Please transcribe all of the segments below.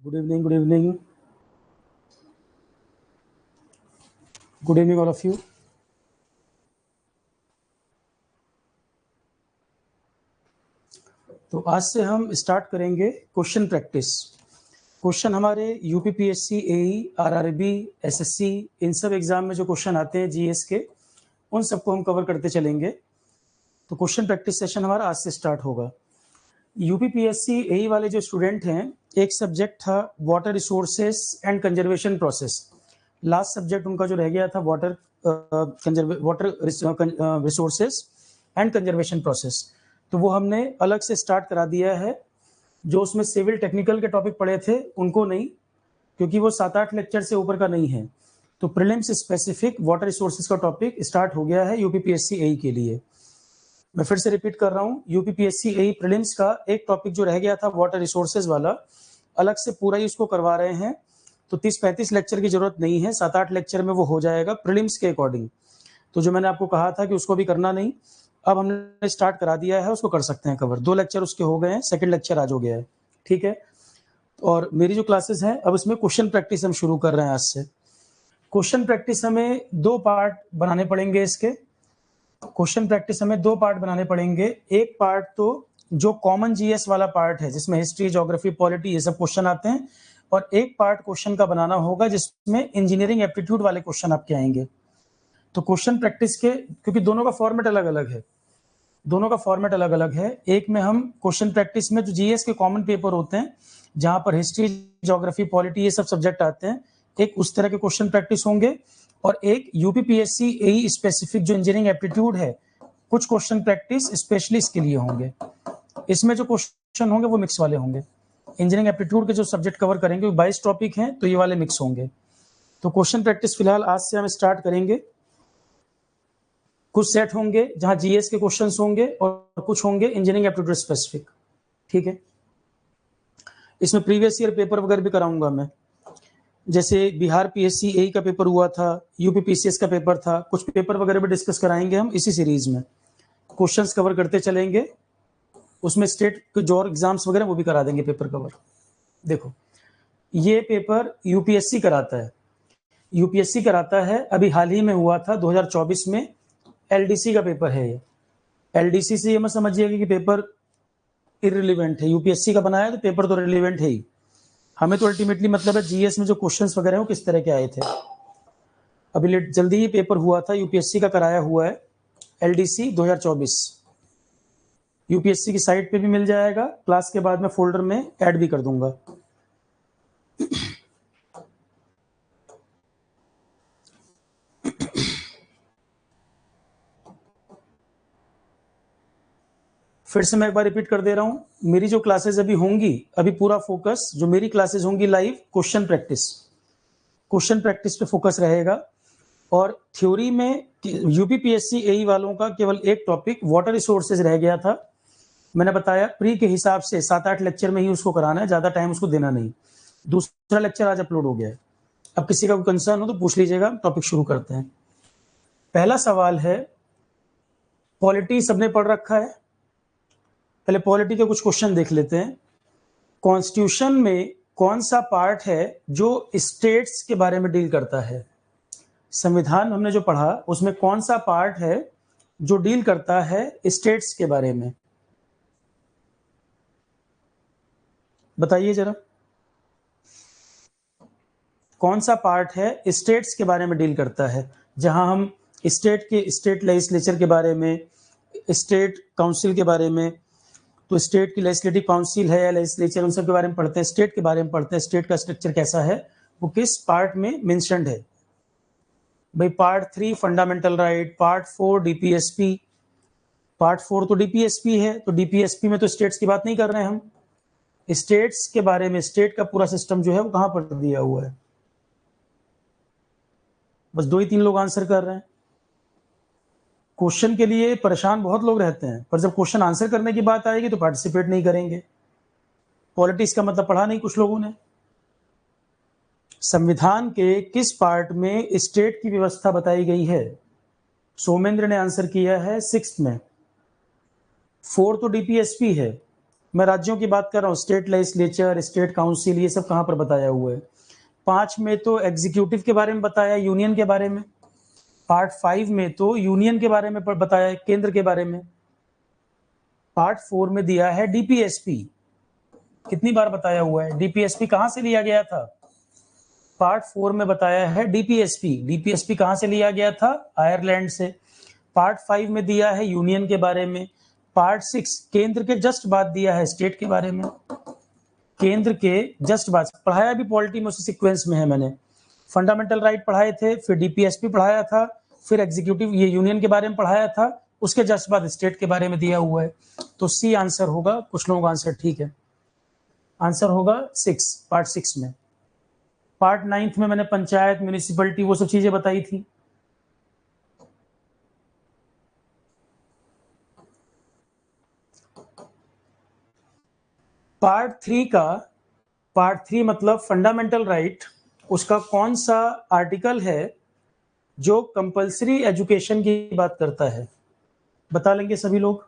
Good evening, good evening. Good evening, all of you. तो आज से हम स्टार्ट करेंगे क्वेश्चन प्रैक्टिस। क्वेश्चन हमारे UPPSC, AE, RRB, assessee in सब एग्जाम में जो क्वेश्चन आते हैं जीएस के, उन सबको हम कवर करते चलेंगे। तो क्वेश्चन प्रैक्टिस सेशन हमारा आज से स्टार्ट होगा। यूपीपीएससी, एई वाले जो स्टूडेंट हैं, एक सब्जेक्ट था water resources and conservation process. Last subject उनका जो रह गया था water resources and conservation process, तो वो हमने अलग से स्टार्ट करा दिया है। जो उसमें सिविल टेक्निकल के टॉपिक पढ़े थे उनको नहीं, क्योंकि वो 7-8 लेक्चर से ऊपर का नहीं है। तो प्रीलिम्स स्पेसिफिक वाटर रिसोर्सेज का टॉपिक स्टार्ट हो गया है यूपीपीएससी एई के लिए। मैं फिर से रिपीट कर रहा हूँ, यूपीपीएससी एई प्रीलिम्स का एक टॉपिक जो रह गया था वाटर रिसोर्सेज वाला, अलग से पूरा ही उसको करवा रहे हैं। तो 30-35 लेक्चर की जरूरत नहीं है, 7-8 लेक्चर में वो हो जाएगा प्रीलिम्स के अकॉर्डिंग। तो जो मैंने आपको कहा था कि उसको भी करना नहीं, अब हमने स्टार्ट करा दिया है, उसको कर सकते हैं कवर। 2 लेक्चर उसके हो गए हैं, सेकंड लेक्चर आज हो गया है, ठीक है। और मेरी जो क्लासेस हैं, अब इसमें क्वेश्चन प्रैक्टिस हम शुरू कर रहे हैं आज से। क्वेश्चन प्रैक्टिस हमें 2 पार्ट बनाने पड़ेंगे इसके। क्वेश्चन प्रैक्टिस हमें 2 पार्ट बनाने पड़ेंगे। एक पार्ट तो जो कॉमन जीएस वाला पार्ट है, जिसमें हिस्ट्री, ज्योग्राफी, पॉलिटी ये सब क्वेश्चन आते हैं, और एक पार्ट क्वेश्चन का बनाना होगा जिसमें इंजीनियरिंग एप्टीट्यूड वाले क्वेश्चन आपके आएंगे। तो क्वेश्चन प्रैक्टिस के, क्योंकि दोनों का फॉर्मेट अलग अलग है, एक में हम क्वेश्चन प्रैक्टिस में जो जीएस के कॉमन पेपर होते हैं, जहां पर हिस्ट्री, ज्योग्राफी, पॉलिटी ये सब सब्जेक्ट आते हैं, एक उस तरह के क्वेश्चन प्रैक्टिस होंगे। और एक यूपीपीएससी एई स्पेसिफिक जो इंजीनियरिंग एप्टीट्यूड है, कुछ क्वेश्चन प्रैक्टिस स्पेशली इसके लिए होंगे। इसमें जो क्वेश्चन होंगे वो मिक्स वाले होंगे। इंजीनियरिंग एप्टीट्यूड के जो सब्जेक्ट कवर करेंगे 22 टॉपिक हैं, तो ये वाले मिक्स होंगे। तो क्वेश्चन प्रैक्टिस फिलहाल आज से हम स्टार्ट करेंगे। कुछ सेट होंगे जहां जीएस के क्वेश्चंस होंगे और कुछ होंगे इंजीनियरिंग एप्टीट्यूड स्पेसिफिक, ठीक है। इसमें प्रीवियस ईयर पेपर वगैरह भी कराऊंगा मैं। जैसे बिहार पीएससी एई का पेपर हुआ था, यूपी पीसीएस का पेपर था, कुछ पेपर वगैरह भी डिस्कस कराएंगे हम इसी सीरीज में। क्वेश्चंस कवर करते चलेंगे, उसमें स्टेट के जो एग्जाम्स वगैरह वो भी करा देंगे पेपर कवर। देखो, ये पेपर यूपीएससी कराता है। अभी हाल ही में हुआ था 2024 में, एलडीसी का पेपर है ये। एलडीसी से ये मत समझिएगा कि पेपर इररिलेवेंट है, यूपीएससी का बनाया तो पेपर तो रिलेवेंट है ही। हमें तो अल्टीमेटली मतलब है जीएस में जो क्वेश्चंस वगैरह हैं वो किस तरह के आए थे। अभी जल्दी ही पेपर हुआ था, यूपीएससी का कराया हुआ है, एलडीसी 2024। यूपीएससी की साइट पे भी मिल जाएगा, क्लास के बाद में फोल्डर में ऐड भी कर दूंगा। फिर से मैं एक बार रिपीट कर दे रहा हूं, मेरी जो क्लासेस अभी होंगी, अभी पूरा फोकस जो मेरी क्लासेस होंगी लाइव क्वेश्चन प्रैक्टिस पे फोकस रहेगा। और थ्योरी में यूपीपीएससी एई वालों का केवल एक टॉपिक वाटर रिसोर्सेज रह गया था। मैंने बताया प्री के हिसाब से 7-8 लेक्चर में ही उसको कराना है, ज्यादा टाइम उसको देना नहीं। दूसरा लेक्चर आज अपलोड हो गया है। अब किसी का कोई कंसर्न हो तो पूछ लीजिएगा, टॉपिक शुरू करते हैं। पहला सवाल है, पॉलिटी सबने पढ़ रखा है, पहले पॉलिटी के कुछ क्वेश्चन देख लेते हैं। कॉन्स्टिट्यूशन में कौन सा पार्ट है जो स्टेट्स के बारे में डील करता है? संविधान हमने जो पढ़ा उसमें कौन सा पार्ट है जो डील करता है स्टेट्स के बारे में? बताइए जरा, कौन सा पार्ट है स्टेट्स के बारे में डील करता है, जहां हम स्टेट लेजिस्लेचर के बारे में, स्टेट काउंसिल के बारे में, तो स्टेट की लेजिस्लेटिव काउंसिल है या लेजिस्लेचर, उन सब के बारे में पढ़ते हैं, स्टेट के बारे में पढ़ते हैं, स्टेट का स्ट्रक्चर कैसा है, वो किस पार्ट में मेंशन्ड है। भाई part 3 fundamental right, part 4 DPSP. Part 4 तो डीपीएसपी है, तो डीपीएसपी में तो स्टेट्स की बात नहीं कर रहे हैं हम। स्टेट्स के बारे में, स्टेट का पूरा सिस्टम जो है वो कहां पर दिया हुआ है? बस 2 ही 3 लोग आंसर कर रहे हैं। क्वेश्चन के लिए परेशान बहुत लोग रहते हैं, पर जब क्वेश्चन आंसर करने की बात आएगी तो पार्टिसिपेट नहीं करेंगे। पॉलिटिक्स का मतलब पढ़ा नहीं कुछ लोगों ने। संविधान के किस पार्ट में स्टेट की व्यवस्था बताई गई है? सोमेंद्र ने आंसर किया है 6th में। 4 तो डीपीएसपी है, मैं राज्यों की बात कर रहा हूँ, स्टेट लेजिस्लेचर, स्टेट काउंसिल, ये सब कहाँ पर बताया हुआ है। 5 में तो एग्जीक्यूटिव के बारे में बताया, यूनियन के बारे में। पार्ट 5 में तो यूनियन के बारे में बताया है, केंद्र के बारे में। पार्ट 4 में दिया है डीपीएसपी, कितनी बार बताया हुआ है। डीपीएसपी कहाँ से लिया गया था? पार्ट 4 में बताया है डीपीएसपी। डीपीएसपी कहाँ से लिया गया था? आयरलैंड से। पार्ट 5 में दिया है यूनियन के बारे में। पार्ट 6 केंद्र के जस्ट बाद दिया है स्टेट के बारे में। केंद्र के जस्ट बाद पढ़ाया भी पॉलिटी में, उसी सीक्वेंस में है। मैंने फंडामेंटल राइट पढ़ाए थे, फिर डीपीएसपी पढ़ाया था, फिर एग्जीक्यूटिव ये यूनियन के बारे में पढ़ाया था, उसके जस्ट बाद स्टेट के बारे में दिया हुआ है। तो सी आंसर होगा। कुछ लोगों का आंसर ठीक है। आंसर होगा 6, पार्ट 6 में। पार्ट 9 में मैंने पंचायत, म्यूनिसिपलिटी, वो सब चीजें बताई थी। पार्ट 3 मतलब फंडामेंटल राइट, उसका कौन सा आर्टिकल है जो कंपलसरी एजुकेशन की बात करता है? बता लेंगे सभी लोग।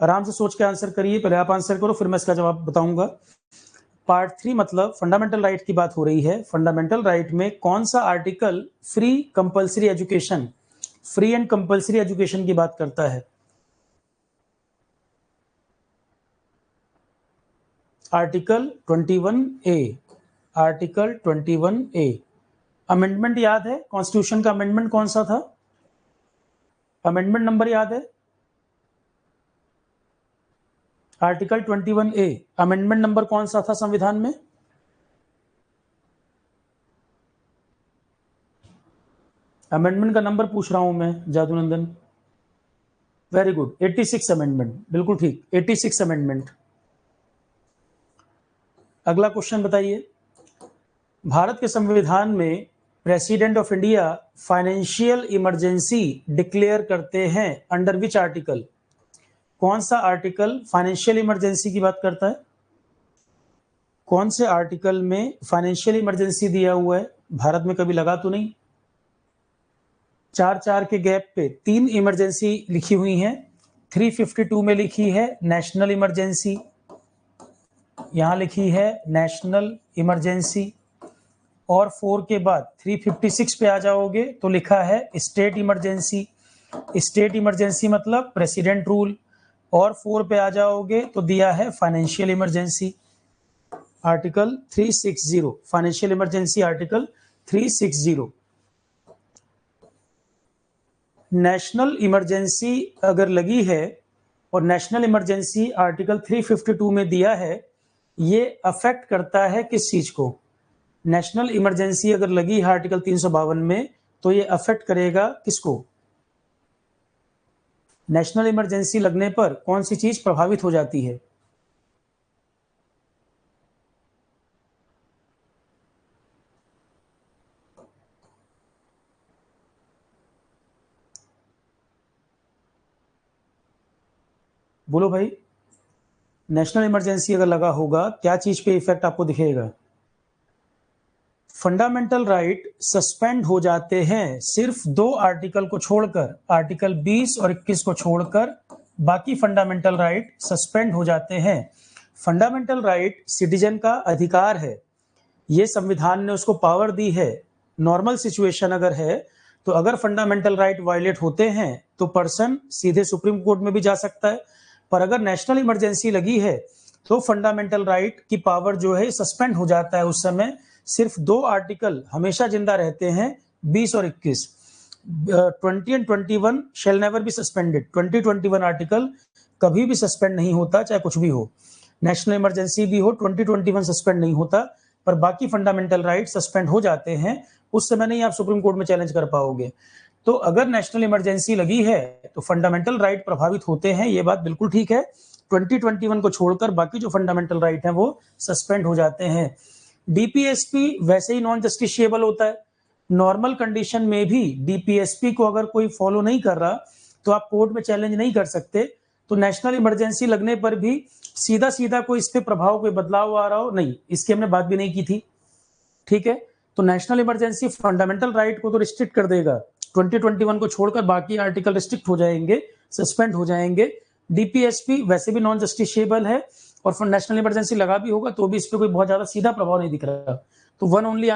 आराम से सोच के आंसर करिए, पहले आप आंसर करो फिर मैं इसका जवाब बताऊंगा। पार्ट 3 मतलब फंडामेंटल राइट की बात हो रही है। फंडामेंटल राइट में कौन सा article free compulsory education, free and compulsory education की बात करता है? Article 21A। Article 21A। Amendment याद है? कॉन्स्टिट्यूशन का अमेंडमेंट कौन सा था? अमेंडमेंट नंबर याद है? आर्टिकल 21A अमेंडमेंट नंबर कौन सा था संविधान में? अमेंडमेंट का नंबर पूछ रहा हूं मैं, जादूनंदन। वेरी गुड, 86 अमेंडमेंट, बिल्कुल ठीक, 86 अमेंडमेंट। अगला क्वेश्चन बताइए। भारत के संविधान में president of India financial emergency declare करते हैं अंडर विच आर्टिकल? कौन सा आर्टिकल फाइनेंशियल इमरजेंसी की बात करता है? कौन से आर्टिकल में फाइनेंशियल इमरजेंसी दिया हुआ है? भारत में कभी लगा तो नहीं? 4 के गैप पे 3 इमरजेंसी लिखी हुई हैं। 352 में लिखी है नेशनल इमरजेंसी, यहां लिखी है नेशनल इमरजेंसी। और 4 के बाद 356 पे आ जाओगे तो लिखा है स्टेट इमरजेंसी। स्टेट इमरजेंसी मतलब प्रेसिडेंट रूल। और 4 पे आ जाओगे तो दिया है financial emergency, article 360, financial emergency article 360। National emergency अगर लगी है और नेशनल इमरजेंसी आर्टिकल 352 में दिया है, ये अफेक्ट करता है किस चीज को? नेशनल इमरजेंसी अगर लगी है आर्टिकल 352 में तो ये अफेक्ट करेगा किसको? नेशनल इमरजेंसी लगने पर कौन सी चीज प्रभावित हो जाती है? बोलो भाई। नेशनल इमरजेंसी अगर लगा होगा, क्या चीज पे इफेक्ट आपको दिखेगा? फंडामेंटल राइट सस्पेंड हो जाते हैं सिर्फ 2 आर्टिकल को छोड़कर, आर्टिकल 20 और 21 को छोड़कर बाकी फंडामेंटल राइट सस्पेंड हो जाते हैं। फंडामेंटल राइट सिटीजन का अधिकार है, ये संविधान ने उसको पावर दी है। नॉर्मल सिचुएशन अगर है तो अगर फंडामेंटल राइट वायलेट होते हैं तो पर्सन सीधे सुप्रीम कोर्ट में भी जा सकता है। पर अगर नेशनल इमरजेंसी लगी है तो फंडामेंटल राइट की पावर जो है सस्पेंड हो जाता है। उस समय सिर्फ 2 आर्टिकल हमेशा जिंदा रहते हैं, 20 और 21। 20 and 21 shall never be suspended. 2021 article कभी भी सस्पेंड नहीं होता, चाहे कुछ भी हो, नेशनल इमरजेंसी भी हो, 2021 सस्पेंड नहीं होता। पर बाकी फंडामेंटल राइट सस्पेंड हो जाते हैं, उस समय नहीं आप सुप्रीम कोर्ट में चैलेंज कर पाओगे। तो अगर नेशनल इमरजेंसी लगी है तो फंडामेंटल राइट प्रभावित होते हैं, ये बात बिल्कुल ठीक है। 2021 को छोड़कर बाकी जो फंडामेंटल राइट हैं वो सस्पेंड हो जाते हैं। डीपीएसपी वैसे ही नॉन जस्टिशिएबल होता है। नॉर्मल कंडीशन में भी डीपीएसपी को अगर कोई फॉलो नहीं कर रहा तो आप कोर्ट में चैलेंज नहीं कर सकते। तो नेशनल इमरजेंसी लगने पर भी सीधा सीधा कोई इस पे प्रभाव, कोई बदलाव आ रहा हो, नहीं, इसकी हमने बात भी नहीं की थी। ठीक है, तो नेशनल इमरजेंसी फंडामेंटल राइट को तो रिस्ट्रिक्ट कर देगा, 2021 को छोड़कर बाकी आर्टिकल रिस्ट्रिक्ट हो जाएंगे, सस्पेंड हो जाएंगे। डीपीएसपी वैसे भी नॉन जस्टिशिएबल है और फॉर नेशनल इमरजेंसी लगा भी होगा तो भी इस पर कोई बहुत ज्यादा सीधा प्रभाव नहीं दिख रहा। तो वन ओनली,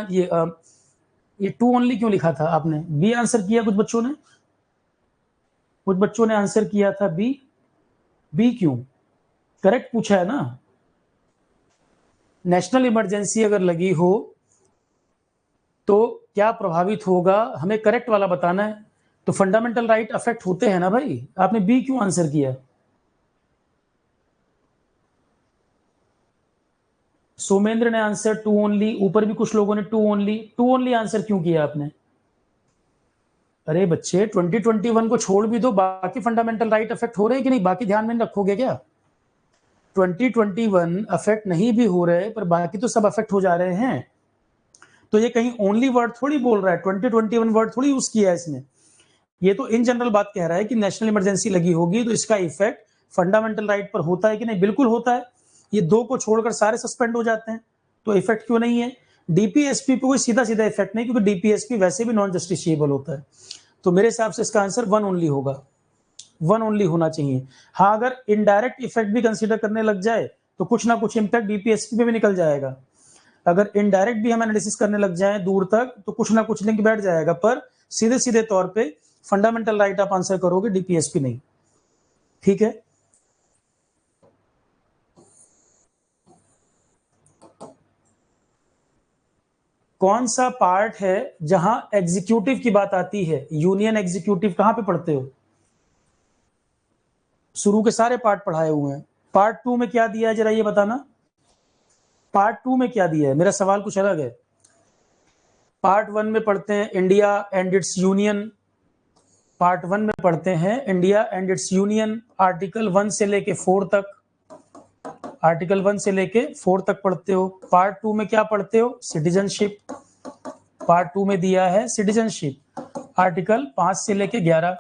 ये टू ओनली क्यों लिखा था आपने? बी आंसर किया कुछ बच्चों ने, कुछ बच्चों ने आंसर किया था बी। बी क्यों? करेक्ट पूछा है ना। नेशनल इमरजेंसी अगर लगी हो तो क्या प्रभावित होगा, हमें करेक्ट वाला बताना है। तो फंडामेंटल राइट अफेक्ट होते हैं ना भाई। आपने बी क्यों आंसर किया? सोमेंद्र ने आंसर टू ओनली, ऊपर भी कुछ लोगों ने two only. Two only answer क्यों किया आपने? अरे बच्चे 2021 को छोड़ भी दो, बाकी फंडामेंटल राइट अफेक्ट हो रहे हैं कि नहीं, बाकी ध्यान में रखोगे क्या? 2021 अफेक्ट नहीं भी हो रहे पर बाकी तो सब अफेक्ट हो जा रहे हैं। तो ये कहीं ओनली वर्ड थोड़ी बोल रहा है, 2021 वर्ड थोड़ी यूज किया है इसने। ये तो इन जनरल बात कह रहा है कि नेशनल इमरजेंसी लगी होगी तो इसका इफेक्ट फंडामेंटल राइट पर होता है कि नहीं। बिल्कुल होता है। ये दो को छोड़कर सारे सस्पेंड हो जाते हैं, तो इफेक्ट क्यों नहीं है? डीपीएसपी पे कोई सीधा सीधा इफेक्ट नहीं, क्योंकि डीपीएसपी वैसे भी नॉन जस्टिशिएबल होता है। तो मेरे हिसाब से इसका आंसर वन ओनली होगा, वन ओनली होना चाहिए। हाँ, अगर इनडायरेक्ट इफेक्ट भी कंसीडर करने लग जाए तो कुछ ना कुछ इम्पैक्ट डीपीएसपी पे भी निकल जाएगा। अगर इनडायरेक्ट भी हम एनालिसिस करने लग जाए दूर तक तो कुछ ना कुछ लिंक बैठ जाएगा, पर सीधे सीधे तौर पे फंडामेंटल राइट आप आंसर करोगे, डीपीएसपी नहीं। ठीक है। कौन सा पार्ट है जहां एग्जीक्यूटिव की बात आती है? यूनियन एग्जीक्यूटिव कहां पे पढ़ते हो? शुरू के सारे पार्ट पढ़ाए हुए हैं। पार्ट 2 में क्या दिया है जरा ये बताना। पार्ट 2 में क्या दिया है? मेरा सवाल कुछ अलग है। पार्ट 1 में पढ़ते हैं India and it's union. Part 1 में पढ़ते हैं India and it's union, article 1 से लेके 4 तक। आर्टिकल 1 से लेके 4 तक पढ़ते हो। पार्ट 2 में क्या पढ़ते हो? सिटीजनशिप। पार्ट 2 में दिया है सिटीजनशिप, आर्टिकल 5 से लेके 11,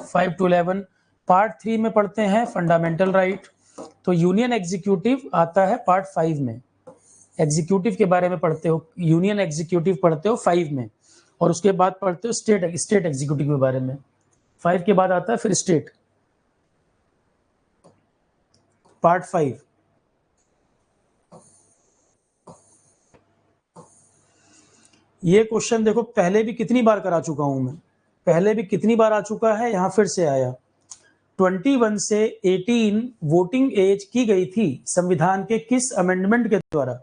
5 to 11। पार्ट 3 में पढ़ते हैं फंडामेंटल राइट। तो यूनियन एग्जीक्यूटिव आता है पार्ट 5 में। एग्जीक्यूटिव के बारे में पढ़ते हो, यूनियन एग्जीक्यूटिव पढ़ते हो 5 में, और उसके बाद पढ़ते हो स्टेट एग्जीक्यूटिव के बारे में। 5 के बाद आता है फिर स्टेट, पार्ट 5। ये क्वेश्चन देखो पहले भी कितनी बार करा चुका हूं मैं, पहले भी कितनी बार आ चुका है, यहां फिर से आया। 21 से 18 वोटिंग एज की गई थी संविधान के किस अमेंडमेंट के द्वारा?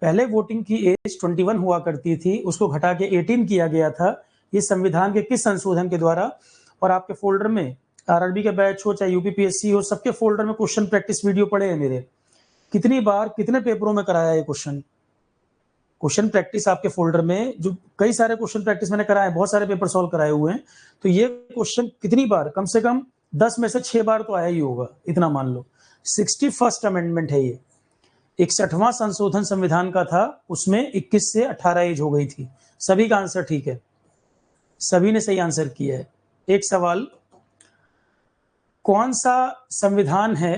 पहले वोटिंग की एज 21 हुआ करती थी, उसको घटा के 18 किया गया था। ये संविधान के किस संशोधन के द्वारा? और आपके फोल्डर में आरआरबी का बैच हो चाहे यूपीपीएससी हो, सबके फोल्डर में क्वेश्चन प्रैक्टिस वीडियो पड़े हैं मेरे। कितनी बार कितने पेपरों में कराया ये क्वेश्चन? क्वेश्चन प्रैक्टिस आपके फोल्डर में जो कई सारे क्वेश्चन प्रैक्टिस मैंने कराए, बहुत सारे पेपर सॉल्व कराए हुए हैं। तो ये क्वेश्चन कितनी बार, कम से कम 10 में से 6 बार तो आया ही होगा, इतना मान लो। 61st अमेंडमेंट है ये, 61वां संशोधन संविधान का था, उसमें 21 से 18 एज हो गई थी। सभी का आंसर ठीक है, सभी ने सही आंसर किया है। एक सवाल, कौन सा संविधान है,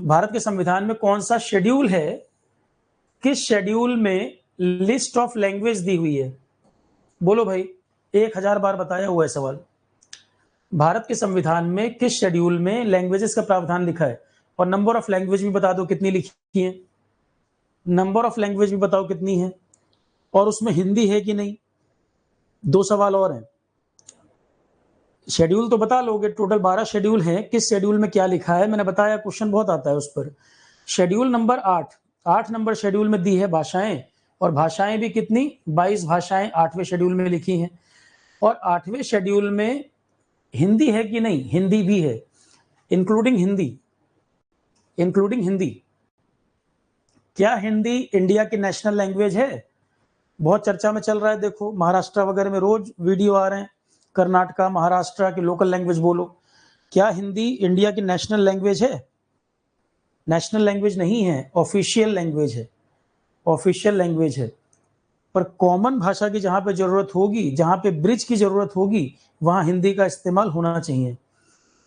भारत के संविधान में कौन सा शेड्यूल है, किस शेड्यूल में लिस्ट ऑफ लैंग्वेज दी हुई है? बोलो भाई, 1000 बार बताया हुआ है सवाल। भारत के संविधान में किस शेड्यूल में लैंग्वेजेस का प्रावधान लिखा है? और नंबर ऑफ लैंग्वेज भी बता दो कितनी लिखी है, नंबर ऑफ लैंग्वेज भी बताओ कितनी है, और उसमें हिंदी है कि नहीं। 2 सवाल और हैं। शेड्यूल तो बता लोगे, टोटल 12 शेड्यूल हैं, किस शेड्यूल में क्या लिखा है मैंने बताया, क्वेश्चन बहुत आता है उस पर। शेड्यूल नंबर 8 नंबर शेड्यूल में दी है भाषाएं, और भाषाएं भी कितनी, 22 भाषाएं 8वें शेड्यूल में लिखी हैं। और 8वें शेड्यूल में हिंदी है कि नहीं? हिंदी भी है, इंक्लूडिंग हिंदी, इंक्लूडिंग हिंदी। क्या हिंदी इंडिया की नेशनल लैंग्वेज है? बहुत चर्चा में चल रहा है, देखो महाराष्ट्र वगैरह में रोज वीडियो आ रहे हैं, कर्नाटका महाराष्ट्र की लोकल लैंग्वेज बोलो। क्या हिंदी इंडिया की नेशनल लैंग्वेज है? नेशनल लैंग्वेज नहीं है, ऑफिशियल लैंग्वेज है, ऑफिशियल लैंग्वेज है। पर कॉमन भाषा की जहां पे जरूरत होगी, जहां पे ब्रिज की जरूरत होगी, वहां हिंदी का इस्तेमाल होना चाहिए।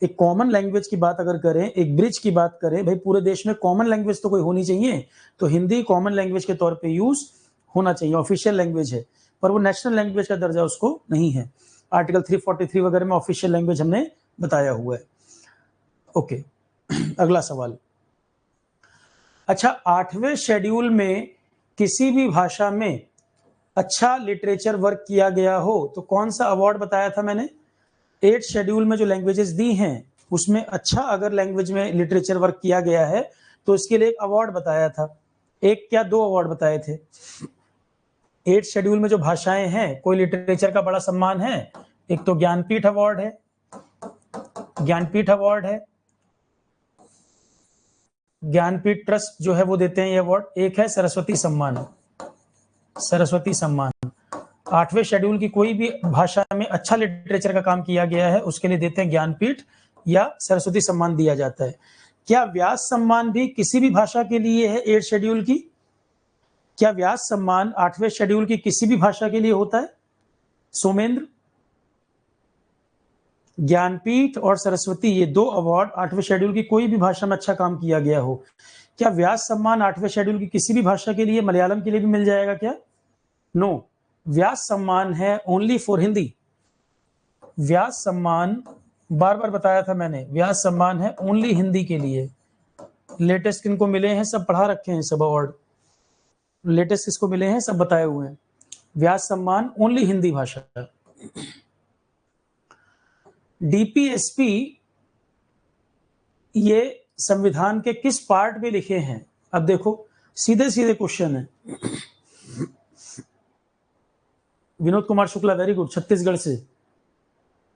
एक कॉमन लैंग्वेज की बात अगर करें, एक ब्रिज की बात करें, भाई पूरे देश में कॉमन लैंग्वेज तो कोई होनी चाहिए, तो हिंदी कॉमन लैंग्वेज के तौर पे यूज होना चाहिए, ऑफिशियल लैंग्वेज है। पर वो नेशनल लैंग्वेज का दर्जा उसको नहीं है। आर्टिकल 343 वगैरह में ऑफिशियल लैंग्वेज हमने बताया हुआ है। ओके, अगला सवाल। अच्छा, 8वें शेड्यूल में किसी भी भाषा में अच्छा लिटरेचर वर्क किया गया हो तो कौन सा अवार्ड बताया था मैंने? 8 शेड्यूल में जो लैंग्वेजेस दी हैं उसमें अच्छा अगर लैंग्वेज में लिटरेचर वर्क किया गया है तो इसके लिए एक अवार्ड बताया था। एक क्या दो अवार्ड बताए थे। 8 शेड्यूल में जो भाषाएं हैं, कोई लिटरेचर का बड़ा सम्मान है, एक तो ज्ञानपीठ अवार्ड है, ज्ञानपीठ अवार्ड है, ज्ञानपीठ ट्रस्ट जो है वो देते हैं ये अवार्ड। एक है सरस्वती सम्मान, सरस्वती सम्मान। 8वें शेड्यूल की कोई भी भाषा में अच्छा लिटरेचर का काम किया गया है उसके लिए देते हैं ज्ञानपीठ या सरस्वती सम्मान दिया जाता है। क्या व्यास सम्मान भी किसी भी भाषा के लिए है 8 शेड्यूल की? क्या व्यास सम्मान 8वें शेड्यूल की किसी भी भाषा के लिए होता है? सोमेंद्र, ज्ञानपीठ और सरस्वती, ये दो अवार्ड 8वें शेड्यूल की कोई भी भाषा में अच्छा काम किया गया हो। क्या व्यास सम्मान 8वें शेड्यूल की किसी भी भाषा के लिए, मलयालम के लिए भी मिल जाएगा क्या? नो, व्यास सम्मान है ओनली फॉर हिंदी। व्यास सम्मान बार बार बताया था मैंने, व्यास सम्मान है ओनली हिंदी के लिए। लेटेस्ट किनको मिले हैं सब पढ़ा रखे हैं, सब अवार्ड लेटेस्ट किसको मिले हैं सब बताए हुए हैं। व्यास सम्मान ओनली हिंदी भाषा। डीपीएसपी ये संविधान के किस पार्ट में लिखे हैं? अब देखो सीधे सीधे क्वेश्चन है। विनोद कुमार शुक्ला, वेरी गुड, छत्तीसगढ़ से।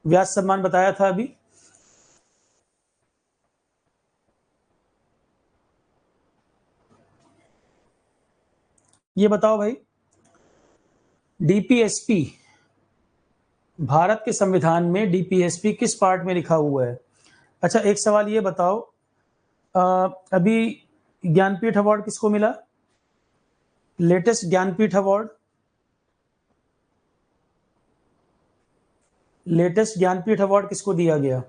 व्यास सम्मान बताया था अभी। ये बताओ भाई, डीपीएसपी भारत के संविधान में डीपीएसपी किस पार्ट में लिखा हुआ है? अच्छा, एक सवाल ये बताओ, अभी ज्ञानपीठ अवार्ड किसको मिला? Latest Jnanpith award, latest Jnanpith award किसको दिया गया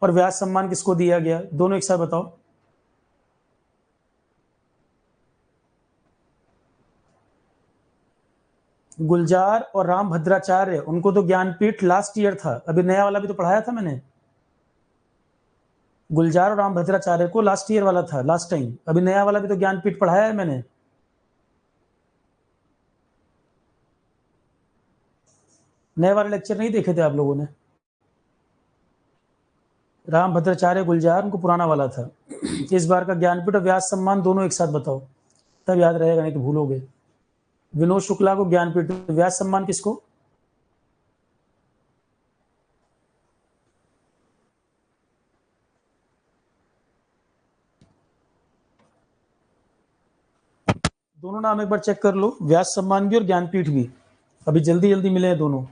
और व्यास सम्मान किसको दिया गया? दोनों एक साथ बताओ। गुलजार और राम भद्राचार्य, उनको तो ज्ञानपीठ लास्ट ईयर था, अभी नया वाला भी तो पढ़ाया था मैंने। गुलजार और राम भद्राचार्य को लास्ट ईयर वाला था, लास्ट टाइम, अभी नया वाला भी तो ज्ञानपीठ पढ़ाया है मैंने। नए वाले लेक्चर नहीं देखे थे आप लोगों ने? राम भद्राचार्य गुलजार, उनको पुराना वाला था। इस बार का ज्ञानपीठ और व्यास सम्मान दोनों एक साथ बताओ, तब याद रहेगा, नहीं तो भूलोगे। विनोद शुक्ला को ज्ञानपीठ, व्यास सम्मान किसको? दोनों नाम एक बार चेक कर लो, व्यास सम्मान भी और ज्ञानपीठ भी, अभी जल्दी जल्दी मिले हैं दोनों।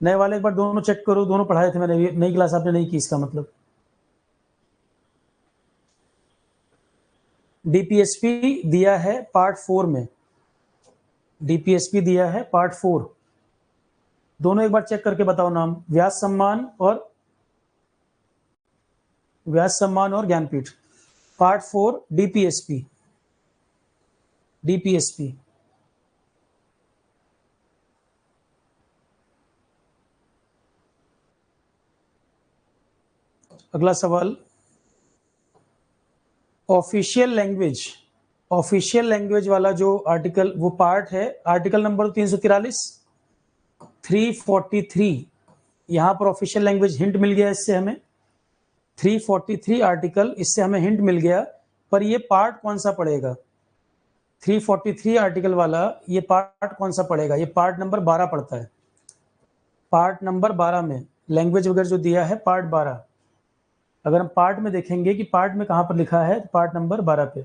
नए वाले एक बार दोनों चेक करो, दोनों पढ़ाए थे मैंने, नई क्लास आपने नहीं की इसका मतलब। डीपीएसपी दिया है पार्ट 4 में, डीपीएसपी दिया है पार्ट 4। दोनों एक बार चेक करके बताओ नाम, व्यास सम्मान और ज्ञानपीठ, पार्ट 4 डीपीएसपी, डीपीएसपी। अगला सवाल, ऑफिशियल लैंग्वेज, ऑफिशियल लैंग्वेज वाला जो आर्टिकल, वो पार्ट है आर्टिकल नंबर 343, 343। यहां पर ऑफिशियल लैंग्वेज हिंट मिल गया इससे हमें, 343 आर्टिकल, इससे हमें हिंट मिल गया। पर ये पार्ट कौन सा पड़ेगा? 343 आर्टिकल वाला ये पार्ट कौन सा पड़ेगा? ये पार्ट नंबर 12 पड़ता है। पार्ट नंबर 12 में लैंग्वेज वगैरह जो दिया है पार्ट 12, अगर हम पार्ट में देखेंगे कि पार्ट में कहां पर लिखा है, तो पार्ट नंबर 12 पे।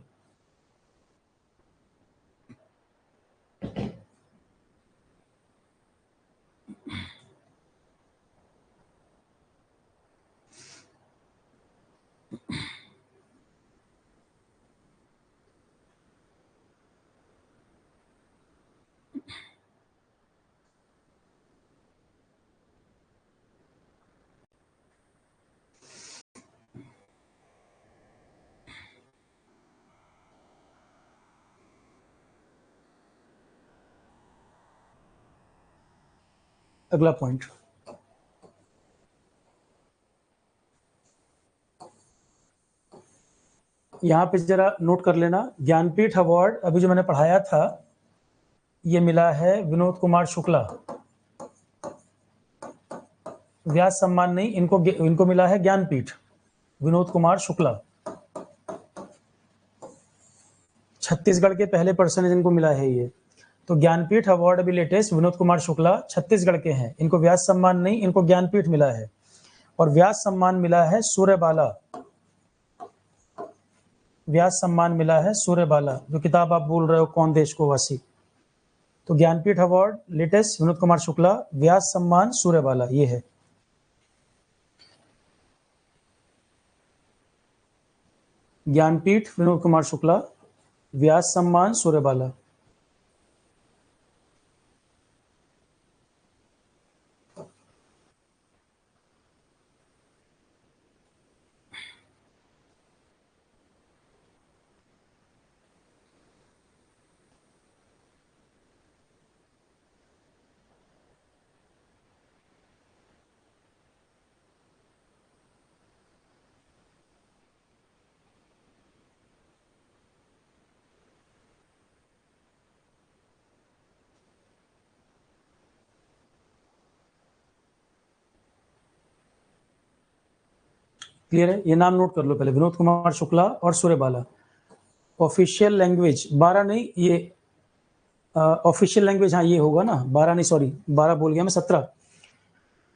अगला पॉइंट, यहाँ पे जरा नोट कर लेना, ज्ञानपीठ अवार्ड अभी जो मैंने पढ़ाया था ये मिला है विनोद कुमार शुक्ला। व्यास सम्मान नहीं, इनको मिला है ज्ञानपीठ, विनोद कुमार शुक्ला। छत्तीसगढ़ के पहले पर्सन जिनको मिला है ये। तो ज्ञानपीठ अवार्ड अभी लेटेस्ट विनोद कुमार शुक्ला छत्तीसगढ़ के हैं, इनको व्यास सम्मान नहीं, इनको ज्ञानपीठ मिला है। और व्यास सम्मान मिला है सूर्यबाला, व्यास सम्मान मिला है सूर्यबाला, जो किताब आप बोल रहे हो कौन देश को वासी। तो ज्ञानपीठ अवार्ड लेटेस्ट विनोद कुमार शुक्ला, व्यास सम्मान सूर्यबाला, ये है। ज्ञानपीठ विनोद कुमार शुक्ला, व्यास सम्मान सूर्यबाला। क्लियर है? ये नाम नोट कर लो पहले, विनोद कुमार शुक्ला और सूर्यबाला। ऑफिशियल लैंग्वेज 12 नहीं, ये ऑफिशियल लैंग्वेज, हाँ ये होगा ना, 12 नहीं, सॉरी 12 बोल गया मैं, 17,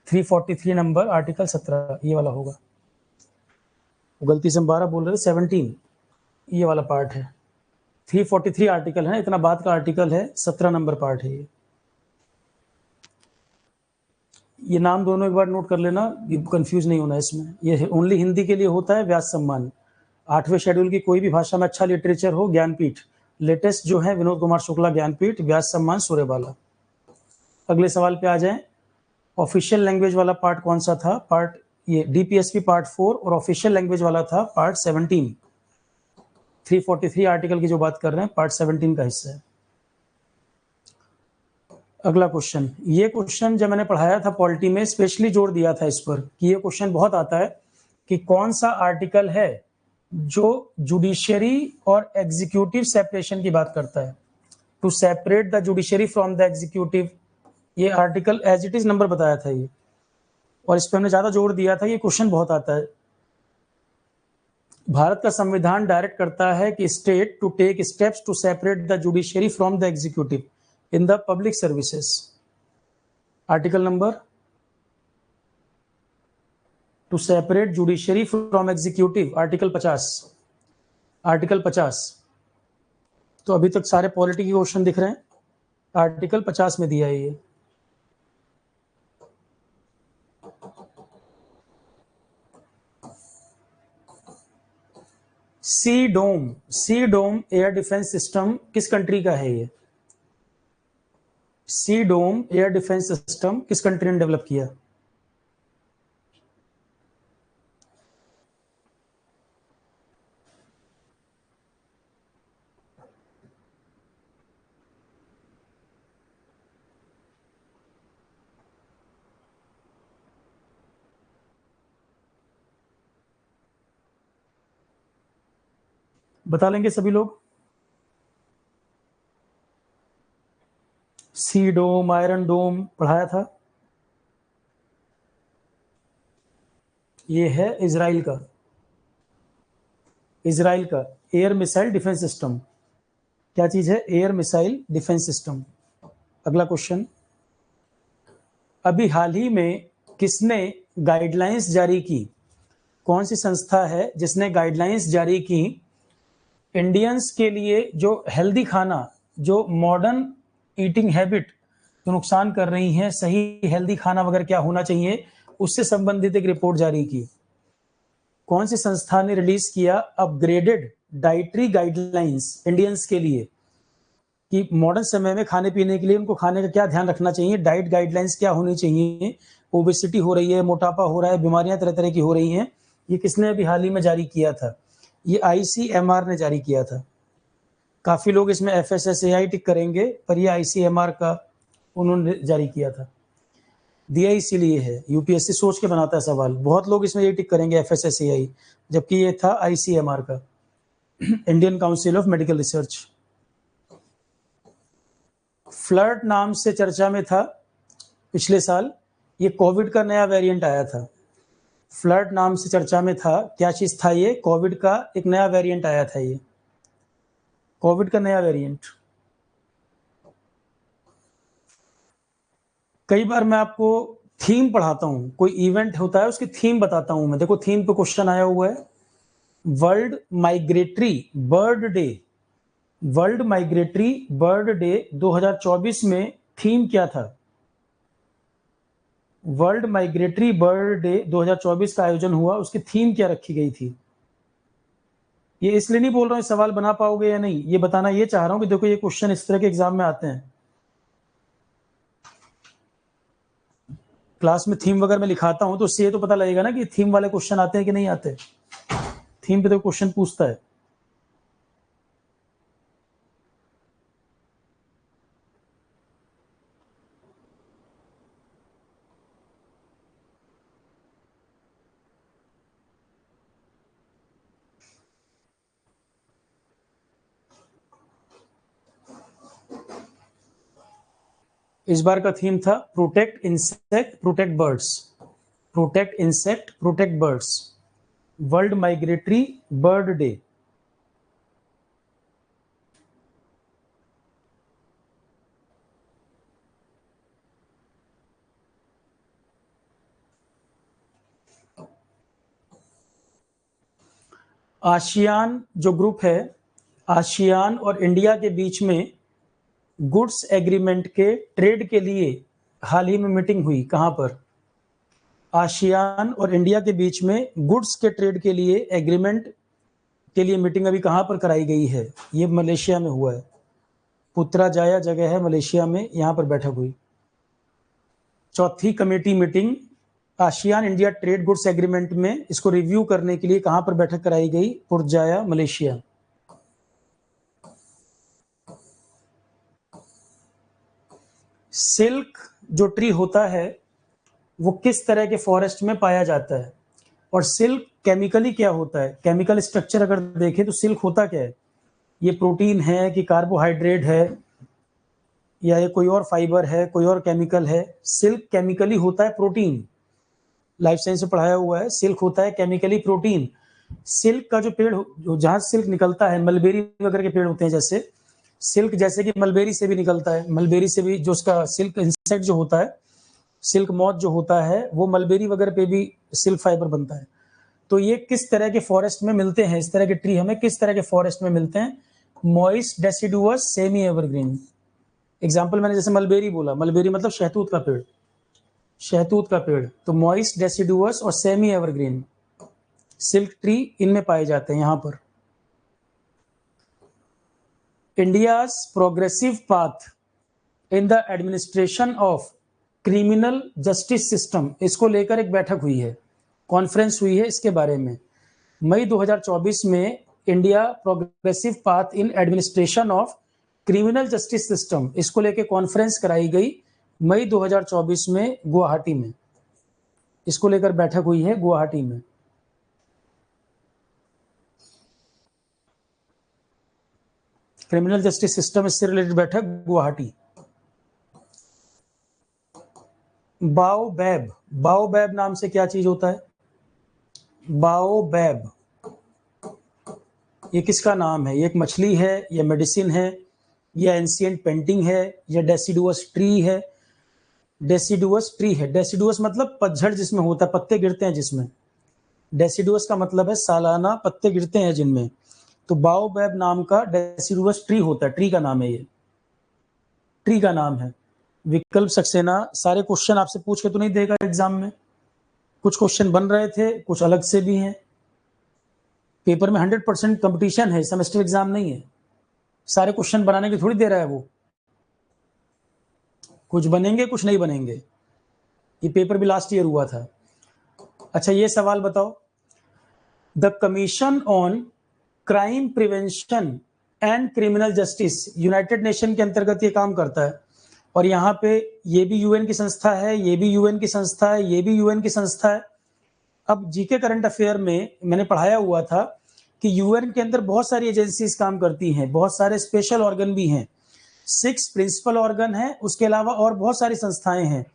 343 नंबर आर्टिकल 17 ये वाला होगा, गलती से हम 12 बोल रहे थे, 17 ये वाला पार्ट है। 343 आर्टिकल है, इतना बाद का आर्टिकल है, 17 नंबर पार्ट है ये नाम दोनों एक बार नोट कर लेना, कंफ्यूज नहीं होना इसमें। ये ओनली हिंदी के लिए होता है व्यास सम्मान। 8वें शेड्यूल की कोई भी भाषा में अच्छा लिटरेचर हो, ज्ञानपीठ। लेटेस्ट जो है विनोद कुमार शुक्ला ज्ञानपीठ, व्यास सम्मान सूर्यबाला। अगले सवाल पे आ जाएं। ऑफिशियल लैंग्वेज वाला पार्ट कौन सा था? पार्ट ये डीपीएसपी पार्ट 4 और ऑफिशियल लैंग्वेज वाला था पार्ट 17। 343 आर्टिकल की जो बात कर रहे हैं पार्ट 17 का हिस्सा है। अगला क्वेश्चन, ये क्वेश्चन जब मैंने पढ़ाया था पॉलिटी में स्पेशली जोर दिया था इस पर कि ये क्वेश्चन बहुत आता है कि कौन सा आर्टिकल है जो जुडिशियरी और एग्जीक्यूटिव सेपरेशन की बात करता है, to separate the judiciary from the executive. ये article as it is number बताया था ये, और इस पर हमने ज्यादा जोर दिया था, ये क्वेश्चन बहुत आता है। भारत का संविधान डायरेक्ट करता है कि state to take steps to separate the judiciary from the executive in the public services। article number, to separate judiciary from executive, article 50, article 50। तो अभी तक सारे पॉलिटी के क्वेश्चन दिख रहे हैं, आर्टिकल 50 में दिया है ये। सी डोम एयर डिफेंस सिस्टम किस कंट्री का है ये? सी डोम एयर डिफेंस सिस्टम किस कंट्री ने डेवलप किया? बता लेंगे सभी लोग? सी डोम, आयरन डोम पढ़ाया था। ये है इजराइल का, इजराइल का एयर मिसाइल डिफेंस सिस्टम। क्या चीज है? Air missile defence system. अगला क्वेश्चन, अभी हाल ही में किसने गाइडलाइंस जारी की? कौन सी संस्था है जिसने गाइडलाइंस जारी की इंडियंस के लिए जो हेल्दी खाना, जो मॉडर्न ईटिंग हैबिट जो नुकसान कर रही हैं, सही हेल्दी खाना वगैरह क्या होना चाहिए, उससे संबंधित एक रिपोर्ट जारी की? कौन सी संस्था ने रिलीज किया अपग्रेडेड डाइटरी गाइडलाइंस इंडियंस के लिए कि मॉडर्न समय में खाने पीने के लिए उनको खाने का क्या ध्यान रखना चाहिए, डाइट गाइडलाइंस क्या होनी चाहिए, ओबेसिटी हो रही है, मोटापा हो रहा है, बीमारियां तरह तरह की हो रही हैं, ये किसने अभी हाल ही में जारी किया था? ये ICMR ने जारी किया था। काफी लोग इसमें FSSAI टिक करेंगे, पर ये ICMR का उन्होंने जारी किया था। दिया इसीलिए है, यूपीएससी सोच के बनाता है सवाल। बहुत लोग इसमें ये टिक करेंगे एफएसएसएआई, जबकि ये था आईसीएमआर का, Indian council of medical research. Flirt नाम से चर्चा में था पिछले साल, ये कोविड का नया वेरिएंट आया था। फ्लर्ट नाम से चर्चा में था, क्या चीज था ये? कोविड का एक नया वेरिएंट आया था, ये कोविड का नया वेरिएंट। कई बार मैं आपको थीम पढ़ाता हूं, कोई इवेंट होता है उसकी थीम बताता हूं मैं। देखो थीम पे क्वेश्चन आया हुआ है, world migratory bird day. World migratory bird day 2024 में थीम क्या था? वर्ल्ड माइग्रेटरी बर्ड डे 2024 का आयोजन हुआ, उसकी थीम क्या रखी गई थी? ये इसलिए नहीं बोल रहा हूँ सवाल बना पाओगे या नहीं, ये बताना ये चाह रहा हूँ कि देखो ये क्वेश्चन इस तरह के एग्जाम में आते हैं। क्लास में थीम वगैरह में लिखाता हूँ तो उससे ये तो पता लगेगा ना कि थीम वाले क्वेश्चन आते हैं कि नहीं आते। थीम पे तो क्वेश्चन पूछता है। इस बार का थीम था protect insect protect birds. Protect insect protect birds, world migratory bird day. ASEAN जो ग्रुप है, आसियान और इंडिया के बीच में गुड्स एग्रीमेंट के ट्रेड के लिए हाल ही में मीटिंग हुई। कहां पर? आसियान और इंडिया के बीच में गुड्स के ट्रेड के लिए एग्रीमेंट के लिए मीटिंग अभी कहां पर कराई गई है? ये मलेशिया में हुआ है। पुत्राजाया जगह है मलेशिया में, यहां पर बैठक हुई। चौथी committee meeting ASEAN India trade goods agreement में, इसको रिव्यू करने के लिए कहां पर बैठक कराई गई? पुरजाया मलेशिया। सिल्क जो ट्री होता है वो किस तरह के फॉरेस्ट में पाया जाता है? और सिल्क केमिकली क्या होता है? केमिकल स्ट्रक्चर अगर देखें तो सिल्क होता क्या है? ये प्रोटीन है कि कार्बोहाइड्रेट है, या ये कोई और फाइबर है, कोई और केमिकल है? सिल्क केमिकली होता है प्रोटीन। लाइफ साइंस में पढ़ाया हुआ है, सिल्क होता है केमिकली प्रोटीन। सिल्क का जो पेड़, जहां सिल्क निकलता है, मलबेरी वगैरह के पेड़ होते हैं जैसे, सिल्क जैसे कि मलबेरी से भी निकलता है। मलबेरी से भी जो उसका सिल्क इंसेक्ट जो होता है, सिल्क मॉथ जो होता है, वो मलबेरी वगैरह पे भी सिल्क फाइबर बनता है। तो ये किस तरह के फॉरेस्ट में मिलते हैं? इस तरह के ट्री हमें किस तरह के फॉरेस्ट में मिलते हैं? Moist deciduous semi evergreen. Example मैंने जैसे मलबेरी बोला, मलबेरी मतलब शहतूत का पेड़, शहतूत का पेड़, तो मॉइस्ट डेसिडुअस और सेमी एवरग्रीन सिल्क ट्री इनमें पाए जाते हैं। यहां पर India's progressive path in the administration of criminal justice system, इसको लेकर एक बैठक हुई है, कॉन्फ्रेंस हुई है इसके बारे में। मई 2024 में India progressive path in administration of criminal justice system, इसको लेकर कॉन्फ्रेंस कराई गई मई 2024 में गुवाहाटी में। इसको लेकर बैठक हुई है गुवाहाटी में। क्रिमिनल जस्टिस सिस्टम इससे रिलेटेड बैठक गुवाहाटी। बाओबैब, बाओबैब नाम से क्या चीज होता है? बाओबैब, ये किसका नाम है? ये एक मछली है या मेडिसिन है या एंशिएंट पेंटिंग है या डेसिडुअस ट्री है? डेसिडुअस ट्री है। डेसिडुअस मतलब पतझड़ जिसमें होता है, पत्ते गिरते हैं जिसमें। डेसिडुअस का मतलब है सालाना पत्ते गिरते हैं जिनमें। तो बाओबैब नाम का डेसिडुअस ट्री होता है, ट्री का नाम है ये, ट्री का नाम है। विकल्प सक्सेना सारे क्वेश्चन आपसे पूछ के तो नहीं देगा एग्जाम में, कुछ क्वेश्चन बन रहे थे, कुछ अलग से भी हैं। पेपर में 100% कंपटीशन है, सेमेस्टर एग्जाम नहीं है। सारे क्वेश्चन बनाने की थोड़ी दे रहा है वो, कुछ बनेंगे कुछ नहीं बनेंगे। ये पेपर भी लास्ट ईयर हुआ था। अच्छा ये सवाल बताओ, the commission on crime prevention and criminal justice United nation के अंतर्गत ये काम करता है। और यहाँ पे ये भी यूएन की संस्था है, ये भी यूएन की संस्था है, ये भी यूएन की संस्था है। अब जीके करंट अफेयर में मैंने पढ़ाया हुआ था कि यूएन के अंदर बहुत सारी एजेंसीज काम करती हैं, बहुत सारे स्पेशल ऑर्गन भी हैं, 6 प्रिंसिपल ऑर्गन है, उसके अलावा और बहुत सारी संस्थाएं हैं।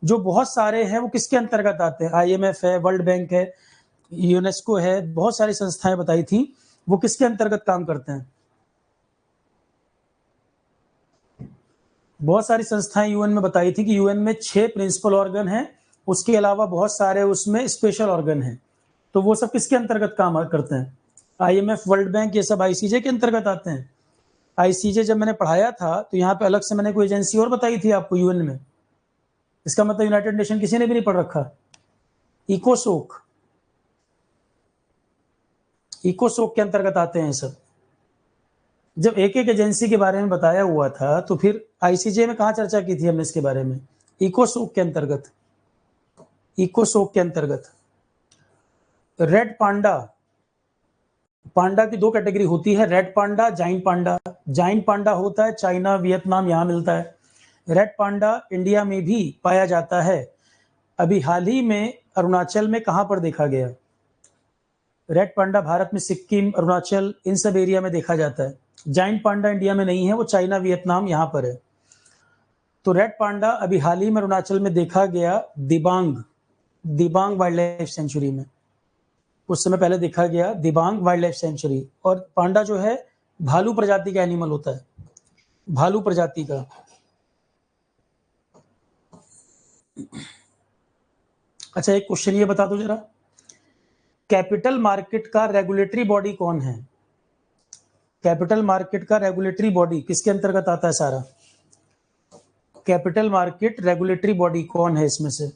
जो बहुत सारे हैं वो किसके अंतर्गत आते हैं? आईएमएफ है, वर्ल्ड बैंक है, यूनेस्को है, बहुत सारी संस्थाएं बताई थी, वो किसके अंतर्गत काम करते हैं? बहुत सारी संस्थाएं यूएन में बताई थी कि यूएन में 6 प्रिंसिपल ऑर्गन हैं, उसके अलावा बहुत सारे उसमें स्पेशल ऑर्गन हैं। तो वो सब किसके अंतर्गत काम करते हैं? आईएमएफ, वर्ल्ड बैंक, ये सब आईसीजे के अंतर्गत आते हैं। आईसीजे जब मैंने पढ़ाया था तो यहाँ पे अलग से मैंने कोई एजेंसी और बताई थी आपको यूएन में। इसका मतलब यूनाइटेड नेशन किसी ने भी नहीं पढ़ रखा। इकोसोक, इकोसोक के अंतर्गत आते हैं सब। जब एक एक एजेंसी के बारे में बताया हुआ था तो फिर आईसीजे में कहाँ चर्चा की थी हमने इसके बारे में? इकोसोक के अंतर्गत, इकोसोक के अंतर्गत। रेड पांडा, पांडा की 2 कैटेगरी होती है, red panda, giant panda. Giant panda होता है चाइना, वियतनाम, यहाँ मिलता है। रेड पांडा इंडिया में भी पाया जाता है। अभी हाल ही में अरुणाचल में कहाँ पर देखा गया? रेड पांडा भारत में सिक्किम, अरुणाचल, इन सब एरिया में देखा जाता है। जाइंट पांडा इंडिया में नहीं है, वो चाइना, वियतनाम, यहाँ पर है। तो रेड पांडा अभी हाल ही में अरुणाचल में देखा गया, Dibang, Dibang wild life sanctuary में। कुछ समय पहले देखा गया दिबांग वाइल्ड लाइफ सेंचुरी। और पांडा जो है भालू प्रजाति का एनिमल होता है, भालू प्रजाति का। अच्छा, एक क्वेश्चन ये बता दो जरा, कैपिटल मार्केट का रेगुलेटरी बॉडी कौन है? कैपिटल मार्केट का रेगुलेटरी बॉडी किसके अंतर्गत आता है सारा? कैपिटल मार्केट रेगुलेटरी बॉडी कौन है इसमें से?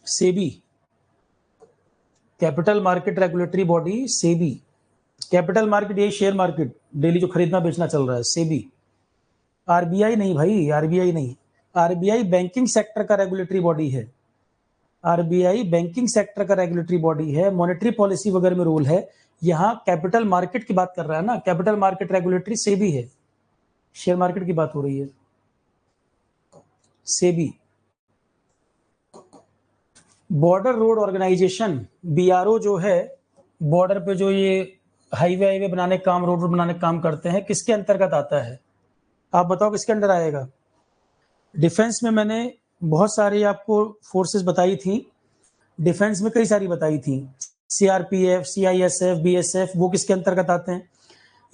SEBI, capital market regulatory body SEBI. Capital market यही शेयर मार्केट, डेली जो खरीदना बेचना चल रहा है, सेबी। आरबीआई नहीं भाई, आरबीआई नहीं। आरबीआई बैंकिंग सेक्टर का रेगुलेटरी बॉडी है। आरबीआई बैंकिंग सेक्टर का रेगुलेटरी बॉडी है, मॉनेटरी पॉलिसी वगैरह में रोल है। यहाँ कैपिटल मार्केट की बात कर रहा है ना, कैपिटल मार्केट रेगुलेटरी सेबी है, शेयर मार्केट की बात हो रही है, SEBI. Border road organisation, BRO जो है, बॉर्डर पे जो ये हाईवे बनाने का काम, रोड बनाने का काम करते हैं, किसके अंतर्गत आता है? आप बताओ किसके अंडर आएगा? डिफेंस में मैंने बहुत सारी आपको फोर्सेस बताई थी, डिफेंस में कई सारी बताई थी, सीआरपीएफ, सीआईएसएफ, बीएसएफ, वो किसके अंतर्गत आते हैं?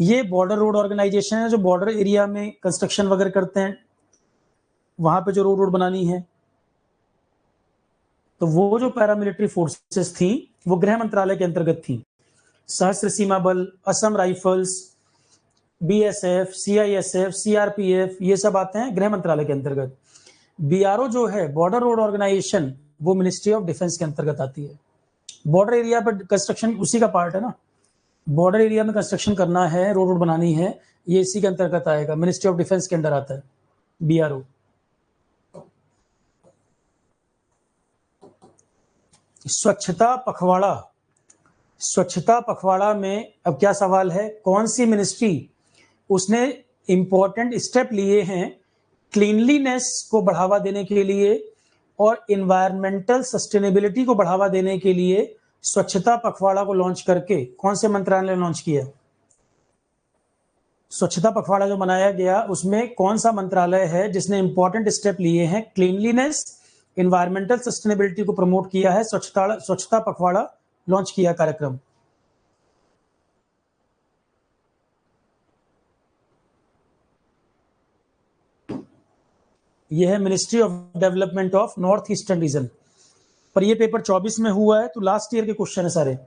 ये बॉर्डर रोड ऑर्गेनाइजेशन है जो बॉर्डर एरिया में कंस्ट्रक्शन वगैरह करते हैं, वहां पे जो रोड बनानी है। तो वो जो पैरामिलिट्री फोर्सेस थी वो गृह मंत्रालय के अंतर्गत थी। सशस्त्र सीमा बल, Assam rifles, BSF, CISF, CRPF, ये सब आते हैं गृह मंत्रालय के अंतर्गत। बीआरओ जो है, बॉर्डर रोड ऑर्गेनाइजेशन, वो मिनिस्ट्री ऑफ डिफेंस के अंतर्गत आती है। बॉर्डर एरिया पर कंस्ट्रक्शन उसी का पार्ट है ना, बॉर्डर एरिया में कंस्ट्रक्शन करना है, रोड बनानी है, ये इसी के अंतर्गत आएगा, मिनिस्ट्री ऑफ डिफेंस के अंडर आता है बीआरओ। स्वच्छता पखवाड़ा, स्वच्छता पखवाड़ा में अब क्या सवाल है, कौन सी मिनिस्ट्री उसने इंपॉर्टेंट स्टेप लिए हैं क्लीनलीनेस को बढ़ावा देने के लिए और इन्वायरमेंटल सस्टेनेबिलिटी को बढ़ावा देने के लिए? स्वच्छता पखवाड़ा को लॉन्च करके कौन से मंत्रालय ने लॉन्च किया? स्वच्छता पखवाड़ा जो मनाया गया उसमें कौन सा मंत्रालय है जिसने इंपॉर्टेंट स्टेप लिए हैं, क्लीनलीनेस, इन्वायरमेंटल सस्टेनेबिलिटी को प्रमोट किया है, स्वच्छता पखवाड़ा लॉन्च किया कार्यक्रम? यह है ministry of development of north eastern region. पर ये पेपर 24 में हुआ है तो लास्ट ईयर के क्वेश्चन है सारे,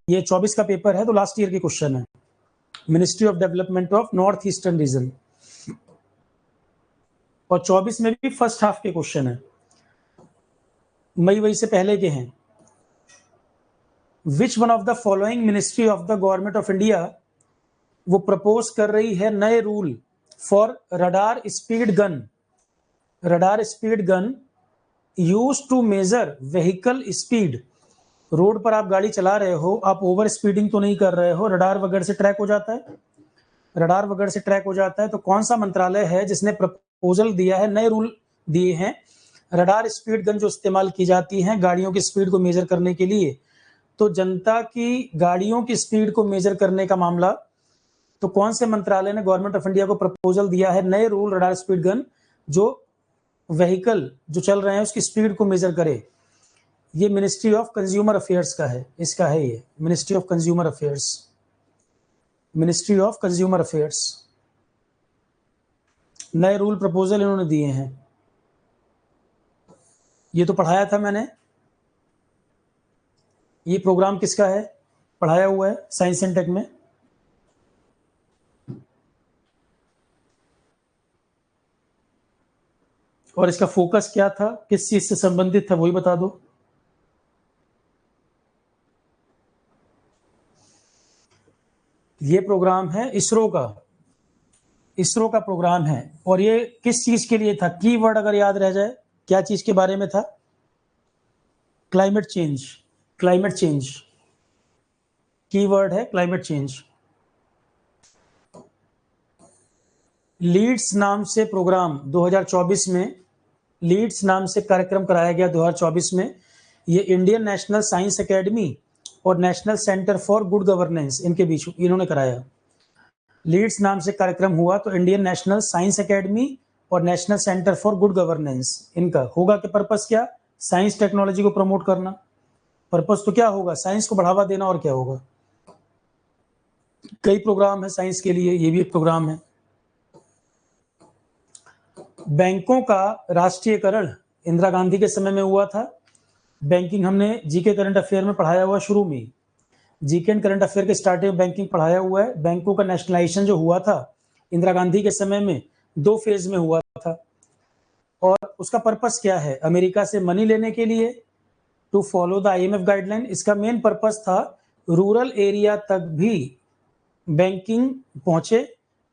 ये 24 का पेपर है तो लास्ट ईयर के क्वेश्चन है। Ministry of development of north eastern region, और 24 में भी फर्स्ट हाफ के क्वेश्चन है, मई वही से पहले के हैं। Which one of the following ministry of the government of India, वो प्रपोज कर रही है नए rule for radar speed gun, radar speed gun used to measure vehicle speed. Road पर आप गाड़ी चला रहे हो, आप ओवर स्पीडिंग तो नहीं कर रहे हो, रडार वगैरह से ट्रैक हो जाता है, रडार वगैरह से ट्रैक हो जाता है। तो कौन सा मंत्रालय है जिसने प्रपोजल दिया है, नए रूल दिए हैं, रडार स्पीड गन जो इस्तेमाल की जाती हैं गाड़ियों की स्पीड को मेजर करने के लिए। तो जनता की गाड़ियों की स्पीड को मेजर करने का मामला, तो कौन से मंत्रालय ने गवर्नमेंट ऑफ इंडिया को प्रपोजल दिया है, नए रूल रडार स्पीड गन जो व्हीकल जो चल रहे हैं उसकी स्पीड को मेजर करे। ये मिनिस्ट्री ऑफ कंज्यूमर अफेयर्स का है, इसका है ये ministry of consumer affairs, ministry of consumer affairs. नए रूल प्रपोजल इन्होंने दिए हैं, ये तो पढ़ाया था मैंने। ये प्रोग्राम किसका है, पढ़ाया हुआ है साइंस एंड टेक में। और इसका फोकस क्या था, किस चीज से संबंधित था, वही बता दो। ये प्रोग्राम है इसरो का, इसरो का प्रोग्राम है। और ये किस चीज के लिए था, कीवर्ड अगर याद रह जाए, क्या चीज के बारे में था, climate change, climate change keyword है, क्लाइमेट चेंज। लीड्स नाम से प्रोग्राम 2024 में, लीड्स नाम से कार्यक्रम कराया गया 2024 में। ये इंडियन नेशनल साइंस एकेडमी और national centre for good governance इनके बीच इन्होंने कराया। लीड्स नाम से कार्यक्रम हुआ तो इंडियन नेशनल साइंस एकेडमी और national centre for good governance इनका होगा कि पर्पस क्या, साइंस टेक्नोलॉजी को प्रमोट करना। पर्पस तो क्या होगा, साइंस को बढ़ावा देना, और क्या होगा। कई प्रोग्राम है साइंस के लिए, ये भी एक प्रोग्राम है। बैंकों का राष्ट्रीयकरण इंदिरा गांधी के समय में हुआ था। बैंकिंग हमने जीके करंट अफेयर में पढ़ाया हुआ, शुरू में जीके एंड करंट अफेयर के स्टार्टिंग में बैंकिंग पढ़ाया हुआ है। बैंकों का नेशनलाइजेशन जो हुआ था इंदिरा गांधी के समय में, 2 फेज में हुआ था। और उसका पर्पस क्या है, अमेरिका से मनी लेने के लिए, to follow the IMF guideline. इसका मेन पर्पस था रूरल एरिया तक भी बैंकिंग पहुंचे,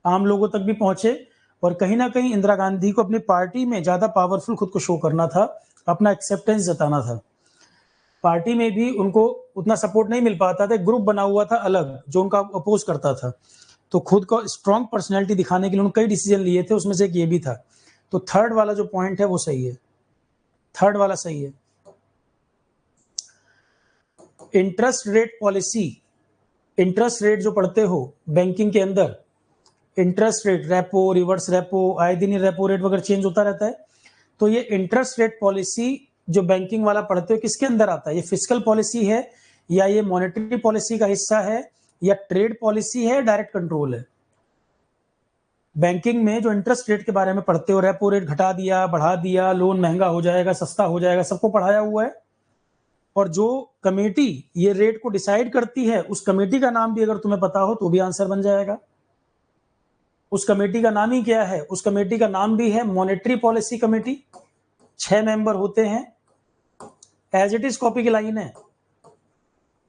आम लोगों तक भी पहुंचे। और कहीं ना कहीं इंदिरा गांधी को अपनी पार्टी में ज्यादा पावरफुल खुद को शो करना था, अपना एक्सेप्टेंस जताना था। पार्टी में भी उनको उतना सपोर्ट नहीं मिल पाता था, ग्रुप बना हुआ था अलग जो उनका अपोज करता था। तो खुद को स्ट्रॉन्ग पर्सनैलिटी दिखाने के लिए उन्होंने कई डिसीजन लिए थे, उसमें से एक ये भी था। तो थर्ड वाला जो पॉइंट है वो सही है, थर्ड वाला सही है। Interest rate policy, interest rate जो पढ़ते हो बैंकिंग के अंदर, interest rate, repo, reverse repo, आए दिन रेपो रेट वगैरह चेंज होता रहता है। तो ये इंटरेस्ट रेट पॉलिसी जो बैंकिंग वाला पढ़ते हो किसके अंदर आता है, ये फिस्कल पॉलिसी है या ये मॉनेटरी पॉलिसी का हिस्सा है या ट्रेड पॉलिसी है, डायरेक्ट कंट्रोल है। बैंकिंग में जो इंटरेस्ट रेट के बारे में पढ़ते हो, रेपो रेट घटा दिया, बढ़ा दिया, लोन महंगा हो जाएगा, सस्ता हो जाएगा, सबको पढ़ाया हुआ है। और जो कमेटी ये रेट को डिसाइड करती है, उस कमेटी का नाम भी अगर तुम्हें पता हो तो भी आंसर बन जाएगा। उस कमेटी का नाम ही क्या है, उस कमेटी का नाम भी है मॉनेटरी पॉलिसी कमेटी। 6 मेंबर होते हैं, एज इट इज कॉपी की लाइन है।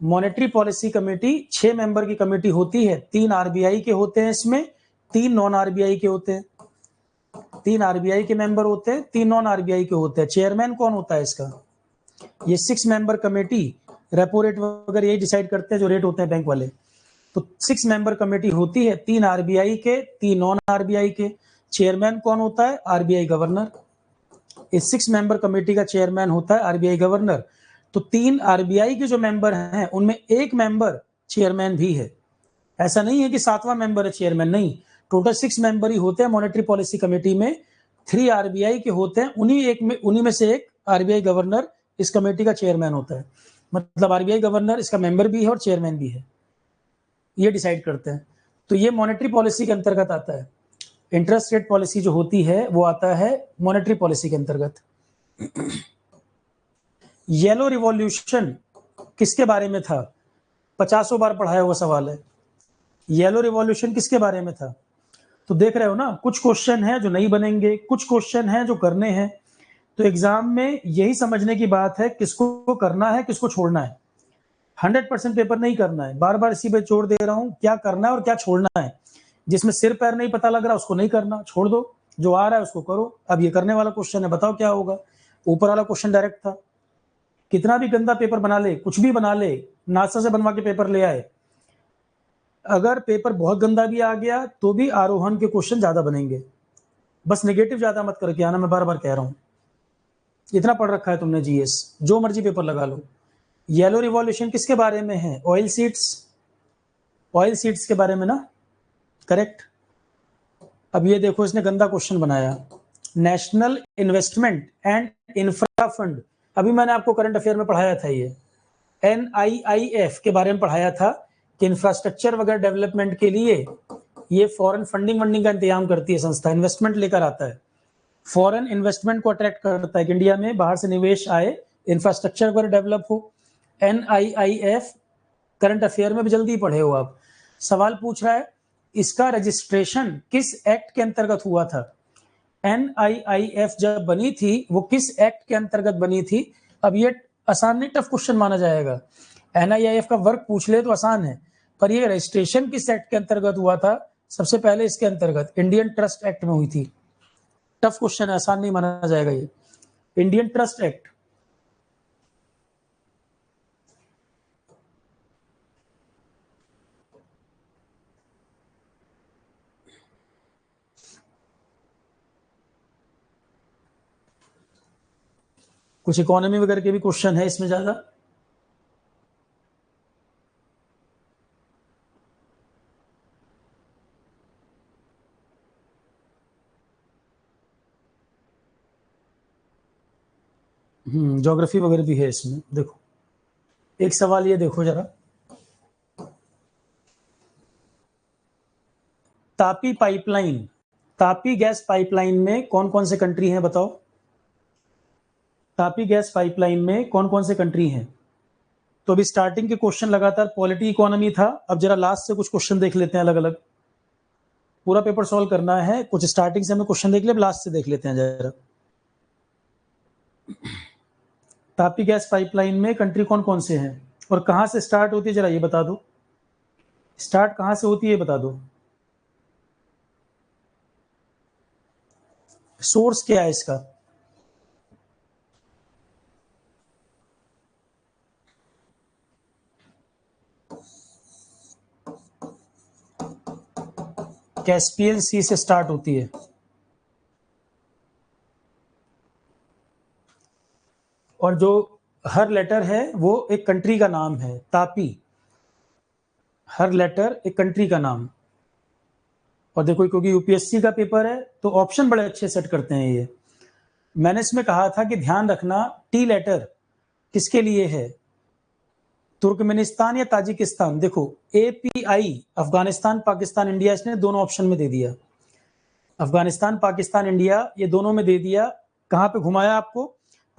मॉनेटरी पॉलिसी कमेटी 6 मेंबर की कमेटी होती है, 3 आरबीआई के होते हैं इसमें, 3 नॉन आरबीआई के होते हैं। 3 आरबीआई के मेंबर होते हैं, 3 नॉन आरबीआई के होते हैं। चेयरमैन कौन होता है इसका, ये 6 मेंबर कमेटी रेपो रेट वगैरह यही डिसाइड करते हैं जो रेट होते हैं बैंक वाले। तो 6 मेंबर कमेटी होती है, 3 आरबीआई के, 3 नॉन आरबीआई के। चेयरमैन कौन होता है, आरबीआई गवर्नर। इस 6 मेंबर कमेटी का चेयरमैन होता है आरबीआई गवर्नर। तो 3 आरबीआई के जो मेंबर हैं उनमें एक मेंबर चेयरमैन भी है। ऐसा नहीं है कि 7वां मेंबर है चेयरमैन, नहीं, टोटल 6 मेंबर ही होते हैं मॉनेटरी पॉलिसी कमेटी में। 3 आरबीआई के होते हैं, उन्हीं में से एक आरबीआई गवर्नर इस कमेटी का चेयरमैन होता है। मतलब आरबीआई गवर्नर इसका मेंबर भी है और चेयरमैन भी है, ये डिसाइड करते हैं। तो ये मॉनेटरी पॉलिसी के अंतर्गत आता है। इंटरेस्ट रेट पॉलिसी जो होती है वो आता है मॉनेटरी पॉलिसी के अंतर्गत। येलो रिवॉल्यूशन किसके बारे में था, 50 बार पढ़ाया हुआ सवाल है। येलो रिवॉल्यूशन किसके बारे में था, तो देख रहे हो ना, कुछ क्वेश्चन है जो नहीं बनेंगे, कुछ क्वेश्चन है जो करने हैं। तो एग्जाम में यही समझने की बात है किसको करना है किसको छोड़ना है। 100% पेपर नहीं करना है, बार बार इसी पे जोर दे रहा हूं, क्या करना है और क्या छोड़ना है। जिसमें सिर पैर नहीं पता लग रहा उसको नहीं करना, छोड़ दो, जो आ रहा है उसको करो। अब ये करने वाला क्वेश्चन है, बताओ क्या होगा। ऊपर वाला क्वेश्चन डायरेक्ट था। कितना भी गंदा पेपर बना ले, कुछ भी बना ले, नासा से बनवा के पेपर ले आए, अगर पेपर बहुत गंदा भी आ गया तो भी आरोहण के क्वेश्चन ज्यादा बनेंगे। बस नेगेटिव ज्यादा मत करके आना, मैं बार बार कह रहा हूं। इतना पढ़ रखा है तुमने जीएस, जो मर्जी पेपर लगा लो। येलो रिवॉल्यूशन किसके बारे में है? ऑयल सीड्स, ऑयल सीड्स के बारे में ना, करेक्ट। अब ये देखो, इसने गंदा क्वेश्चन बनाया, national investment and infra fund. अभी मैंने आपको करंट अफेयर में पढ़ाया था, ये NIIF के बारे में पढ़ाया था कि इंफ्रास्ट्रक्चर वगैरह डेवलपमेंट के लिए ये फॉरेन फंडिंग वंडिंग का इंतजाम करती है संस्था, इन्वेस्टमेंट लेकर आता है, फॉरेन इन्वेस्टमेंट को अट्रैक्ट करता है कि इंडिया में बाहर से निवेश आए, इंफ्रास्ट्रक्चर वगैरह डेवलप हो। NIIF करंट अफेयर में भी जल्दी पढ़े हो आप। सवाल पूछ रहा है इसका रजिस्ट्रेशन किस एक्ट के अंतर्गत हुआ था? NIIF जब बनी थी वो किस एक्ट के अंतर्गत बनी थी? अब ये आसान नहीं, टफ क्वेश्चन माना जाएगा। NIIF का वर्क पूछ ले तो आसान है, पर ये रजिस्ट्रेशन किस एक्ट के अंतर्गत हुआ था? सबसे पहले इसके अंतर्गत इंडियन ट्रस्ट एक्ट में हुई थी। टफ क्वेश्चन है, आसान नहीं माना जाएगा ये। इंडियन ट्रस्ट एक्ट, कुछ इकोनॉमी वगैरह के भी क्वेश्चन है इसमें ज्यादा। ज्योग्राफी वगैरह भी है इसमें। देखो एक सवाल ये देखो जरा, Tapi pipeline, Tapi gas pipeline में कौन कौन से कंट्री हैं बताओ? तापी गैस पाइपलाइन में कौन कौन से कंट्री हैं? तो अभी स्टार्टिंग के क्वेश्चन लगातार पॉलिटी इकोनॉमी था, अब जरा लास्ट से कुछ क्वेश्चन देख लेते हैं अलग अलग। पूरा पेपर सॉल्व करना है, कुछ स्टार्टिंग से हमें क्वेश्चन देख ले, लास्ट से देख लेते हैं जरा। तापी गैस पाइपलाइन में कंट्री कौन कौन से हैं और कहां से स्टार्ट होती है, जरा ये बता दो। स्टार्ट कहां से होती है बता दो। सोर्स क्या है इसका? कैस्पियन सी से स्टार्ट होती है। और जो हर लेटर है वो एक कंट्री का नाम है, तापी, हर लेटर एक कंट्री का नाम। और देखो क्योंकि यूपीएससी का पेपर है तो ऑप्शन बड़े अच्छे सेट करते हैं ये। मैंने इसमें कहा था कि ध्यान रखना टी लेटर किसके लिए है, तुर्कमेनिस्तान या ताजिकिस्तान। देखो API, अफगानिस्तान पाकिस्तान इंडिया, इसने दोनों ऑप्शन में दे दिया। अफगानिस्तान पाकिस्तान इंडिया ये दोनों में दे दिया। कहां पे घुमाया आपको?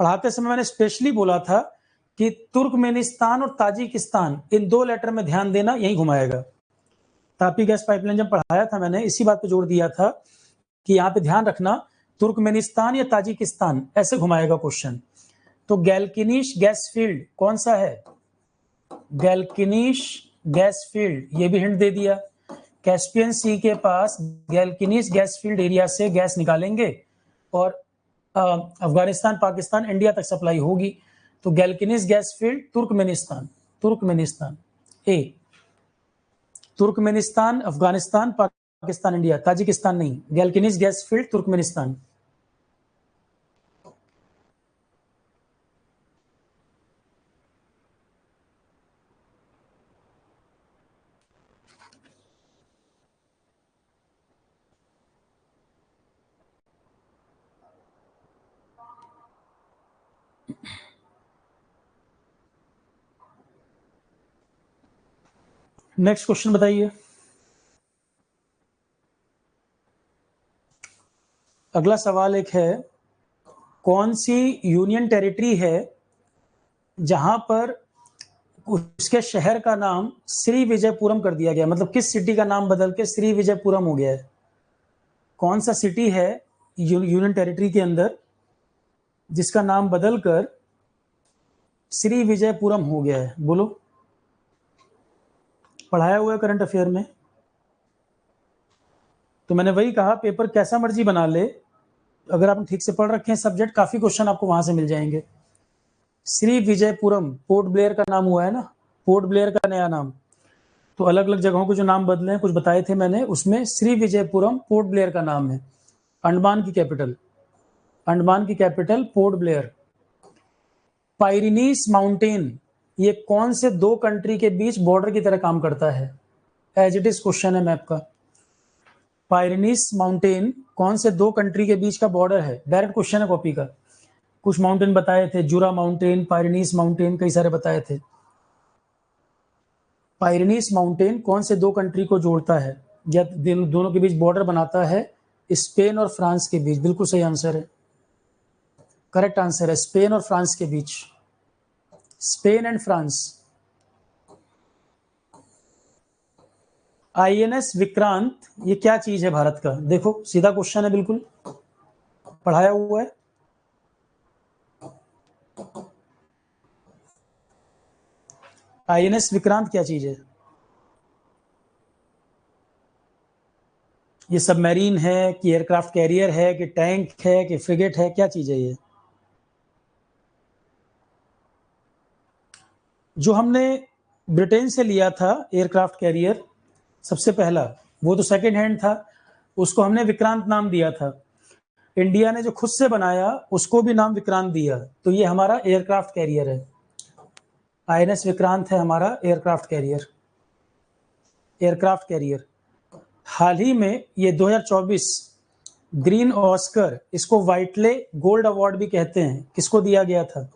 पढ़ाते समय मैंने स्पेशली बोला था कि तुर्कमेनिस्तान और ताजिकिस्तान, इन दो लेटर में ध्यान देना, यही घुमाएगा। तापी गैस पाइपलाइन जब पढ़ाया था मैंने इसी बात पे जोर दिया था कि यहाँ पे ध्यान रखना तुर्कमेनिस्तान या ताजिकिस्तान, ऐसे घुमाएगा क्वेश्चन। तो गैल्किनिश गैस फील्ड कौन सा है? गैल्किनिश गैस फील्ड, ये भी हिंट दे दिया। कैस्पियन सी के पास गैल्किनिश गैस फील्ड एरिया से गैस निकालेंगे और अफगानिस्तान पाकिस्तान इंडिया तक सप्लाई होगी। तो Galkynysh gas field Turkmenistan, Turkmenistan ए, Turkmenistan Afghanistan Pakistan India, Tajikistan नहीं। Galkynysh gas field Turkmenistan. Next question बताइए। अगला सवाल एक है, कौन सी यूनियन टेरिटरी है जहां पर उसके शहर का नाम श्री विजयपुरम कर दिया गया, मतलब किस सिटी का नाम बदल के श्री विजयपुरम हो गया है? कौन सा सिटी है यूनियन टेरिटरी के अंदर जिसका नाम बदलकर श्री विजयपुरम हो गया है? बोलो। पढ़ाया हुआ है करंट अफेयर में। तो मैंने वही कहा, पेपर कैसा मर्जी बना ले, अगर आपने ठीक से पढ़ रखे हैं सब्जेक्ट, काफी क्वेश्चन आपको वहां से मिल जाएंगे। श्री विजयपुरम पोर्ट ब्लेयर का नाम हुआ है ना, पोर्ट ब्लेयर का नया नाम। तो अलग अलग जगहों के जो नाम बदले हैं कुछ बताए थे मैंने, उसमें श्री विजयपुरम पोर्ट ब्लेयर का नाम है। अंडमान की कैपिटल, अंडमान की कैपिटल पोर्ट ब्लेयर। पायरिनीस माउंटेन ये कौन से दो कंट्री के बीच बॉर्डर की तरह काम करता है? एज इट इज क्वेश्चन है मैप का। पायरिनीस माउंटेन कौन से दो कंट्री के बीच का बॉर्डर है? डायरेक्ट क्वेश्चन है कॉपी का। कुछ माउंटेन बताए थे, जुरा माउंटेन, पायरिनीस माउंटेन, कई सारे बताए थे। पायरिनीस माउंटेन कौन से दो कंट्री को जोड़ता है या दोनों के बीच बॉर्डर बनाता है? स्पेन और फ्रांस के बीच। बिल्कुल सही आंसर है, करेक्ट आंसर है, स्पेन और फ्रांस के बीच, Spain and France. INS Vikrant ये क्या चीज है भारत का? देखो सीधा क्वेश्चन है, बिल्कुल पढ़ाया हुआ है। आईएनएस विक्रांत क्या चीज है? ये सबमरीन है कि एयरक्राफ्ट कैरियर है कि टैंक है कि फ्रिगेट है, क्या चीज है ये? जो हमने ब्रिटेन से लिया था एयरक्राफ्ट कैरियर सबसे पहला, वो तो सेकंड हैंड था, उसको हमने विक्रांत नाम दिया था। इंडिया ने जो खुद से बनाया उसको भी नाम विक्रांत दिया, तो ये हमारा एयरक्राफ्ट कैरियर है। आईएनएस विक्रांत है हमारा एयरक्राफ्ट कैरियर, एयरक्राफ्ट कैरियर। हाल ही में ये 2024 ग्रीन ऑस्कर, इसको व्हाइटले गोल्ड अवार्ड भी कहते हैं, किसको दिया गया था?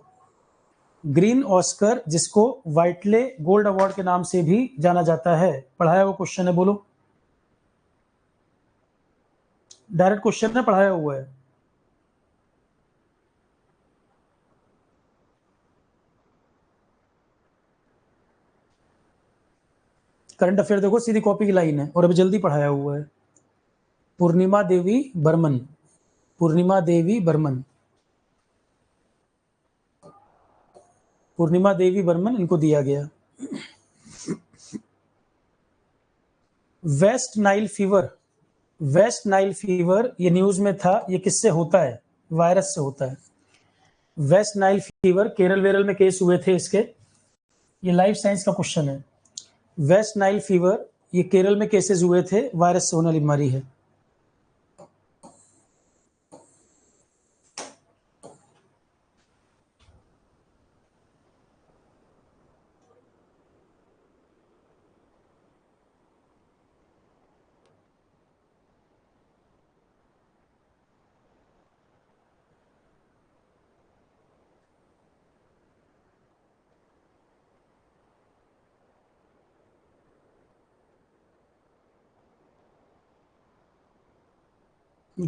ग्रीन ऑस्कर, जिसको व्हाइटले गोल्ड अवार्ड के नाम से भी जाना जाता है। पढ़ाया हुआ क्वेश्चन है, बोलो। डायरेक्ट क्वेश्चन है, पढ़ाया हुआ है। करंट अफेयर देखो, सीधी कॉपी की लाइन है और अभी जल्दी पढ़ाया हुआ है। पूर्णिमा देवी बर्मन, पूर्णिमा देवी बर्मन, पूर्णिमा देवी बर्मन, इनको दिया गया। West Nile fever, West Nile fever ये न्यूज में था, ये किससे होता है? वायरस से होता है। वेस्ट नाइल फीवर केरल वेरल में केस हुए थे इसके, ये लाइफ साइंस का क्वेश्चन है। वेस्ट नाइल फीवर ये केरल में केसेस हुए थे, वायरस से होने वाली बीमारी है।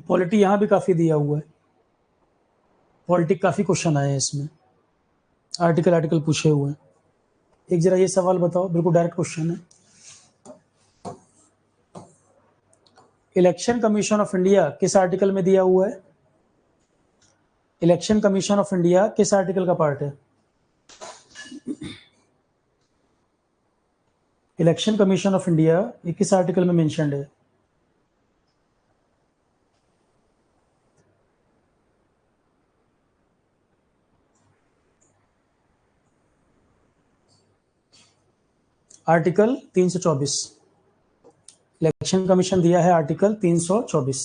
पॉलिटी यहाँ भी काफी दिया हुआ है, पॉलिटिक काफी क्वेश्चन आए हैं इसमें, आर्टिकल आर्टिकल पूछे हुए हैं। एक जरा ये सवाल बताओ, बिल्कुल डायरेक्ट क्वेश्चन है। इलेक्शन कमीशन ऑफ इंडिया किस आर्टिकल में दिया हुआ है? इलेक्शन कमीशन ऑफ इंडिया किस आर्टिकल का पार्ट है? इलेक्शन कमीशन ऑफ इंडिया ये किस आर्टिकल में मेंशन्ड है? आर्टिकल 324, इलेक्शन कमीशन दिया है आर्टिकल 324।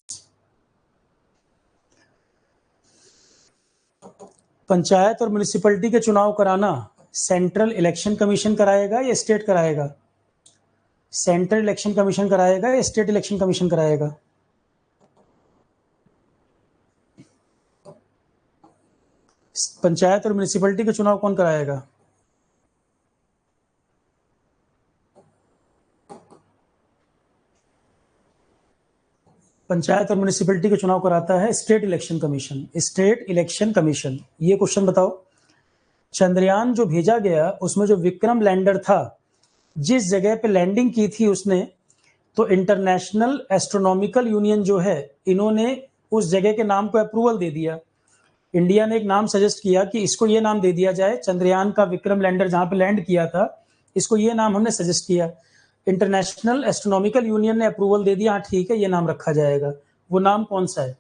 पंचायत और म्युनिसिपैलिटी के चुनाव कराना सेंट्रल इलेक्शन कमीशन कराएगा या स्टेट कराएगा? सेंट्रल इलेक्शन कमीशन कराएगा या स्टेट इलेक्शन कमीशन कराएगा? पंचायत और म्युनिसिपैलिटी के चुनाव कौन कराएगा? पंचायत और म्युनिसिपैलिटी के चुनाव कराता है state election commission, state election commission. ये क्वेश्चन बताओ, चंद्रयान जो भेजा गया उसमें जो विक्रम लैंडर था, जिस जगह पे लैंडिंग की थी उसने, तो इंटरनेशनल एस्ट्रोनॉमिकल यूनियन जो है, इन्होंने उस जगह के नाम को अप्रूवल दे दिया। इंडिया ने एक नाम सजेस्ट किया कि इसको ये नाम दे दिया जाए, चंद्रयान का विक्रम लैंडर जहां पे लैंड किया था, इसको ये नाम हमने सजेस्ट किया। इंटरनेशनल एस्ट्रोनॉमिकल यूनियन ने अप्रूवल दे दिया, हाँ ठीक है ये नाम रखा जाएगा। वो नाम कौन सा है?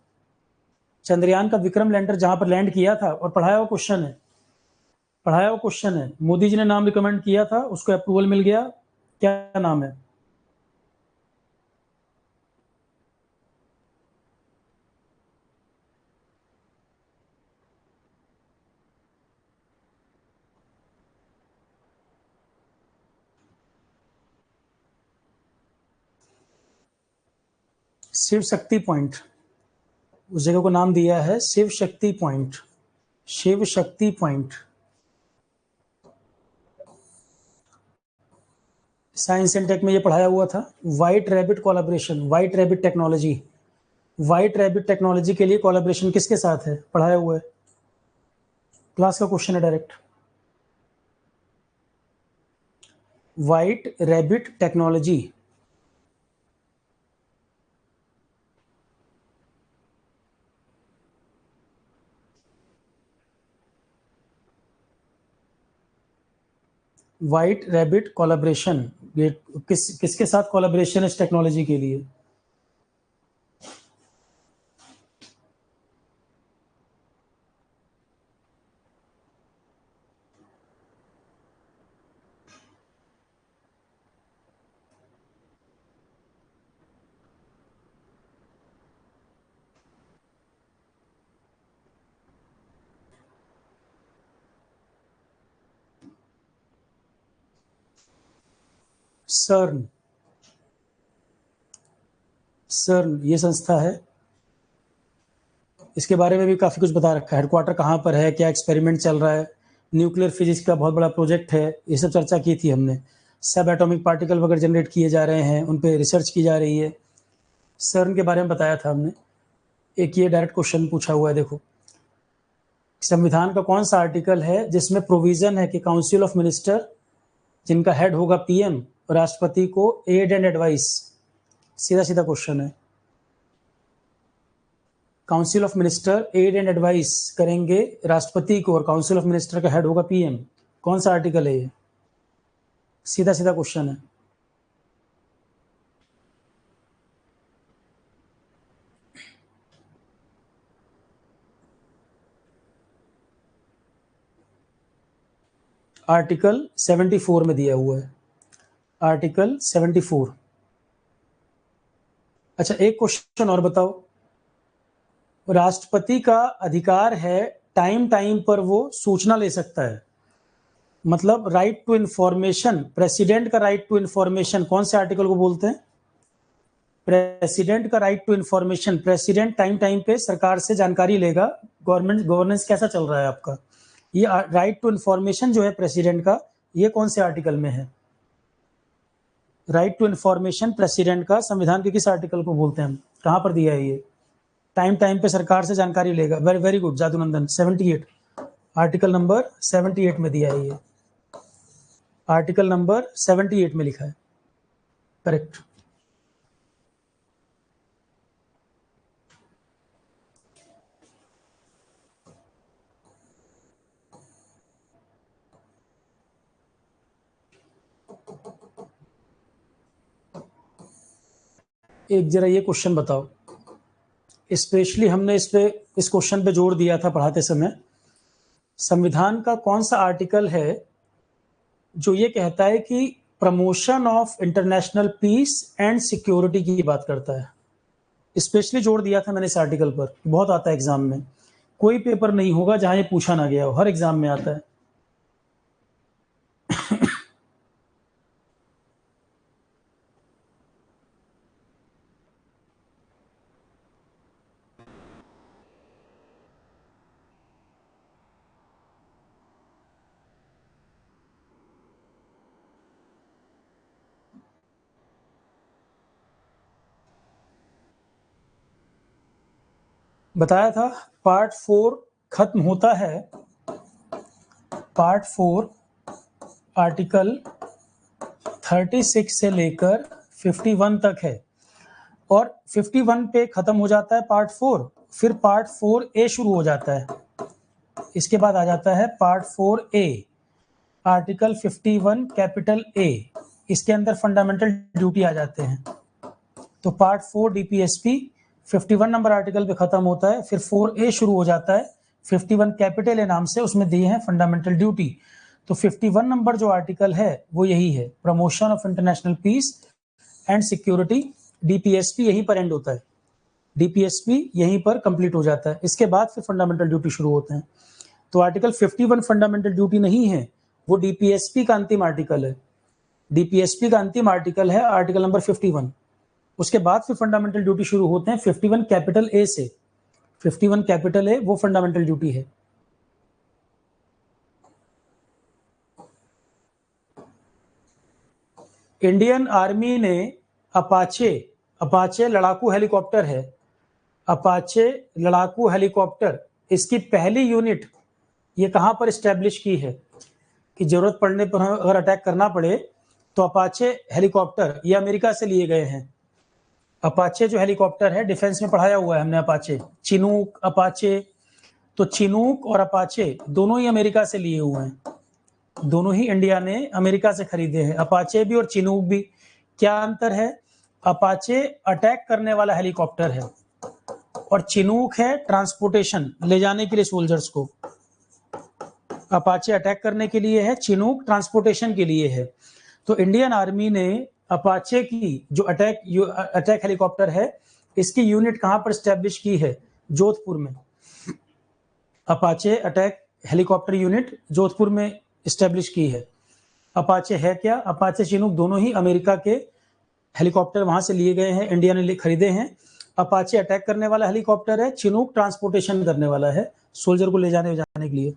चंद्रयान का विक्रम लैंडर जहां पर लैंड किया था, और पढ़ाया हुआ क्वेश्चन है, मोदी जी ने नाम रिकमेंड किया था, उसको अप्रूवल मिल गया, क्या नाम है? शिव शक्ति पॉइंट, उस जगह को नाम दिया है Shiv Shakti point. Shiv Shakti point. Science and take में ये पढ़ाया हुआ था। White rabbit collaboration, white rabbit technology, white rabbit technology के लिए कोलैबोरेशन किसके साथ है? पढ़ाया हुआ है, क्लास का क्वेश्चन है direct. White rabbit technology, white rabbit collaboration, ये किसके साथ कोलैबोरेशन है इस टेक्नोलॉजी के लिए? सर्न, सर्न ये संस्था है, इसके बारे में भी काफ़ी कुछ बता रखा है। हेडक्वार्टर कहाँ पर है, क्या एक्सपेरिमेंट चल रहा है, न्यूक्लियर फिजिक्स का बहुत बड़ा प्रोजेक्ट है, ये सब चर्चा की थी हमने। सब एटॉमिक पार्टिकल वगैरह जनरेट किए जा रहे हैं, उन पर रिसर्च की जा रही है। सर्न के बारे में बताया था हमने। एक ये डायरेक्ट क्वेश्चन पूछा हुआ है, देखो, संविधान का कौन सा आर्टिकल है जिसमें प्रोविजन है कि काउंसिल ऑफ मिनिस्टर, जिनका हेड होगा पीएम, राष्ट्रपति को एड एंड एडवाइस, सीधा सीधा क्वेश्चन है। Council of minister aid and advice करेंगे राष्ट्रपति को, और काउंसिल ऑफ मिनिस्टर का हेड होगा पीएम। कौन सा आर्टिकल है ये? सीधा सीधा क्वेश्चन है। आर्टिकल 74 में दिया हुआ है, आर्टिकल 74। अच्छा, एक क्वेश्चन और बताओ, राष्ट्रपति का अधिकार है टाइम टाइम पर वो सूचना ले सकता है, मतलब राइट टू इंफॉर्मेशन, प्रेसिडेंट का राइट टू इंफॉर्मेशन कौन से आर्टिकल को बोलते हैं? प्रेसिडेंट का right to information, president time time पे सरकार से जानकारी लेगा, गवर्नेंस कैसा चल रहा है आपका। ये राइट टू इंफॉर्मेशन जो है प्रेसिडेंट का, ये कौन से आर्टिकल में है? राइट टू इंफॉर्मेशन प्रेसिडेंट का संविधान के किस आर्टिकल को बोलते हैं हम, कहां पर दिया है ये? टाइम टाइम पे सरकार से जानकारी लेगा, very very good Jadunandan, 78, article number 78 में दिया है ये, आर्टिकल नंबर 78 में लिखा है, करेक्ट। एक जरा ये क्वेश्चन बताओ, स्पेशली हमने इस क्वेश्चन पे जोर दिया था पढ़ाते समय। संविधान का कौन सा आर्टिकल है जो ये कहता है कि promotion of international peace and security की बात करता है? स्पेशली जोर दिया था मैंने इस आर्टिकल पर, बहुत आता है एग्जाम में, कोई पेपर नहीं होगा जहां ये पूछा ना गया हो, हर एग्जाम में आता है। बताया था पार्ट 4 खत्म होता है, पार्ट 4 आर्टिकल 36 से लेकर 51 तक है, और 51 पे खत्म हो जाता है पार्ट 4, फिर पार्ट 4A शुरू हो जाता है, इसके बाद आ जाता है part 4A, article 51 capital A, इसके अंदर फंडामेंटल ड्यूटी आ जाते हैं। तो पार्ट 4 डीपीएसपी, 51 नंबर आर्टिकल पे खत्म होता है, फिर 4A शुरू हो जाता है 51 कैपिटल ए नाम से, उसमें दिए हैं फंडामेंटल ड्यूटी। तो 51 नंबर जो आर्टिकल है वो यही है, promotion of international peace and security, DPSP यहीं पर एंड होता है, डीपीएसपी यहीं पर कंप्लीट हो जाता है। इसके बाद फिर फंडामेंटल ड्यूटी शुरू होते हैं। तो आर्टिकल 51 फंडामेंटल ड्यूटी नहीं है, वो डीपीएसपी का अंतिम आर्टिकल है। डीपीएसपी का अंतिम आर्टिकल है आर्टिकल नंबर 51। उसके बाद फिर फंडामेंटल ड्यूटी शुरू होते हैं 51 कैपिटल ए से। 51 कैपिटल ए वो फंडामेंटल ड्यूटी है। इंडियन आर्मी ने अपाचे, अपाचे लड़ाकू हेलीकॉप्टर है, अपाचे लड़ाकू हेलीकॉप्टर, इसकी पहली यूनिट ये कहां पर स्टैब्लिश की है कि जरूरत पड़ने पर अगर अटैक करना पड़े तो अपाचे हेलीकॉप्टर ये अमेरिका से लिए गए हैं। अपाचे जो हेलीकॉप्टर है, डिफेंस में पढ़ाया हुआ है हमने, अपाचे, चिनूक, अपाचे, तो चिनूक और अपाचे दोनों ही अमेरिका से लिए हुए हैं, दोनों ही इंडिया ने अमेरिका से खरीदे हैं, अपाचे भी और चिनूक भी। क्या अंतर है? अपाचे अटैक करने वाला हेलीकॉप्टर है और चिनूक है ट्रांसपोर्टेशन, ले जाने के लिए सोल्जर्स को। अपाचे अटैक करने के लिए है, चिनूक ट्रांसपोर्टेशन के लिए है। तो इंडियन आर्मी ने अपाचे की जो अटैक हेलीकॉप्टर है, इसकी यूनिट कहां पर स्टैब्लिश की है? जोधपुर में। Apache attack helicopter unit Jodhpur में स्टैब्लिश की है। अपाचे है क्या? अपाचे चिनूक दोनों ही अमेरिका के हेलीकॉप्टर वहां से लिए गए हैं, इंडिया ने खरीदे हैं। अपाचे अटैक करने वाला हेलीकॉप्टर है, चिनूक ट्रांसपोर्टेशन करने वाला है, सोल्जर को ले जाने के लिए।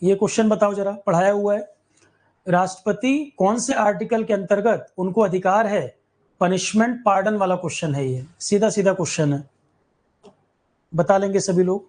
ये क्वेश्चन बताओ जरा, पढ़ाया हुआ है। राष्ट्रपति कौन से आर्टिकल के अंतर्गत उनको अधिकार है पनिशमेंट पार्डन वाला क्वेश्चन है, ये सीधा सीधा क्वेश्चन है, बता लेंगे सभी लोग।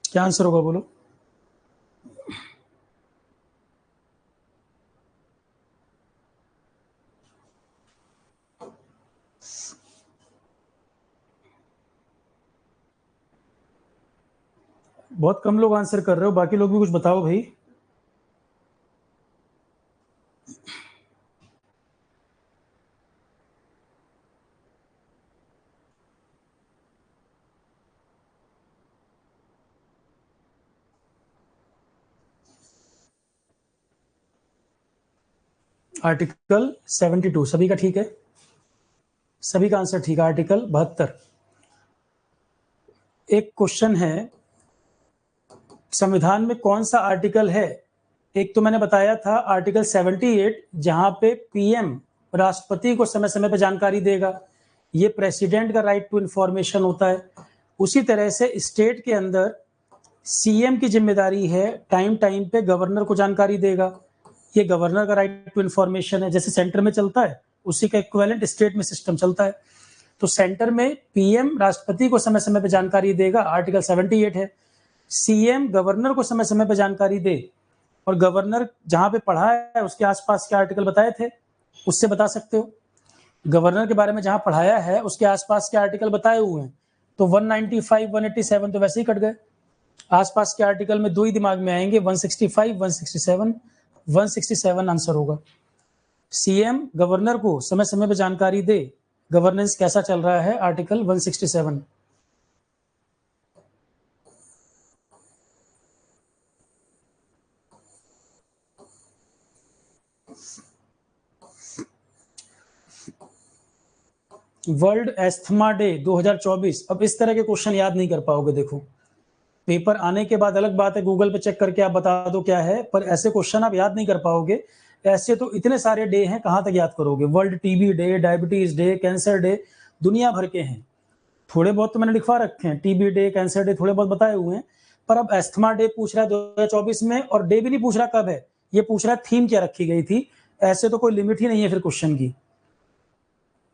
क्या आंसर होगा बोलो। बहुत कम लोग आंसर कर रहे हो, बाकी लोग भी कुछ बताओ भाई। आर्टिकल 72 सभी का ठीक है, सभी का आंसर ठीक है। आर्टिकल 72। एक क्वेश्चन है, संविधान में कौन सा आर्टिकल है? एक तो मैंने बताया था आर्टिकल 78, जहां पे पीएम राष्ट्रपति को समय समय पर जानकारी देगा, ये प्रेसिडेंट का राइट टू इंफॉर्मेशन होता है। उसी तरह से स्टेट के अंदर सीएम की जिम्मेदारी है टाइम टाइम पे गवर्नर को जानकारी देगा, ये गवर्नर का राइट टू इंफॉर्मेशन है। जैसे सेंटर में चलता है उसी का इक्विवेलेंट स्टेट में सिस्टम चलता है। तो सेंटर में पीएम राष्ट्रपति को समय समय पर जानकारी देगा, आर्टिकल 78 है। सीएम गवर्नर को समय समय पर जानकारी दे, और गवर्नर जहां पे पढ़ा है उसके आसपास के आर्टिकल बताए थे, उससे बता सकते हो। गवर्नर के बारे में जहां पढ़ाया है उसके आसपास के आर्टिकल बताए हुए हैं, तो 195 187 तो वैसे ही कट गए। आसपास के आर्टिकल में दो ही दिमाग में आएंगे, 165 167। 167 आंसर होगा। सीएम गवर्नर को समय समय पर जानकारी दे, गवर्नेंस कैसा चल रहा है, आर्टिकल 167। World asthma day 2024। अब इस तरह के क्वेश्चन याद नहीं कर पाओगे। देखो, पेपर आने के बाद अलग बात है, गूगल पे चेक करके आप बता दो क्या है, पर ऐसे क्वेश्चन आप याद नहीं कर पाओगे। ऐसे तो इतने सारे डे हैं, कहां तक याद करोगे। World TB day, diabetes day, cancer day, दुनिया भर के हैं। थोड़े बहुत तो मैंने लिखवा रखे हैं, टीबी डे, कैंसर डे थोड़े बहुत बताए हुए हैं। पर अब एस्थमा डे पूछ रहा है 2024 में, और डे भी नहीं पूछ रहा कब है, ये पूछ रहा है थीम क्या रखी गई थी। ऐसे तो कोई लिमिट ही नहीं है फिर क्वेश्चन की,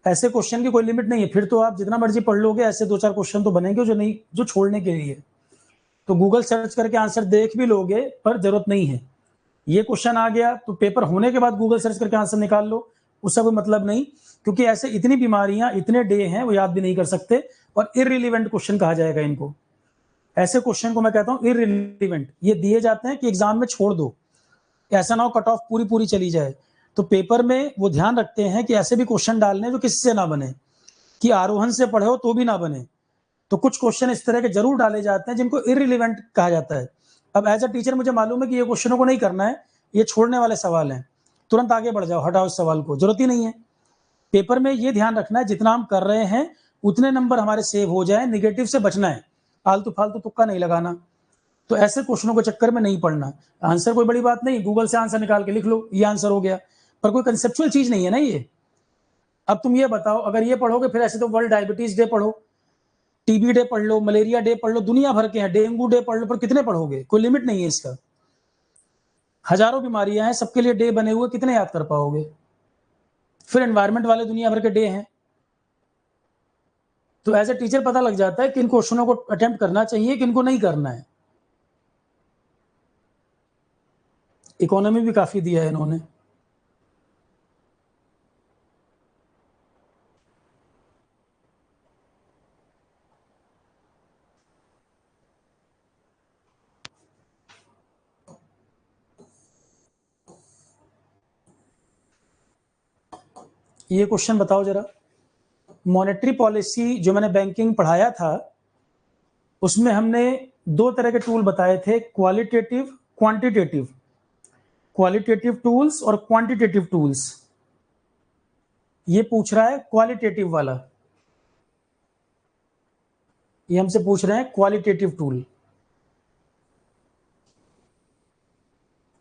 ऐसे क्वेश्चन की कोई लिमिट नहीं है। फिर तो आप जितना मर्जी पढ़ लोगे, ऐसे दो चार क्वेश्चन तो बनेंगे जो नहीं, जो छोड़ने के लिए। तो गूगल सर्च करके आंसर देख भी लोगे, पर जरूरत नहीं है। ये क्वेश्चन आ गया तो पेपर होने के बाद गूगल सर्च करके आंसर निकाल लो, उसका कोई मतलब नहीं। क्योंकि ऐसे इतनी बीमारियां, इतने डे हैं, वो याद भी नहीं कर सकते, और इररिलेवेंट क्वेश्चन कहा जाएगा इनको। ऐसे क्वेश्चन को मैं कहता हूं इररिलेवेंट। ये दिए जाते हैं कि एग्जाम में छोड़ दो, ऐसा ना हो कट ऑफ पूरी पूरी चली जाए। तो पेपर में वो ध्यान रखते हैं कि ऐसे भी क्वेश्चन डालने जो किसी से ना बने, कि आरोहण से पढ़े हो तो भी ना बने। तो कुछ क्वेश्चन इस तरह के जरूर डाले जाते हैं जिनको इररिलेवेंट कहा जाता है। अब एज अ टीचर मुझे मालूम है कि ये क्वेश्चनों को नहीं करना है, ये छोड़ने वाले सवाल हैं, तुरंत आगे बढ़ जाओ, हटाओ इस सवाल को, जरूरत ही नहीं है। पेपर में ये ध्यान रखना है जितना हम कर रहे हैं उतने नंबर हमारे सेव हो जाए, निगेटिव से बचना है, आलतू फालतू तुक्का नहीं लगाना। तो ऐसे क्वेश्चनों के चक्कर में नहीं पढ़ना। आंसर कोई बड़ी बात नहीं, गूगल से आंसर निकाल के लिख लो, ये आंसर हो गया, पर कोई कंसेप्चुअल चीज नहीं है ना ये। अब तुम ये बताओ, अगर ये पढ़ोगे फिर ऐसे तो वर्ल्ड डायबिटीज डे पढ़ो, टीबी डे पढ़ लो, मलेरिया डे पढ़ लो, दुनिया भर के हैं, डेंगू डे पढ़ लो, पर कितने पढ़ोगे, कोई लिमिट नहीं है इसका। हजारों बीमारियां हैं, सबके लिए डे बने हुए, कितने याद कर पाओगे। फिर एनवायरमेंट वाले दुनिया भर के डे हैं। तो एज ए टीचर पता लग जाता है किन क्वेश्चनों को अटेम्प्ट करना चाहिए, किनको नहीं करना है। इकोनॉमी भी काफी दिया है इन्होंने। ये क्वेश्चन बताओ जरा। मॉनेटरी पॉलिसी जो मैंने बैंकिंग पढ़ाया था, उसमें हमने दो तरह के टूल बताए थे, क्वालिटेटिव, क्वांटिटेटिव। क्वालिटेटिव टूल्स और क्वांटिटेटिव टूल्स। ये पूछ रहा है क्वालिटेटिव वाला, ये हमसे पूछ रहे हैं क्वालिटेटिव टूल।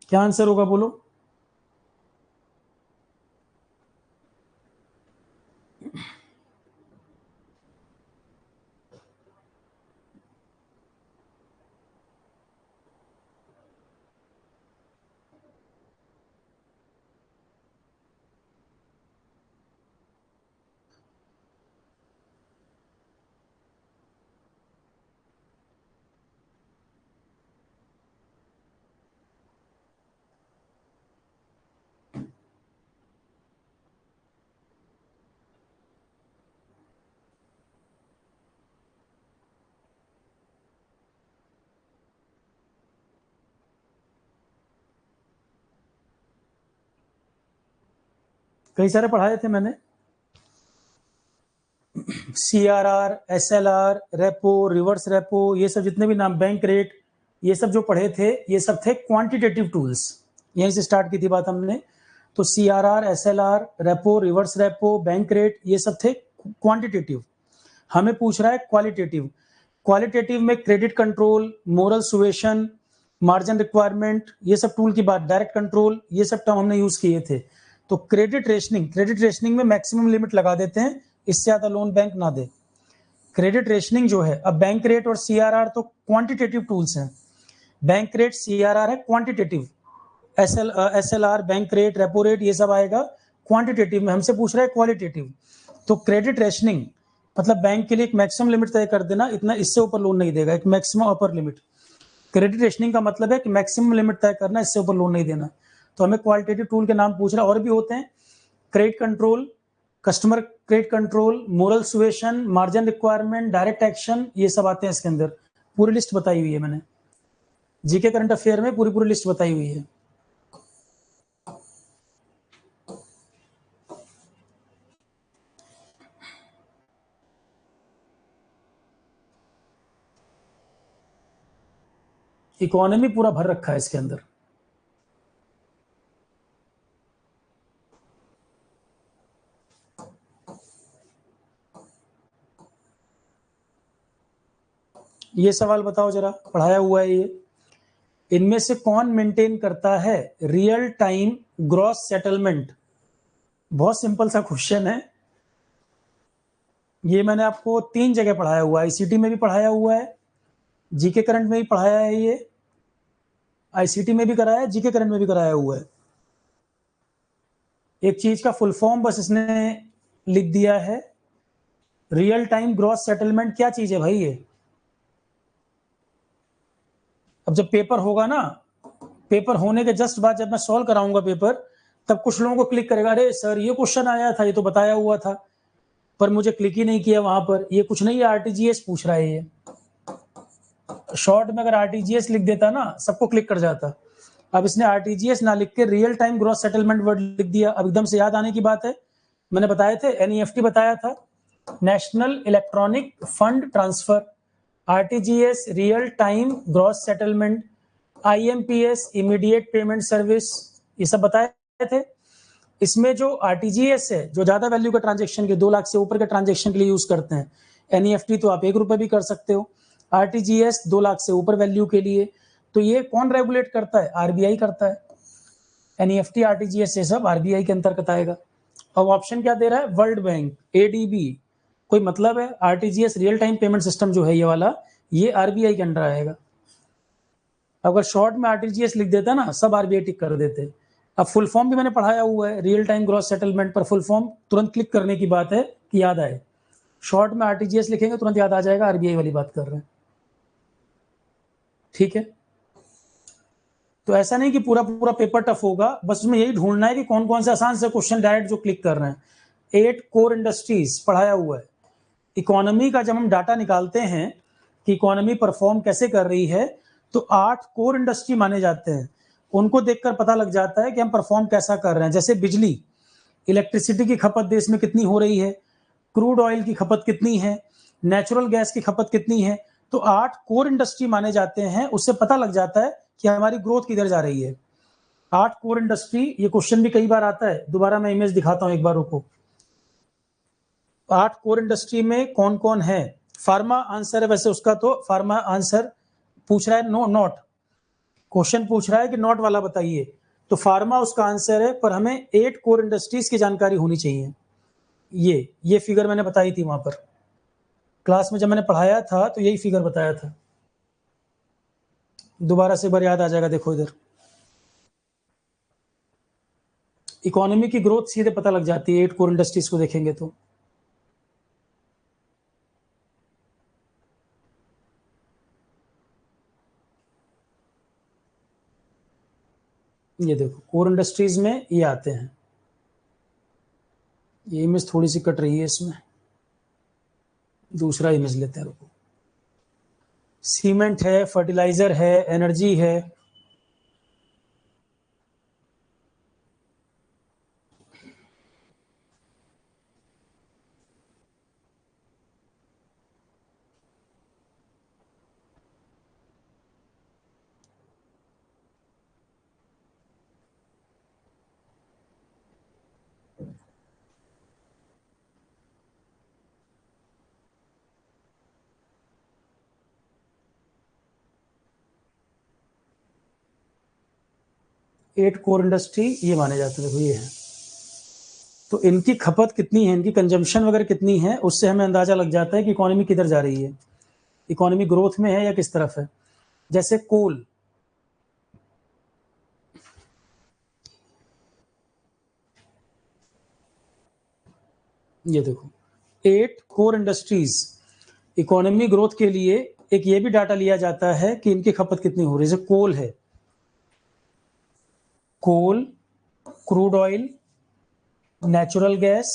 क्या आंसर होगा बोलो। कई सारे पढ़ाए थे मैंने, CRR, SLR, repo, reverse repo, ये सब जितने भी नाम, बैंक रेट, ये सब जो पढ़े थे, ये सब थे क्वांटिटेटिव टूल्स। यहीं से स्टार्ट की थी बात हमने। तो CRR, SLR, repo, reverse repo, bank rate, ये सब थे क्वांटिटेटिव। हमें पूछ रहा है क्वालिटेटिव। क्वालिटेटिव में credit control, moral suasion, margin requirement, ये सब टूल की बात, डायरेक्ट कंट्रोल, ये सब टर्म हमने यूज किए थे। तो क्रेडिट रेशनिंग, क्रेडिट रेशनिंग में मैक्सिमम लिमिट लगा देते हैं, इससे ज्यादा लोन बैंक ना दे। क्रेडिट रेशनिंग जो है, अब बैंक रेट और CRR तो क्वांटिटेटिव टूल्स हैं। बैंक रेट, CRR है quantitative. SLR, bank rate, repo rate, ये सब आएगा क्वांटिटेटिव में। हमसे पूछ रहा है क्वालिटेटिव। तो क्रेडिट रेशनिंग मतलब बैंक के लिए एक मैक्सिमम लिमिट तय कर देना, इतना, इससे ऊपर लोन नहीं देगा, एक maximum upper limit. Credit rationing का मतलब है कि मैक्सिमम लिमिट तय करना, इससे ऊपर लोन नहीं देना। तो हमें क्वालिटेटिव टूल के नाम पूछ रहा है, और भी होते हैं, credit control, customer credit control, moral suasion, margin requirement, direct action, ये सब आते हैं इसके अंदर। पूरी लिस्ट बताई हुई है मैंने, जीके करंट अफेयर में पूरी पूरी लिस्ट बताई हुई है। इकोनॉमी पूरा भर रखा है इसके अंदर। ये सवाल बताओ जरा, पढ़ाया हुआ है ये। इनमें से कौन मेंटेन करता है रियल टाइम ग्रॉस सेटलमेंट? बहुत सिंपल सा क्वेश्चन है। ये मैंने आपको 3 जगह पढ़ाया हुआ है, आईसीटी में भी पढ़ाया हुआ है, जीके करंट में भी पढ़ाया है, ये आईसीटी में भी कराया है, जीके करंट में भी कराया हुआ है। एक चीज का फुल फॉर्म बस इसने लिख दिया है, रियल टाइम ग्रॉस सेटलमेंट क्या चीज है भाई ये? अब जब पेपर होगा ना, पेपर होने के जस्ट बाद जब मैं सॉल्व कराऊंगा पेपर, तब कुछ लोगों को क्लिक करेगा, अरे सर ये क्वेश्चन आया था, ये तो बताया हुआ था, पर मुझे क्लिक ही नहीं किया वहां पर। ये कुछ नहीं है, आरटीजीएस पूछ रहा है ये। शॉर्ट में अगर आरटीजीएस लिख देता ना, सबको क्लिक कर जाता। अब इसने आरटीजीएस ना लिख के real time gross settlement word लिख दिया। अब एकदम से याद आने की बात है, मैंने बताए थे एनईएफटी बताया था, national electronic fund transfer, RTGS real time gross settlement, IMPS immediate payment service, ये सब बताए थे। इसमें जो आरटीजीएस है, जो ज्यादा वैल्यू का ट्रांजेक्शन के 2 लाख से ऊपर के ट्रांजेक्शन के लिए यूज करते हैं, एनईएफटी तो आप 1 रुपए भी कर सकते हो, आरटीजीएस 2 लाख से ऊपर वैल्यू के लिए। तो ये कौन रेगुलेट करता है? आरबीआई करता है। एनईएफटी आरटीजीएस ये सब आरबीआई के अंतर्गत आएगा। अब ऑप्शन क्या दे रहा है? वर्ल्ड बैंक, एडीबी, कोई मतलब है? RTGS real time payment system जो है ये वाला, ये आरबीआई के अंडर आएगा। अगर शॉर्ट में आरटीजीएस लिख देता ना, सब आरबीआई टिक कर देते। अब फुल फॉर्म भी मैंने पढ़ाया हुआ है, रियल टाइम ग्रॉस सेटलमेंट पर फुल फॉर्म तुरंत क्लिक करने की बात है कि याद आए। शॉर्ट में आरटीजीएस लिखेंगे तुरंत याद आ जाएगा, आरबीआई वाली बात कर रहे हैं। ठीक है, तो ऐसा नहीं कि पूरा पूरा पेपर टफ होगा, बस उसमें यही ढूंढना है कि कौन कौन से आसान से क्वेश्चन डायरेक्ट जो क्लिक कर रहे हैं। 8 कोर इंडस्ट्रीज पढ़ाया हुआ है। इकोनॉमी का जब हम डाटा निकालते हैं कि इकोनॉमी परफॉर्म कैसे कर रही है, तो 8 कोर इंडस्ट्री माने जाते हैं। उनको देखकर पता लग जाता है कि हम परफॉर्म कैसा कर रहे हैं। जैसे बिजली, इलेक्ट्रिसिटी की खपत देश में कितनी हो रही है, क्रूड ऑयल की खपत कितनी है, नेचुरल गैस की खपत कितनी है। तो 8 कोर इंडस्ट्री माने जाते हैं, उससे पता लग जाता है कि हमारी ग्रोथ किधर जा रही है। 8 कोर इंडस्ट्री, ये क्वेश्चन भी कई बार आता है, दोबारा मैं इमेज दिखाता हूं एक बार, रुको। 8 कोर इंडस्ट्री में कौन कौन है? फार्मा आंसर है वैसे उसका, तो फार्मा आंसर पूछ रहा है, नो नॉट, क्वेश्चन पूछ रहा है कि नॉट वाला बताइए, तो फार्मा उसका आंसर है, पर हमें 8 कोर इंडस्ट्रीज की जानकारी होनी चाहिए। ये फिगर मैंने बताई थी वहां पर क्लास में, जब मैंने पढ़ाया था तो यही फिगर बताया था। दोबारा से एक बार याद आ जाएगा, देखो इधर इकोनॉमी की ग्रोथ सीधे पता लग जाती है 8 कोर इंडस्ट्रीज को देखेंगे तो। ये देखो कोर इंडस्ट्रीज में ये आते हैं। ये इमेज थोड़ी सी कट रही है इसमें, दूसरा इमेज लेते हैं, रुको। सीमेंट है, फर्टिलाइजर है, एनर्जी है, एट कोर इंडस्ट्री ये माने जाते हैं। देखो ये है, तो इनकी खपत कितनी है, इनकी कंजम्पशन वगैरह कितनी है, उससे हमें अंदाजा लग जाता है कि इकोनॉमी किधर जा रही है, इकोनॉमी ग्रोथ में है या किस तरफ है। जैसे कोल, ये देखो 8 कोर इंडस्ट्रीज, इकोनॉमी ग्रोथ के लिए एक ये भी डाटा लिया जाता है कि इनकी खपत कितनी हो रही है। जैसे कोल है, coal, crude oil, natural gas,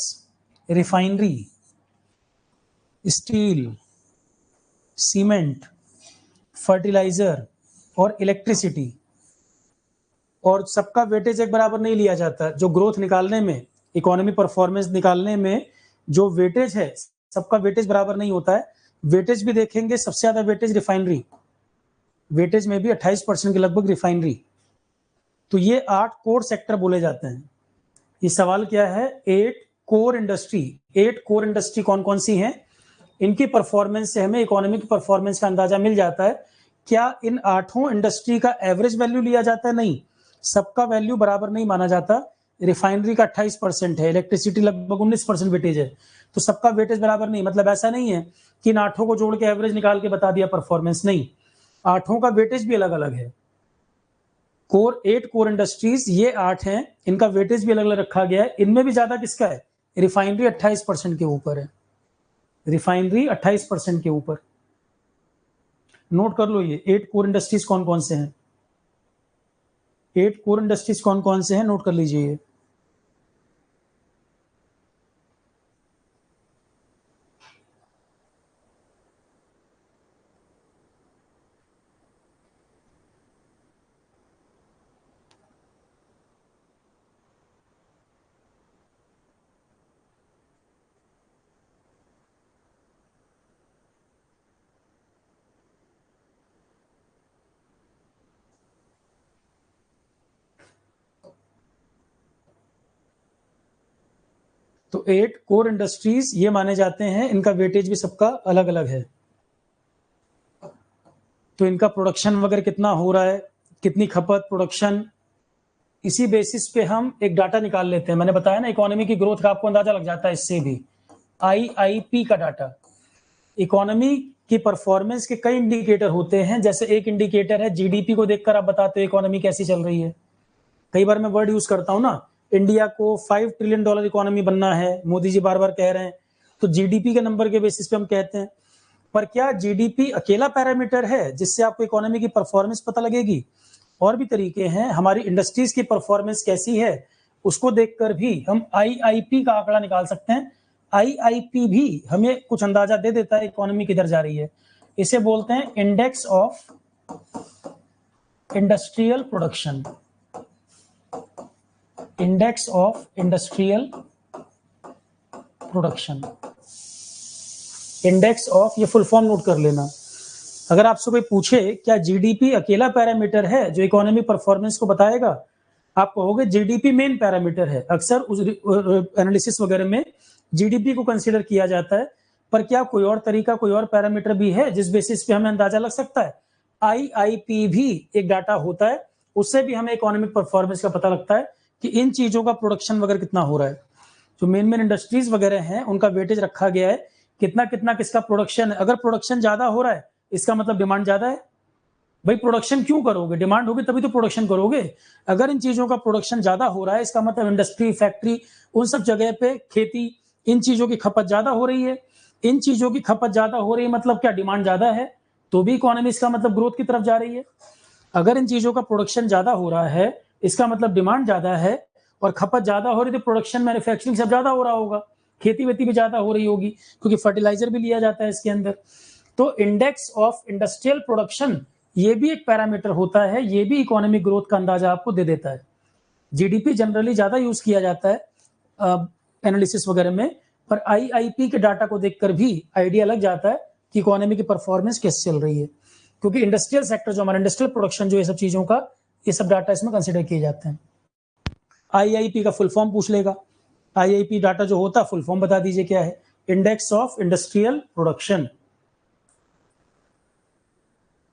refinery, steel, cement, fertiliser और इलेक्ट्रिसिटी। और सबका वेटेज एक बराबर नहीं लिया जाता। जो ग्रोथ निकालने में, इकोनॉमी परफॉर्मेंस निकालने में जो वेटेज है, सबका वेटेज बराबर नहीं होता है। वेटेज भी देखेंगे, सबसे ज्यादा वेटेज रिफाइनरी, वेटेज में भी 28% के लगभग रिफाइनरी। तो ये 8 कोर सेक्टर बोले जाते हैं। ये सवाल क्या है? 8 कोर इंडस्ट्री, 8 कोर इंडस्ट्री कौन कौन सी हैं? इनकी परफॉर्मेंस से हमें इकोनॉमिक परफॉर्मेंस का अंदाजा मिल जाता है। क्या इन 8 इंडस्ट्री का एवरेज वैल्यू लिया जाता है? नहीं, सबका वैल्यू बराबर नहीं माना जाता। रिफाइनरी का 28% है, इलेक्ट्रिसिटी लगभग 19% वेटेज है, तो सबका वेटेज बराबर नहीं। मतलब ऐसा नहीं है कि इन 8 को जोड़ के एवरेज निकाल के बता दिया परफॉर्मेंस, नहीं, 8 का वेटेज भी अलग अलग है। 8 कोर इंडस्ट्रीज, ये 8 हैं, इनका वेटेज भी अलग अलग रखा गया है। इनमें भी ज्यादा किसका है? रिफाइनरी 28% के ऊपर है, रिफाइनरी 28% के ऊपर। नोट कर लो ये 8 कोर इंडस्ट्रीज कौन कौन से हैं, 8 कोर इंडस्ट्रीज कौन कौन से हैं, नोट कर लीजिए ये। तो 8 कोर इंडस्ट्रीज ये माने जाते हैं, इनका वेटेज भी सबका अलग अलग है। तो इनका प्रोडक्शन वगैरह कितना हो रहा है, कितनी खपत, प्रोडक्शन, इसी बेसिस पे हम एक डाटा निकाल लेते हैं। मैंने बताया ना, इकोनॉमी की ग्रोथ का आपको अंदाजा लग जाता है इससे भी। आईआईपी का डाटा, इकोनॉमी की परफॉर्मेंस के कई इंडिकेटर होते हैं। जैसे एक इंडिकेटर है जीडीपी को देखकर आप बताते हो इकोनॉमी कैसी चल रही है। कई बार मैं वर्ड यूज करता हूं ना, इंडिया को $5 ट्रिलियन इकोनॉमी बनना है, मोदी जी बार बार कह रहे हैं, तो जीडीपी के नंबर के बेसिस पे हम कहते हैं। पर क्या जीडीपी अकेला पैरामीटर है जिससे आपको इकोनॉमी की परफॉर्मेंस पता लगेगी? और भी तरीके हैं। हमारी इंडस्ट्रीज की परफॉर्मेंस कैसी है उसको देखकर भी हम आईआईपी का आंकड़ा निकाल सकते हैं। आईआईपी भी हमें कुछ अंदाजा दे देता है इकोनॉमी किधर जा रही है। इसे बोलते हैं index of industrial production, index of industrial production, index of, ये फुल फॉर्म नोट कर लेना। अगर आपसे कोई पूछे क्या जीडीपी अकेला पैरामीटर है जो इकोनॉमी परफॉर्मेंस को बताएगा, आप कहोगे जीडीपी मेन पैरामीटर है। अक्सर उस एनालिसिस वगैरह में जीडीपी को कंसीडर किया जाता है, पर क्या कोई और तरीका, कोई और पैरामीटर भी है जिस बेसिस पे हमें अंदाजा लग सकता है? आईआईपी भी एक डाटा होता है, उससे भी हमें इकोनॉमिक परफॉर्मेंस का पता लगता है कि इन चीजों का प्रोडक्शन वगैरह कितना हो रहा है। जो मेन मेन इंडस्ट्रीज वगैरह हैं उनका वेटेज रखा गया है, कितना कितना किसका प्रोडक्शन है। अगर प्रोडक्शन ज्यादा हो रहा है इसका मतलब डिमांड ज्यादा है। भाई प्रोडक्शन क्यों करोगे? डिमांड होगी तभी तो प्रोडक्शन करोगे। अगर इन चीजों का प्रोडक्शन ज्यादा हो रहा है इसका मतलब इंडस्ट्री, फैक्ट्री, उन सब जगह पे खेती, इन चीजों की खपत ज्यादा हो रही है। इन चीजों की खपत ज्यादा हो रही है मतलब क्या? डिमांड ज्यादा है, तो भी इकोनॉमी इसका मतलब ग्रोथ की तरफ जा रही है। अगर इन चीजों का प्रोडक्शन ज्यादा हो रहा है इसका मतलब डिमांड ज्यादा है, और खपत ज्यादा हो रही है तो प्रोडक्शन, मैन्युफैक्चरिंग सब ज्यादा हो रहा होगा, खेती वेती भी ज्यादा हो रही होगी, क्योंकि फर्टिलाइजर भी लिया जाता है इसके अंदर। तो इंडेक्स ऑफ इंडस्ट्रियल प्रोडक्शन ये भी एक पैरामीटर होता है, ये भी इकोनॉमिक ग्रोथ का अंदाजा आपको दे देता है। जीडीपी जनरली ज्यादा यूज किया जाता है एनालिसिस वगैरह में, पर आईआईपी के डाटा को देखकर भी आइडिया लग जाता है कि इकोनॉमी की परफॉर्मेंस कैसे चल रही है, क्योंकि इंडस्ट्रियल सेक्टर जो हमारा इंडस्ट्रियल प्रोडक्शन जो ये सब चीजों का, ये सब डाटा इसमें कंसिडर किए जाते हैं। आईआईपी का फुल फॉर्म पूछ लेगा, आईआईपी डाटा जो होता है फुल फॉर्म बता दीजिए क्या है? Index of industrial production.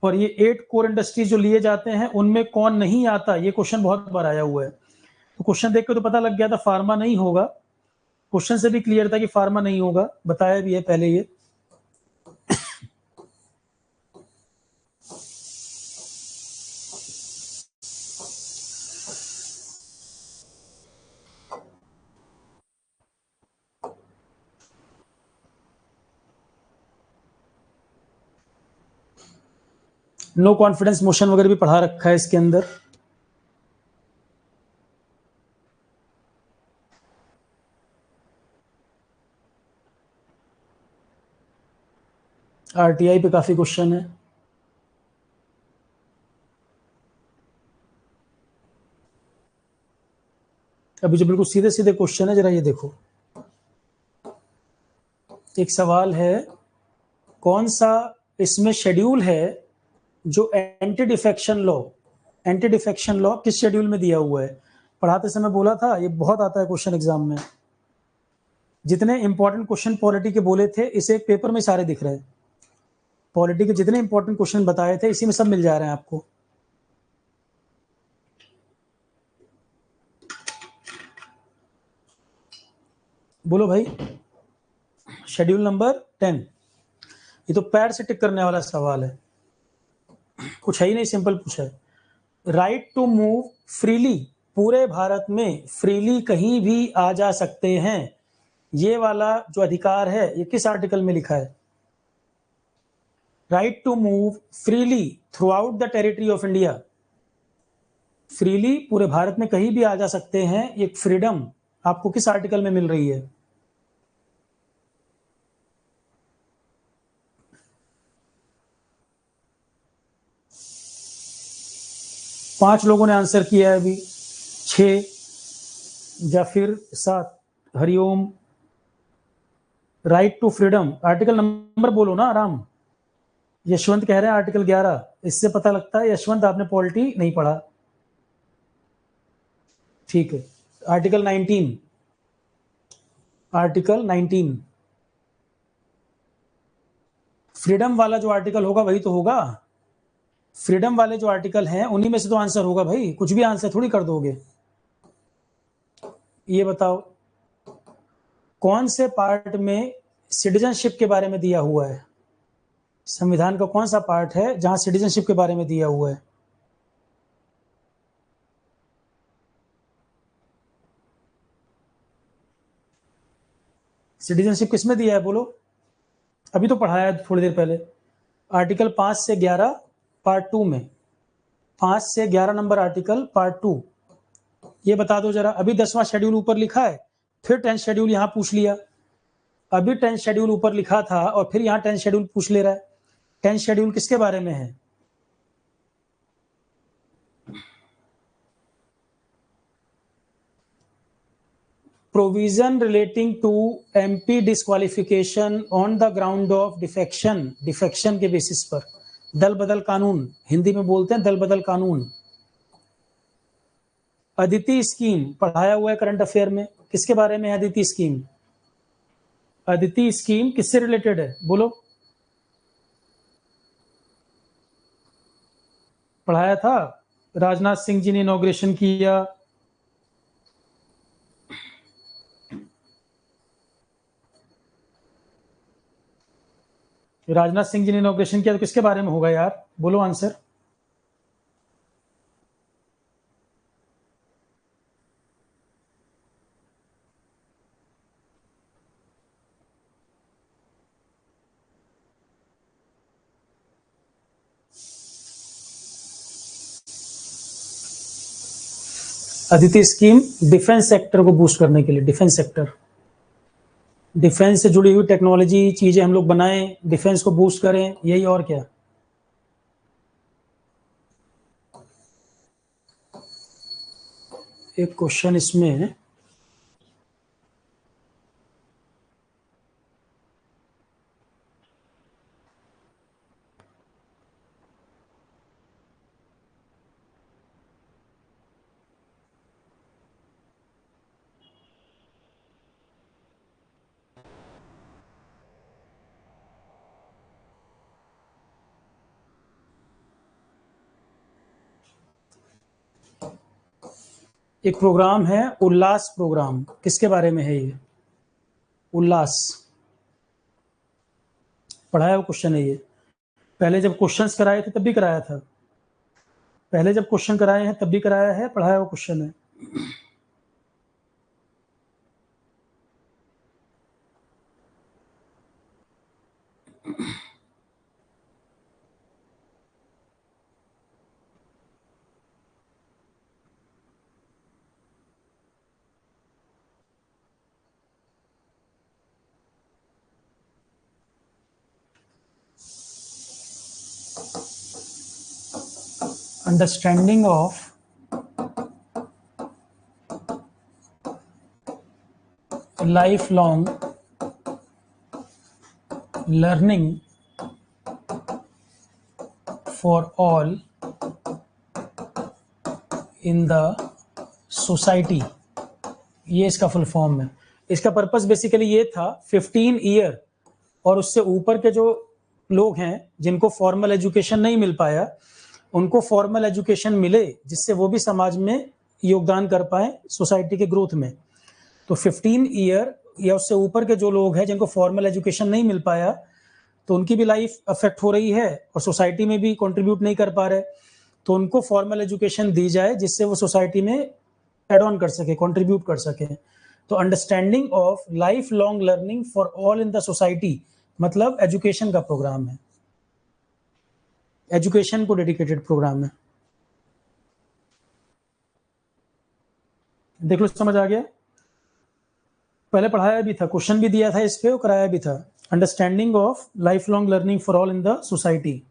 और ये 8 कोर इंडस्ट्रीज जो लिए जाते हैं उनमें कौन नहीं आता, ये क्वेश्चन बहुत बार आया हुआ है। तो क्वेश्चन देख के तो पता लग गया था फार्मा नहीं होगा, क्वेश्चन से भी क्लियर था कि फार्मा नहीं होगा, बताया भी है पहले ये। नो कॉन्फिडेंस मोशन वगैरह भी पढ़ा रखा है इसके अंदर। आरटीआई पे काफी क्वेश्चन है। अभी जो बिल्कुल सीधे सीधे क्वेश्चन है जरा ये देखो। एक सवाल है, कौन सा इसमें शेड्यूल है जो anti defection law, anti defection law किस शेड्यूल में दिया हुआ है? पढ़ाते समय बोला था, ये बहुत आता है क्वेश्चन एग्जाम में। जितने इंपॉर्टेंट क्वेश्चन पॉलिटी के बोले थे इसे एक पेपर में सारे दिख रहे हैं। पॉलिटी के जितने इंपॉर्टेंट क्वेश्चन बताए थे इसी में सब मिल जा रहे हैं आपको। बोलो भाई। शेड्यूल नंबर 10, ये तो पैर से टिक करने वाला सवाल है, कुछ है ही नहीं, सिंपल पूछा है। राइट टू मूव फ्रीली, पूरे भारत में फ्रीली कहीं भी आ जा सकते हैं, ये वाला जो अधिकार है ये किस आर्टिकल में लिखा है? Right to move freely throughout the territory of India, freely पूरे भारत में कहीं भी आ जा सकते हैं, ये फ्रीडम आपको किस आर्टिकल में मिल रही है? पांच लोगों ने आंसर किया है अभी, 6 या फिर 7। Hariom. Right to freedom, article number बोलो ना आराम। यशवंत कह रहे हैं आर्टिकल 11, इससे पता लगता है यशवंत आपने पॉलिटी नहीं पढ़ा। ठीक है, आर्टिकल 19, आर्टिकल 19 फ्रीडम वाला जो आर्टिकल होगा वही तो होगा। फ्रीडम वाले जो आर्टिकल हैं उन्हीं में से तो आंसर होगा भाई, कुछ भी आंसर थोड़ी कर दोगे। ये बताओ कौन से पार्ट में सिटीजनशिप के बारे में दिया हुआ है? संविधान का कौन सा पार्ट है जहां सिटीजनशिप के बारे में दिया हुआ है? सिटीजनशिप किसमें दिया है बोलो? अभी तो पढ़ाया थोड़ी देर पहले, आर्टिकल 5 से 11 पार्ट 2 में, 5 से 11 नंबर आर्टिकल पार्ट 2। ये बता दो जरा, अभी 10वां शेड्यूल ऊपर लिखा है, फिर 10th शेड्यूल यहां पूछ लिया। अभी 10th शेड्यूल ऊपर लिखा था और फिर यहां 10th शेड्यूल पूछ ले रहा है। 10th शेड्यूल किसके बारे में है? Provision relating to MP disqualification on the ground of defection, defection के बेसिस पर, दल बदल कानून, हिंदी में बोलते हैं दल बदल कानून। अदिति स्कीम पढ़ाया हुआ है करंट अफेयर में, किसके बारे में है अदिति स्कीम? अदिति स्कीम किससे रिलेटेड है बोलो? पढ़ाया था, राजनाथ सिंह जी ने इनॉग्रेशन किया। राजनाथ सिंह जी ने इनॉग्रेशन किया तो किसके बारे में होगा यार, बोलो answer. Aditi scheme defence sector को बूस्ट करने के लिए, डिफेंस सेक्टर, डिफेंस से जुड़ी हुई टेक्नोलॉजी चीजें हम लोग बनाएं, डिफेंस को बूस्ट करें, यही और क्या। एक क्वेश्चन इसमें, एक प्रोग्राम है उल्लास प्रोग्राम, किसके बारे में है ये? उल्लास पढ़ाया हुआ क्वेश्चन है ये, पहले जब क्वेश्चंस कराए थे तब भी कराया था, पहले जब क्वेश्चन कराए हैं तब भी कराया है, पढ़ाया हुआ क्वेश्चन है। Understanding of life long learning for all in the society, ये इसका फुल फॉर्म है। इसका पर्पस बेसिकली ये था 15 ईयर और उससे ऊपर के जो लोग हैं जिनको फॉर्मल एजुकेशन नहीं मिल पाया, उनको फॉर्मल एजुकेशन मिले जिससे वो भी समाज में योगदान कर पाए सोसाइटी के ग्रोथ में। तो 15 ईयर या उससे ऊपर के जो लोग हैं जिनको फॉर्मल एजुकेशन नहीं मिल पाया, तो उनकी भी लाइफ अफेक्ट हो रही है और सोसाइटी में भी कंट्रीब्यूट नहीं कर पा रहे, तो उनको फॉर्मल एजुकेशन दी जाए जिससे वो सोसाइटी में एड ऑन कर सके, कंट्रीब्यूट कर सके। तो understanding of life long learning for all in the society मतलब एजुकेशन का प्रोग्राम है, एजुकेशन को डेडिकेटेड प्रोग्राम है। देख लो, समझ आ गया? पहले पढ़ाया भी था, क्वेश्चन भी दिया था इस पे और कराया भी था। Understanding of life long learning for all in the society.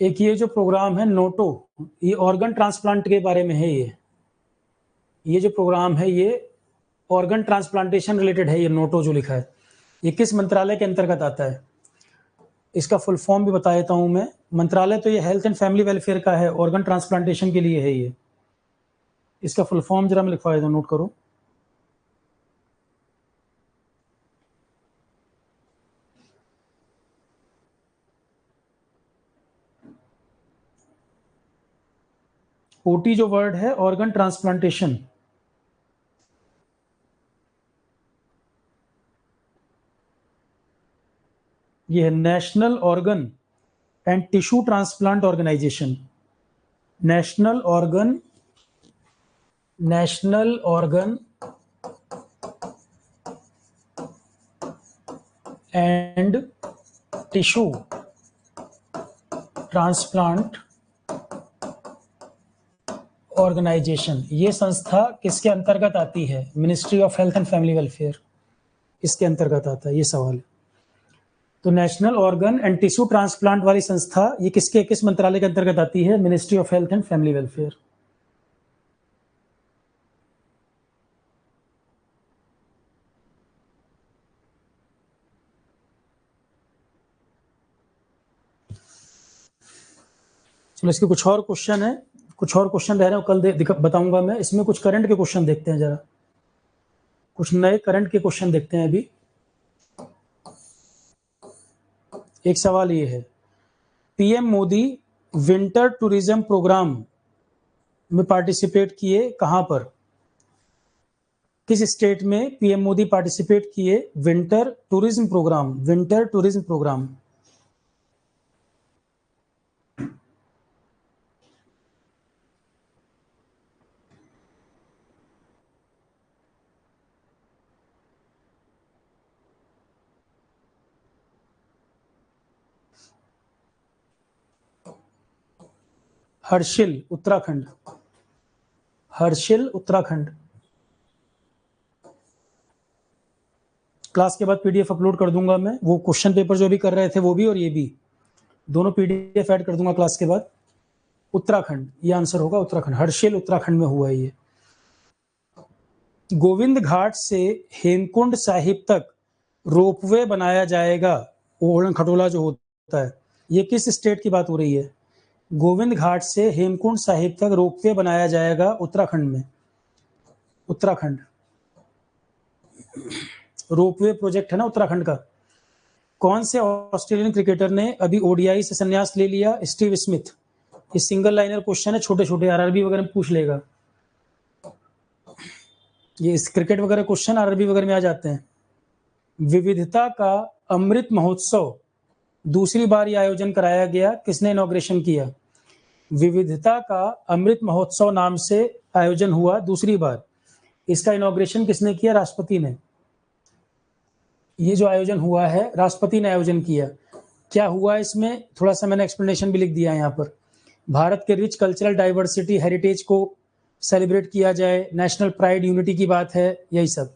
एक ये जो प्रोग्राम है नोटो, ये ऑर्गन ट्रांसप्लांट के बारे में है। ये जो प्रोग्राम है ये ऑर्गन ट्रांसप्लांटेशन रिलेटेड है। ये नोटो जो लिखा है ये किस मंत्रालय के अंतर्गत आता है, इसका फुल फॉर्म भी बता देता हूं मैं। मंत्रालय तो ये हेल्थ एंड फैमिली वेलफेयर का है, ऑर्गन ट्रांसप्लांटेशन के लिए है ये। इसका फुल फॉर्म जरा मैं लिखवा देता हूं, नोट करो। ओटी जो वर्ड है ऑर्गन ट्रांसप्लांटेशन, ये है national organ and tissue transplant organisation. National organ and tissue transplant organisation. ये संस्था किसके अंतर्गत आती है? Ministry of health and family welfare, इसके अंतर्गत आता है। ये सवाल है। तो national organ and tissue transplant वाली संस्था ये किस मंत्रालय के अंतर्गत आती है? Ministry of health and family welfare. चलो, इसके कुछ और क्वेश्चन है, कुछ और क्वेश्चन रह रहे हैं, कल बताऊंगा मैं। इसमें कुछ करंट के क्वेश्चन देखते हैं, जरा कुछ नए करंट के क्वेश्चन देखते हैं अभी। एक सवाल ये है, PM Modi winter tourism programme में पार्टिसिपेट किए कहां पर? किस स्टेट में पीएम मोदी पार्टिसिपेट किए winter tourism programme? Harsil Uttarakhand. Class के बाद पीडीएफ अपलोड कर दूंगा मैं, वो क्वेश्चन पेपर जो भी कर रहे थे वो भी और ये भी, दोनों पीडीएफ ऐड कर दूंगा क्लास के बाद। उत्तराखंड, ये आंसर होगा उत्तराखंड। हर्षिल उत्तराखंड में हुआ है ये। गोविंद घाट से हेमकुंड साहिब तक रोपवे बनाया जाएगा, ओढ़न खटोला जो होता है, ये किस स्टेट की बात हो रही है? गोविंद घाट से हेमकुंड साहिब तक रोपवे बनाया जाएगा उत्तराखंड में। उत्तराखंड, रोपवे प्रोजेक्ट है ना उत्तराखंड का। कौन से ऑस्ट्रेलियन क्रिकेटर ने अभी ओडीआई से संन्यास ले लिया? Steve Smith. ये सिंगल लाइनर क्वेश्चन है, छोटे छोटे, आरआरबी वगैरह में पूछ लेगा। ये इस क्रिकेट वगैरह क्वेश्चन आरआरबी वगैरह में आ जाते हैं। विविधता का अमृत महोत्सव दूसरी बार ये आयोजन कराया गया, किसने इनॉग्रेशन किया? विविधता का अमृत महोत्सव नाम से आयोजन हुआ दूसरी बार, इसका इनॉग्रेशन किसने किया? राष्ट्रपति ने। ये जो आयोजन हुआ है राष्ट्रपति ने आयोजन किया। क्या हुआ इसमें, थोड़ा सा मैंने एक्सप्लेनेशन भी लिख दिया है यहाँ पर। भारत के रिच कल्चरल डाइवर्सिटी हेरिटेज को सेलिब्रेट किया जाए, नेशनल प्राइड यूनिटी की बात है, यही सब।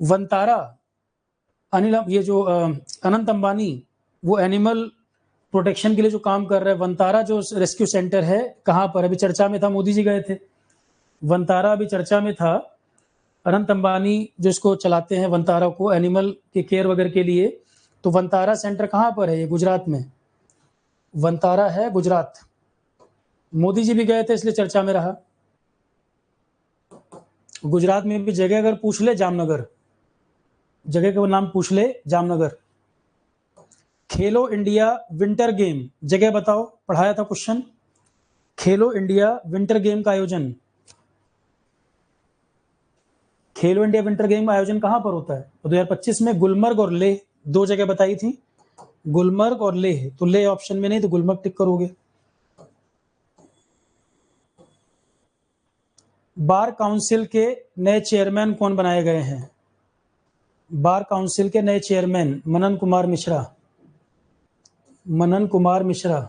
वंतारा, अनिल, ये जो अनंत अंबानी, वो एनिमल प्रोटेक्शन के लिए जो काम कर रहे हैं, वंतारा जो रेस्क्यू सेंटर है कहाँ पर, अभी चर्चा में था, मोदी जी गए थे, वंतारा अभी चर्चा में था। अनंत अंबानी जो इसको चलाते हैं, वंतारा को, एनिमल के केयर वगैरह के लिए, तो वंतारा सेंटर कहाँ पर है? ये गुजरात में वंतारा है, गुजरात। मोदी जी भी गए थे इसलिए चर्चा में रहा। गुजरात में भी जगह अगर पूछ ले, जामनगर, जगह का नाम पूछ ले, जामनगर। खेलो इंडिया विंटर गेम, जगह बताओ, पढ़ाया था क्वेश्चन। खेलो इंडिया विंटर गेम का आयोजन, खेलो इंडिया विंटर गेम का आयोजन कहां पर होता है? तो 2025 में गुलमर्ग और लेह, दो जगह बताई थी, गुलमर्ग और लेह। तो लेह ऑप्शन में नहीं, तो गुलमर्ग टिक करोगे। बार काउंसिल के नए चेयरमैन कौन बनाए गए हैं? बार काउंसिल के नए chairman Manan Kumar Mishra, Manan Kumar Mishra.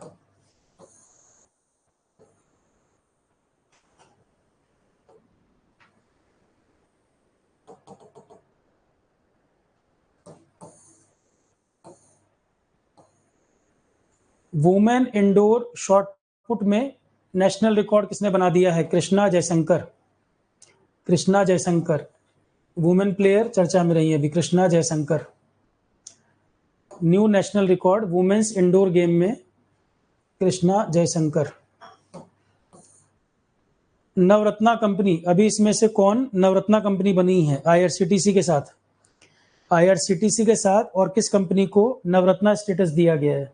Women indoor shot put में नेशनल रिकॉर्ड किसने बना दिया है? कृष्णा जयशंकर, कृष्णा जयशंकर, वुमेन प्लेयर चर्चा में रही है अभी, Krishna Jayshankar. New national record women's indoor game में कृष्णा जयशंकर। नवरत्ना कंपनी, अभी इसमें से कौन नवरत्ना कंपनी बनी है? आईआरसीटीसी के साथ, आईआरसीटीसी के साथ, और किस कंपनी को नवरत्ना स्टेटस दिया गया है?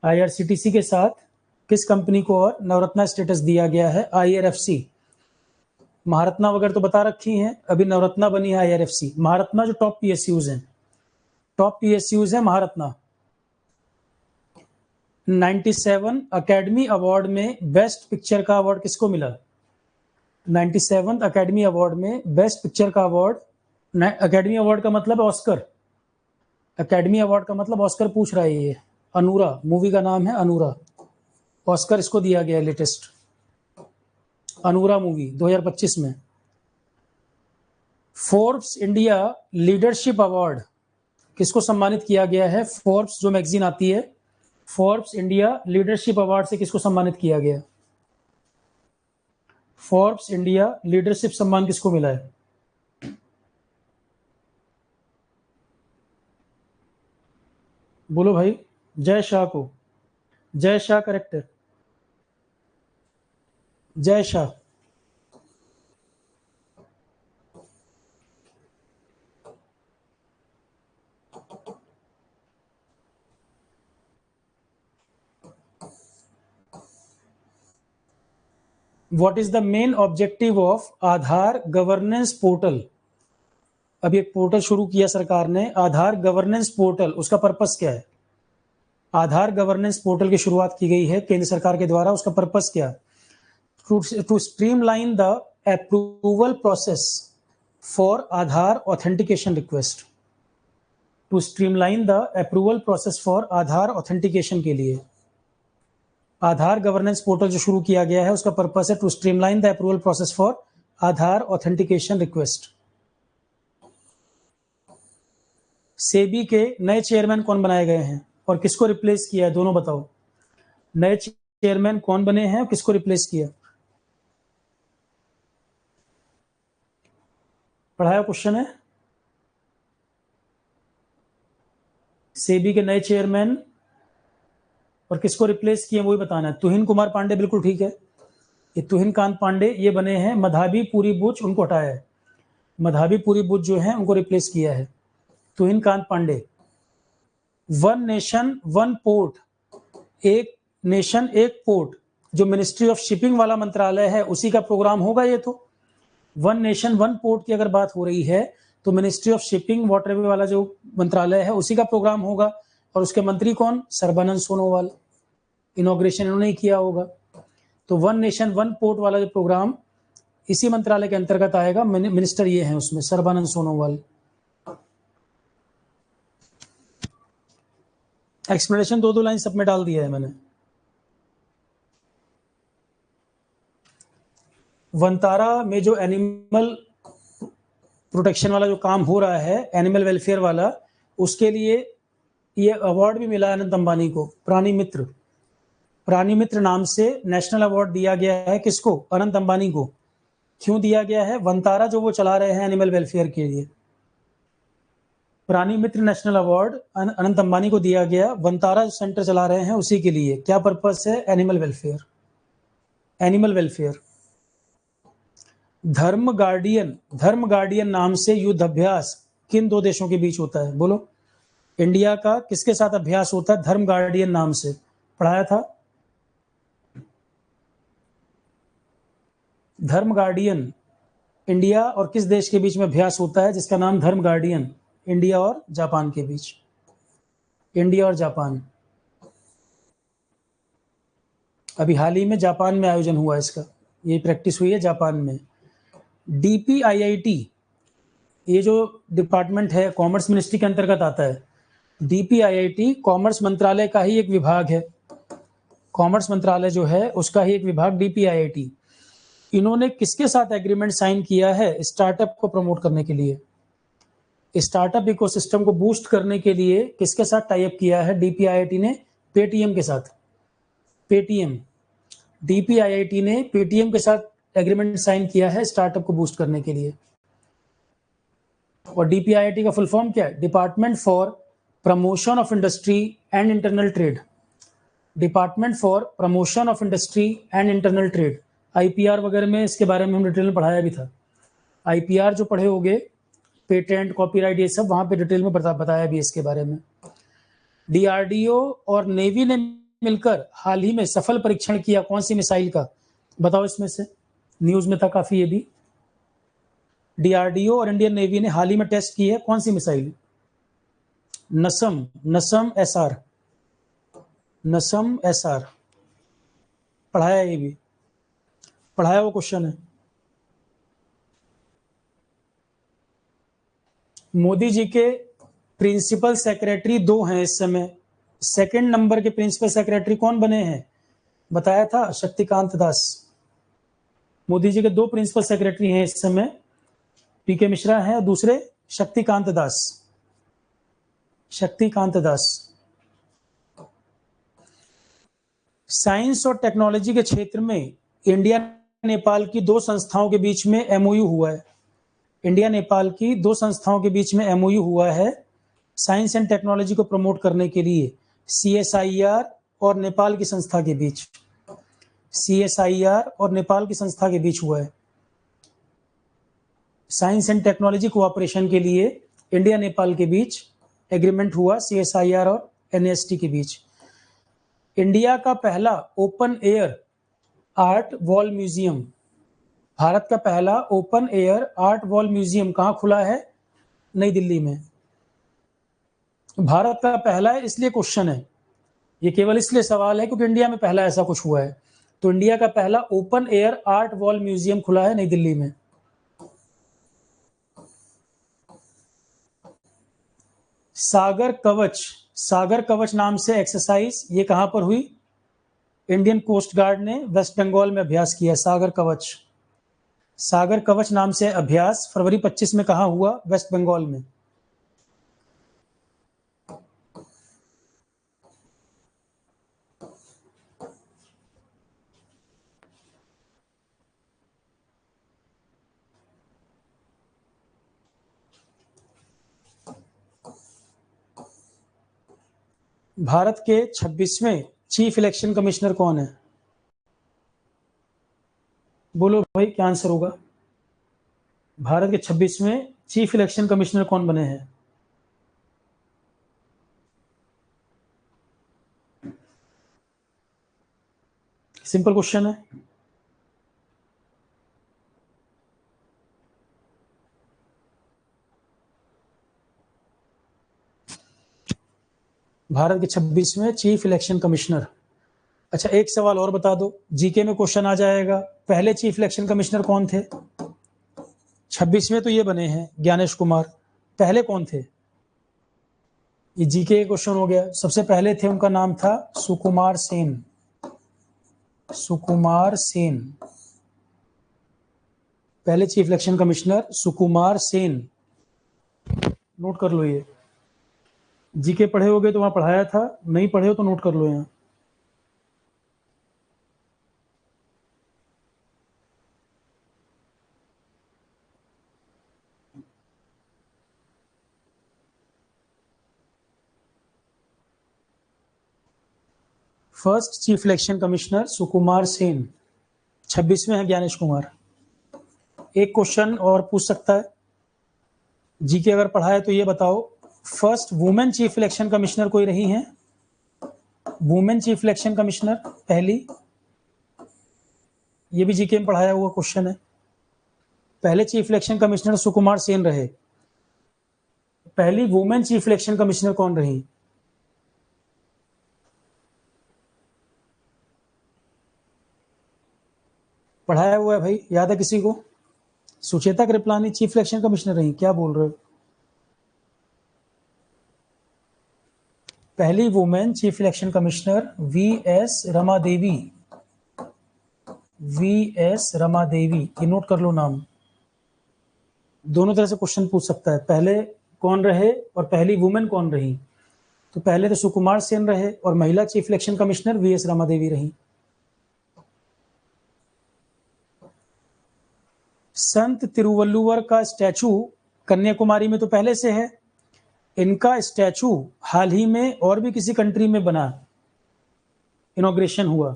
आईआरसीटीसी के साथ किस कंपनी को और नवरत्ना स्टेटस दिया गया है? आईआरएफसी। महारत्ना वगैरह तो बता रखी हैं, अभी नवरत्ना बनी है आईआरएफसी। महारत्ना जो टॉप पीएसयूज हैं, टॉप पीएसयूज है महारत्ना। 97 अकेडमी अवार्ड में बेस्ट पिक्चर का अवार्ड किसको मिला? 97 अकेडमी अवार्ड में बेस्ट पिक्चर का अवार्ड, अकेडमी अवार्ड का मतलब है ऑस्कर, अकेडमी अवार्ड का मतलब ऑस्कर पूछ रहा है ये। अनुरा मूवी का नाम है, अनुरा। ऑस्कर इसको दिया गया है लेटेस्ट, अनुरा मूवी 2025 में। फोर्ब्स इंडिया लीडरशिप अवार्ड किसको सम्मानित किया गया है? फोर्ब्स जो मैगजीन आती है, फोर्ब्स इंडिया लीडरशिप अवार्ड से किसको सम्मानित किया गया? फोर्ब्स इंडिया लीडरशिप सम्मान किसको मिला है? बोलो भाई। जय शाह को, जय शाह करेक्ट है, Jay Shah. What is the main objective of Aadhaar governance portal? अभी एक पोर्टल शुरू किया सरकार ने, आधार गवर्नेंस पोर्टल, उसका पर्पस क्या है? आधार गवर्नेंस पोर्टल की शुरुआत की गई है केंद्र सरकार के द्वारा, उसका पर्पस क्या? To streamline the approval process for Aadhaar authentication request, to streamline the approval process for Aadhaar authentication के लिए आधार गवर्नेंस पोर्टल जो शुरू किया गया है, उसका पर्पस है to streamline the approval process for Aadhaar authentication request. SEBI के नए चेयरमैन कौन बनाए गए हैं और किसको रिप्लेस किया है? दोनों बताओ, नए चेयरमैन कौन बने हैं और किसको रिप्लेस किया? पढ़ाया क्वेश्चन है। सेबी के नए चेयरमैन और किसको रिप्लेस किया वही बताना है। तुहिन कुमार पांडे, बिल्कुल ठीक है, ये तुहिन कांत पांडे ये बने हैं। मधाबी पुरी बुच उनको हटाया है, मधाबी पुरी बुच जो है उनको रिप्लेस किया है, Tuhin Kant Pandey. One nation one port, एक नेशन एक पोर्ट, जो मिनिस्ट्री ऑफ शिपिंग वाला मंत्रालय है उसी का प्रोग्राम होगा ये। तो वन नेशन वन पोर्ट की अगर बात हो रही है तो मिनिस्ट्री ऑफ शिपिंग वाटरवे वाला जो मंत्रालय है उसी का प्रोग्राम होगा। और उसके मंत्री कौन? सर्बानंद सोनोवाल, इनॉग्रेशन इन्होंने ही किया होगा। तो वन नेशन वन पोर्ट वाला जो प्रोग्राम इसी मंत्रालय के अंतर्गत आएगा। मिनिस्टर ये हैं उसमें, सर्बानंद सोनोवाल। एक्सप्लेनेशन दो दो लाइन सब में डाल दिया है मैंने। वंतारा में जो एनिमल प्रोटेक्शन वाला जो काम हो रहा है एनिमल वेलफेयर वाला, उसके लिए ये अवार्ड भी मिला अनंत अंबानी को। प्राणी मित्र नाम से नेशनल अवार्ड दिया गया है किसको? अनंत अंबानी को। क्यों दिया गया है? वनतारा जो वो चला रहे हैं एनिमल वेलफेयर के लिए। प्राणी मित्र नेशनल अवार्ड अनंत अंबानी को दिया गया, वनतारा सेंटर चला रहे हैं उसी के लिए। क्या पर्पस है? Animal welfare. धर्म गार्डियन नाम से युद्ध अभ्यास किन दो देशों के बीच होता है? बोलो। इंडिया का किसके साथ अभ्यास होता है धर्म गार्डियन नाम से? पढ़ाया था। धर्म गार्डियन इंडिया और किस देश के बीच में अभ्यास होता है जिसका नाम धर्म गार्डियन? इंडिया और जापान के बीच। इंडिया और जापान। अभी हाल ही में जापान में आयोजन हुआ इसका, ये प्रैक्टिस हुई है जापान में। DPIIT, ये जो डिपार्टमेंट है कॉमर्स मिनिस्ट्री के अंतर्गत आता है। DPIIT कॉमर्स मंत्रालय का ही एक विभाग है। कॉमर्स मंत्रालय जो है उसका ही एक विभाग DPIIT। इन्होंने किसके साथ एग्रीमेंट साइन किया है स्टार्टअप को प्रमोट करने के लिए? स्टार्टअप इकोसिस्टम को बूस्ट करने के लिए किसके साथ टाई अप किया है DPIIT ने? पेटीएम के साथ। DPIIT ने पेटीएम के साथ एग्रीमेंट साइन किया है स्टार्टअप को बूस्ट करने के लिए। और DPIIT का फुल फॉर्म क्या है? Department for promotion of industry and internal trade. Department for promotion of industry and internal trade. IPR वगैरह में इसके बारे में हम डिटेल में पढ़ाया भी था। IPR जो पढ़े होंगे, पेटेंट, कॉपीराइट, ये सब वहां पे डिटेल में बताया भी इसके बारे में। DRDO और नेवी ने मिलकर हाल ही में सफल परीक्षण किया कौन सी मिसाइल का? बताओ इसमें से, न्यूज में था काफी ये भी। DRDO और इंडियन नेवी ने हाल ही में टेस्ट की है कौन सी मिसाइल? नसम SR। पढ़ाया, ये भी पढ़ाया, वो क्वेश्चन है। मोदी जी के प्रिंसिपल सेक्रेटरी 2 हैं इस समय। सेकंड नंबर के प्रिंसिपल सेक्रेटरी कौन बने हैं? बताया था, शक्तिकांत दास। मोदी जी के 2 प्रिंसिपल सेक्रेटरी हैं इस समय, PK मिश्रा हैं और दूसरे शक्तिकांत दास। साइंस और टेक्नोलॉजी के क्षेत्र में इंडिया नेपाल की 2 संस्थाओं के बीच में MOU हुआ है। इंडिया नेपाल की 2 संस्थाओं के बीच में MOU हुआ है साइंस एंड टेक्नोलॉजी को प्रमोट करने के लिए। CSIR और नेपाल की संस्था के बीच। CSIR और नेपाल की संस्था के बीच हुआ है। साइंस एंड टेक्नोलॉजी कोऑपरेशन के लिए इंडिया नेपाल के बीच एग्रीमेंट हुआ, CSIR और NAST के बीच। इंडिया का पहला open air art wall museum, Bharat का पहला open air art wall museum कहाँ खुला है? नई दिल्ली में। भारत का पहला है इसलिए क्वेश्चन है, ये केवल इसलिए सवाल है क्योंकि इंडिया में पहला ऐसा कुछ हुआ है। तो इंडिया का पहला open air art wall museum खुला है नई दिल्ली में। सागर कवच नाम से एक्सरसाइज ये कहां पर हुई? इंडियन कोस्ट गार्ड ने वेस्ट बंगाल में अभ्यास किया। सागर कवच नाम से अभ्यास फरवरी 25 में कहां हुआ? वेस्ट बंगाल में। भारत के 26वें चीफ इलेक्शन कमिश्नर कौन है? बोलो भाई, क्या आंसर होगा? भारत के 26वें चीफ इलेक्शन कमिश्नर कौन बने हैं? सिंपल क्वेश्चन है। भारत के 26वें चीफ इलेक्शन कमिश्नर। अच्छा, एक सवाल और बता दो, जीके में क्वेश्चन आ जाएगा। पहले चीफ इलेक्शन कमिश्नर कौन थे? 26वें तो ये बने हैं ज्ञानेश कुमार, पहले कौन थे? ये जीके क्वेश्चन हो गया। सबसे पहले थे, उनका नाम था सुकुमार सेन। पहले chief election commissioner Sukumar Sen, note कर लो। ये जीके पढ़े होगे तो वहां पढ़ाया था, नहीं पढ़े हो तो नोट कर लो यहाँ। First chief election commissioner Sukumar Sen, 26वें हैं ज्ञानेश कुमार। एक क्वेश्चन और पूछ सकता है जीके अगर पढ़ा है तो ये बताओ, first women chief election commissioner कोई रही हैं? वुमेन चीफ इलेक्शन कमिश्नर पहली, ये भी जीके में पढ़ाया हुआ क्वेश्चन है। पहले chief election commissioner Sukumar Sen रहे, पहली वुमेन चीफ इलेक्शन कमिश्नर कौन रही? पढ़ाया हुआ है भाई, याद है किसी को? Sucheta Kripalani chief election commissioner रही, क्या बोल रहे हो? पहली women chief election commissioner VS Rama Devi, VS Rama Devi, ये नोट कर लो नाम। दोनों तरह से क्वेश्चन पूछ सकता है, पहले कौन रहे और पहली वुमेन कौन रही। तो पहले तो सुकुमार सेन रहे और महिला chief election commissioner VS Rama Devi रही। संत तिरुवल्लुवर का स्टैचू कन्याकुमारी में तो पहले से है, इनका स्टैचू हाल ही में और भी किसी कंट्री में बना, इनॉग्रेशन हुआ।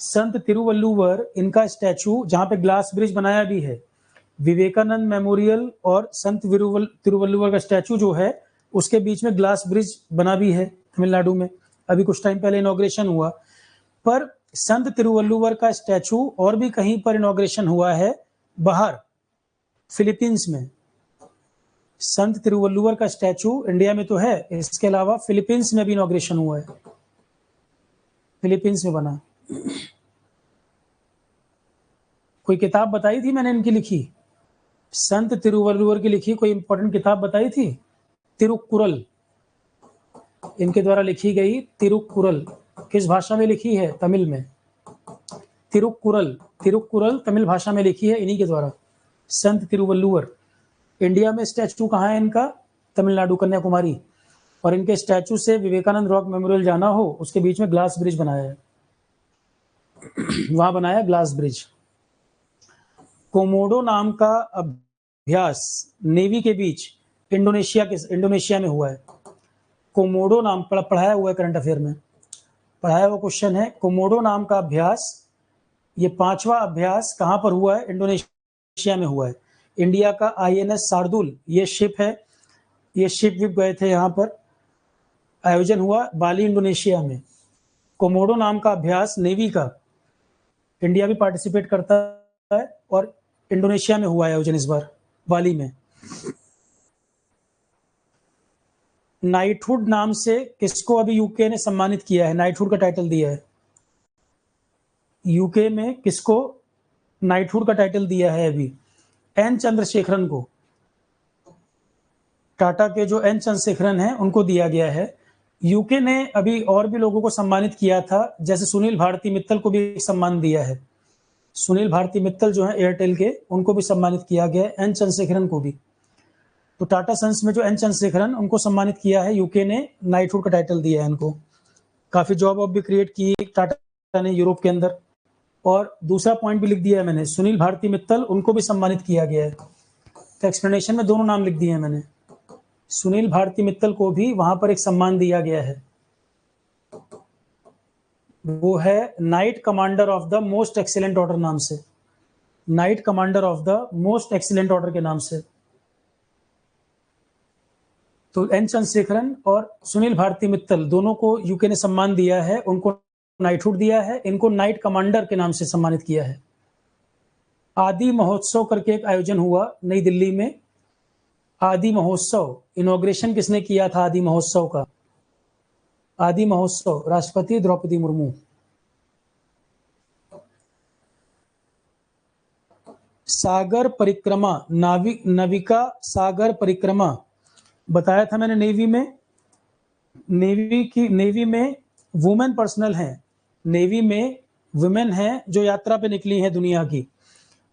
संत तिरुवल्लुवर, इनका स्टैचू जहां पे ग्लास ब्रिज बनाया भी है, विवेकानंद मेमोरियल और संत तिरुवल्लुवर का स्टैचू जो है उसके बीच में ग्लास ब्रिज बना भी है तमिलनाडु में, अभी कुछ टाइम पहले इनॉग्रेशन हुआ। पर संत तिरुवल्लुवर का स्टैचू और भी कहीं पर इनॉग्रेशन हुआ है बाहर, फिलीपींस में। संत तिरुवल्लुवर का स्टैचू इंडिया में तो है, इसके अलावा फिलीपींस में भी इनॉग्रेशन हुआ है, फिलीपींस में बना। कोई किताब बताई थी मैंने इनकी लिखी, संत तिरुवल्लुवर की लिखी कोई इंपॉर्टेंट किताब बताई थी? तिरुक्कुरल, इनके द्वारा लिखी गई तिरुक्कुरल। किस भाषा में लिखी है? तमिल में। तिरुक्कुरल, तिरुक्कुरल तमिल भाषा में लिखी है इन्हीं के द्वारा, संत तिरुवल्लुवर। इंडिया में स्टैचू कहाँ है इनका? तमिलनाडु, कन्याकुमारी। और इनके स्टैचू से विवेकानंद रॉक मेमोरियल जाना हो, उसके बीच में ग्लास ब्रिज बनाया है, वहां बनाया ग्लास ब्रिज। कोमोडो नाम का अभ्यास नेवी के बीच इंडोनेशिया में हुआ है। कोमोडो नाम पढ़ाया हुआ है, करंट अफेयर में पढ़ाया हुआ क्वेश्चन है। कोमोडो नाम का अभ्यास, ये 5वां अभ्यास कहां पर हुआ है? इंडोनेशिया में हुआ है। इंडिया का आईएनएस शार्दुल, ये शिप है, ये शिप भी गए थे, यहाँ पर आयोजन हुआ बाली, इंडोनेशिया में। कोमोडो नाम का अभ्यास नेवी का, इंडिया भी पार्टिसिपेट करता है और इंडोनेशिया में हुआ आयोजन इस बार बाली में। नाइटहुड नाम से किसको अभी यूके ने सम्मानित किया है, नाइटहुड का टाइटल दिया है? यूके में किसको नाइटहुड का टाइटल दिया है अभी? एन चंद्रशेखरन को, टाटा के जो एन चंद्रशेखरन हैं उनको दिया गया है। यूके ने अभी और भी लोगों को सम्मानित किया था, जैसे सुनील भारती मित्तल को भी सम्मान दिया है। सुनील भारती मित्तल जो है एयरटेल के, उनको भी सम्मानित किया गया है, एन चंद्रशेखरन को भी। तो टाटा सन्स में जो एन चंद्रशेखरन, उनको सम्मानित किया है यूके ने, नाइटहुड का टाइटल दिया है इनको। काफी जॉब भी क्रिएट की टाटा ने यूरोप के अंदर। और दूसरा पॉइंट भी लिख दिया है मैंने, सुनील भारती मित्तल, उनको भी सम्मानित किया गया है। तो एक्सप्लेनेशन में दोनों नाम लिख दिए हैं मैंने, सुनील भारती मित्तल को भी वहां पर एक सम्मान दिया गया है, वो है night commander of the most excellent order नाम से, night commander of the most excellent order के नाम से। तो एन चंद्रशेखरन और सुनील भारती मित्तल दोनों को यूके ने सम्मान दिया है, उनको नाइटहुड दिया है, इनको नाइट कमांडर के नाम से सम्मानित किया है। आदि महोत्सव करके एक आयोजन हुआ नई दिल्ली में, आदि महोत्सव, इनॉग्रेशन किसने किया था आदि महोत्सव का? आदि महोत्सव राष्ट्रपति द्रौपदी मुर्मू। सागर परिक्रमा, नाविका सागर परिक्रमा बताया था मैंने नेवी में। नेवी में वुमेन पर्सनल हैं, नेवी में वुमेन हैं जो यात्रा पे निकली हैं दुनिया की।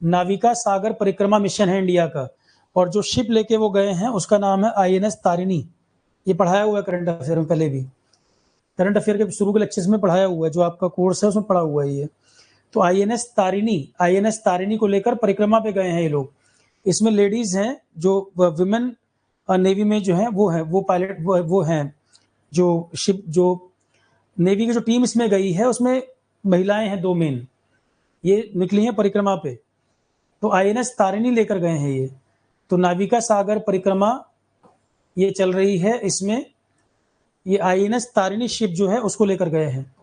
नाविका सागर परिक्रमा मिशन है इंडिया का, और जो शिप लेके वो गए हैं उसका नाम है INS तारिणी। ये पढ़ाया हुआ है करंट अफेयर में, पहले भी करंट अफेयर के शुरू के लेक्चर्स में पढ़ाया हुआ है, जो आपका कोर्स है उसमें पढ़ा हुआ है ये। तो INS तारिणी को लेकर परिक्रमा पे गए हैं ये लोग। इसमें लेडीज हैं जो विमेन नेवी में जो है वो पायलट वो हैं, जो शिप जो नेवी की जो टीम इसमें गई है उसमें महिलाएं हैं 2 मेन, ये निकली हैं परिक्रमा पे। तो INS तारिणी लेकर गए हैं ये। तो नाविका सागर परिक्रमा ये चल रही है, इसमें ये INS तारिणी शिप जो है उसको लेकर गए हैं।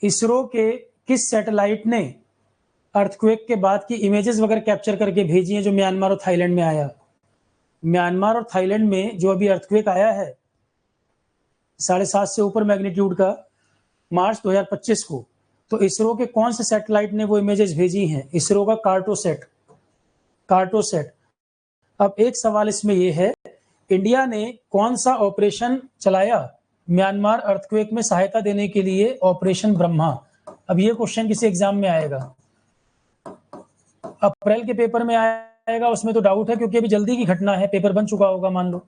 इसरो के किस सैटेलाइट ने अर्थक्वेक के बाद की इमेजेस वगैरह कैप्चर करके भेजी हैं, जो म्यांमार और थाईलैंड में आया? म्यांमार और थाईलैंड में जो अभी अर्थक्वेक आया है 7.5 से ऊपर मैग्नीट्यूड का, मार्च 2025 को, तो इसरो के कौन से सैटेलाइट ने वो इमेजेस भेजी हैं? इसरो का कार्टोसैट। अब एक सवाल इसमें ये है, इंडिया ने कौन सा ऑपरेशन चलाया म्यांमार अर्थक्वेक में सहायता देने के लिए? ऑपरेशन ब्रह्मा। अब ये क्वेश्चन किसी एग्जाम में आएगा, अप्रैल के पेपर में आएगा, उसमें तो डाउट है क्योंकि अभी जल्दी की घटना है, पेपर बन चुका होगा। मान लो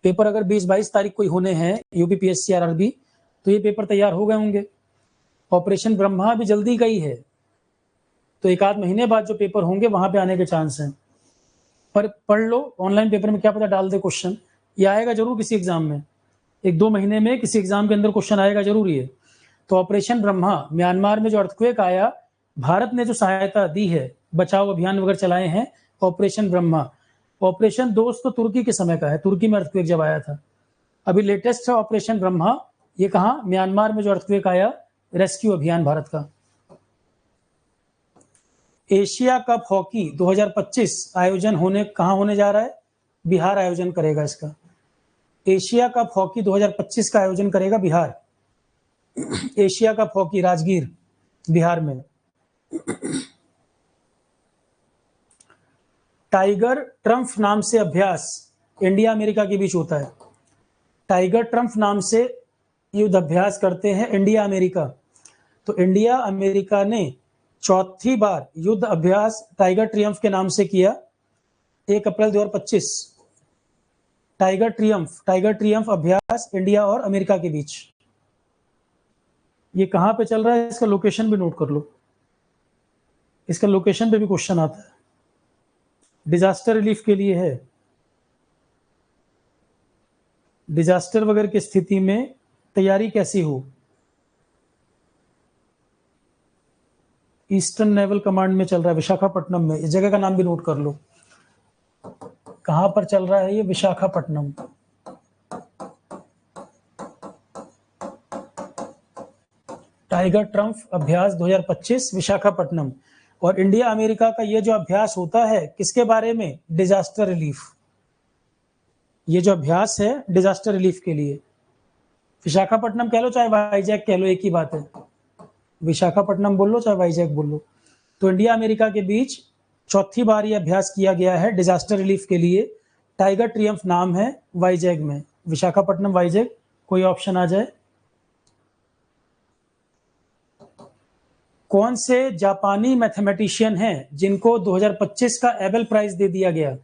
पेपर अगर 20-22 तारीख को ही होने हैं UPPSC RRB, तो ये पेपर तैयार हो गए होंगे। ऑपरेशन ब्रह्मा भी जल्दी का ही है, तो 1 आध महीने बाद जो पेपर होंगे वहां पे आने के चांस हैं। पर पढ़ लो, ऑनलाइन पेपर में क्या पता डाल दे क्वेश्चन, ये आएगा जरूर किसी एग्जाम में, 1-2 महीने में किसी एग्जाम के अंदर क्वेश्चन आएगा जरूर ये। तो ऑपरेशन ब्रह्मा, म्यांमार में जो अर्थक्वेक आया, भारत ने जो सहायता दी है, बचाव अभियान वगैरह चलाए हैं, ऑपरेशन ब्रह्मा। ऑपरेशन दोस्त तो तुर्की के समय का है, तुर्की में अर्थक्वेक जब आया था। अभी लेटेस्ट है ऑपरेशन ब्रह्मा, ये कहाँ? म्यांमार में जो अर्थक्वेक आया, रेस्क्यू अभियान भारत का। एशिया कप हॉकी 2025 आयोजन कहाँ होने जा रहा है? बिहार आयोजन करेगा इसका। एशिया कप हॉकी 2025 का आयोजन करेगा Bihar. Asia cup hockey Rajgir, Bihar में। टाइगर ट्रम्प नाम से अभ्यास इंडिया अमेरिका के बीच होता है। टाइगर ट्रम्प नाम से युद्ध अभ्यास करते हैं इंडिया अमेरिका। तो इंडिया अमेरिका ने 4थी बार युद्ध अभ्यास टाइगर ट्रियम्फ के नाम से किया 1 अप्रैल 2025। टाइगर ट्रियम्फ अभ्यास इंडिया और अमेरिका के बीच। ये कहां पे चल रहा है, इसका लोकेशन भी नोट कर लो, इसका लोकेशन पे भी क्वेश्चन आता है। डिजास्टर रिलीफ के लिए है। डिजास्टर वगैरह की स्थिति में तैयारी कैसी हो? ईस्टर्न नेवल कमांड में चल रहा है, विशाखापट्टनम में। इस जगह का नाम भी नोट कर लो, कहां पर चल रहा है ये? विशाखापट्टनम। टाइगर ट्रम्प अभ्यास 2025 विशाखापट्टनम। और इंडिया अमेरिका का ये जो अभ्यास होता है किसके बारे में? Disaster relief. ये जो अभ्यास है डिजास्टर रिलीफ के लिए। विशाखापट्टनम कह लो चाहे वाईजैक कह लो, एक ही बात है। विशाखापट्टनम बोल लो चाहे वाईजैक बोल लो। तो इंडिया अमेरिका के बीच 4थी बार ये अभ्यास किया गया है डिजास्टर रिलीफ के लिए। टाइगर ट्रियम्फ नाम है वाईजैक में। विशाखापट्टनम वाईजैक, कोई ऑप्शन आ जाए। कौन से जापानी मैथमेटिशियन हैं जिनको 2025 का एबेल प्राइज दे दिया गया?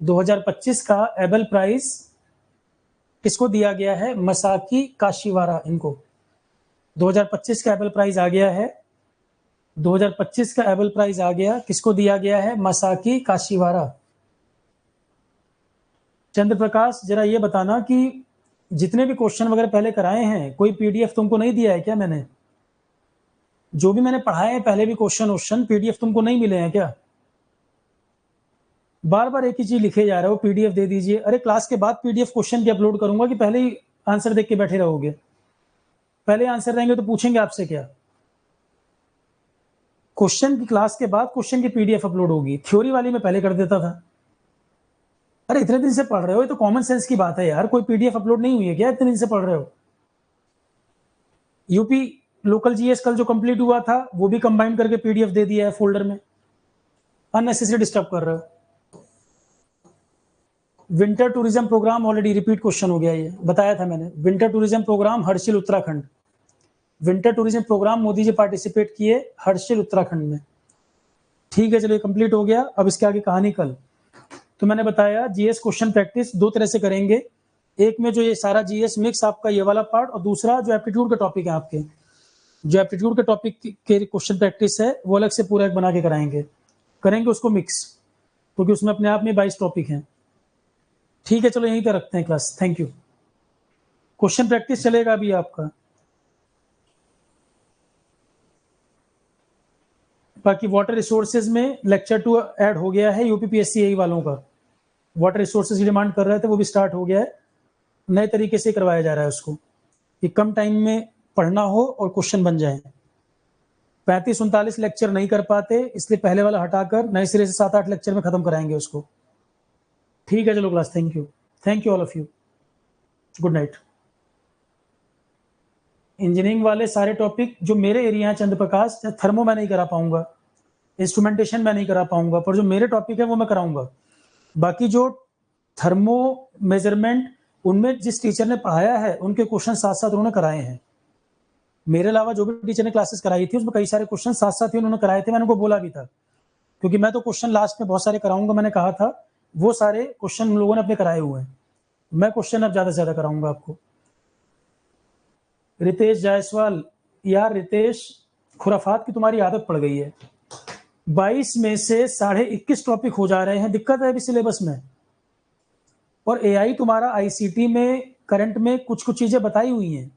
2025 का एबेल प्राइज किसको दिया गया है? मसाकी काशिवारा। इनको 2025 का एबेल प्राइज आ गया है। 2025 का एबेल प्राइज आ गया, किसको दिया गया है? मसाकी काशिवारा। चंद्र प्रकाश, जरा ये बताना कि जितने भी क्वेश्चन वगैरह पहले कराए हैं, कोई PDF तुमको नहीं दिया है क्या? मैंने जो भी मैंने पढ़ाए हैं पहले भी क्वेश्चन PDF तुमको नहीं मिले हैं क्या? बार बार एक ही चीज लिखे जा रहे हो, PDF दे दीजिए। अरे क्लास के बाद PDF क्वेश्चन की अपलोड करूंगा कि पहले ही आंसर देख के बैठे रहोगे? पहले आंसर रहेंगे तो पूछेंगे आपसे क्या? क्वेश्चन की क्लास के बाद क्वेश्चन की PDF अपलोड होगी। थ्योरी वाली में पहले कर देता था। अरे इतने दिन से पढ़ रहे हो, ये तो कॉमन सेंस की बात है यार। कोई PDF अपलोड नहीं हुई है क्या? इतने दिन से पढ़ रहे हो। यूपी लोकल GS कल जो कंप्लीट हुआ था वो भी कंबाइन करके PDF दे दिया है फोल्डर में। अननेसेसरी डिस्टर्ब कर रहे हो। Winter tourism programme already repeat question हो गया, ये बताया था मैंने। Winter tourism programme Harsil Uttarakhand. Winter tourism programme Modi ji participate किए हर्षिल उत्तराखंड में। ठीक है, चलिए कंप्लीट हो गया। अब इसके आगे कहानी कल। तो मैंने बताया जीएस क्वेश्चन प्रैक्टिस दो तरह से करेंगे, एक में जो ये सारा जीएस मिक्स आपका ये वाला पार्ट, और दूसरा जो एप्टीट्यूड के टॉपिक है आपके, जो एप्टीट्यूड के टॉपिक के क्वेश्चन प्रैक्टिस है वो अलग से पूरा एक बना के करेंगे उसको मिक्स, क्योंकि उसमें अपने आप में 22 टॉपिक हैं। ठीक है, चलो यहीं तक रखते हैं class. Thank you. Question practice चलेगा अभी आपका। बाकी वाटर रिसोर्सेज में लेक्चर 2 ऐड हो गया है, यूपीपीएससी वालों का वाटर रिसोर्सेज की डिमांड कर रहे थे, वो भी स्टार्ट हो गया है। नए तरीके से करवाया जा रहा है उसको, कि कम टाइम में पढ़ना हो और क्वेश्चन बन जाए। 35-39 लेक्चर नहीं कर पाते, इसलिए पहले वाला हटाकर नए सिरे से 7-8 लेक्चर में खत्म कराएंगे उसको। ठीक है, चलो class. Thank you all of you. Good night. Engineering वाले सारे टॉपिक जो मेरे एरिया है चंद्रप्रकाश, थर्मो मैं नहीं करा पाऊंगा, इंस्ट्रूमेंटेशन मैं नहीं करा पाऊंगा, पर जो मेरे टॉपिक है वो मैं कराऊंगा। बाकी जो थर्मो मेजरमेंट, उनमें जिस टीचर ने पढ़ाया है उनके क्वेश्चन साथ साथ उन्होंने कराए हैं। मेरे अलावा जो भी टीचर ने क्लासेस कराई थी उसमें कई सारे क्वेश्चन साथ साथ ही उन्होंने कराए थे। मैंने उनको बोला भी था, क्योंकि मैं तो क्वेश्चन लास्ट में बहुत सारे कराऊंगा, मैंने कहा था। वो सारे क्वेश्चन उन लोगों ने अपने कराए हुए हैं। मैं क्वेश्चन अब ज्यादा से ज्यादा कराऊंगा आपको। रितेश जायसवाल, यार रितेश, खुराफात की तुम्हारी आदत पड़ गई है। 22 में से 21.5 टॉपिक हो जा रहे हैं, दिक्कत है अभी सिलेबस में। और एआई तुम्हारा आईसीटी में करंट में कुछ कुछ चीजें बताई हुई हैं।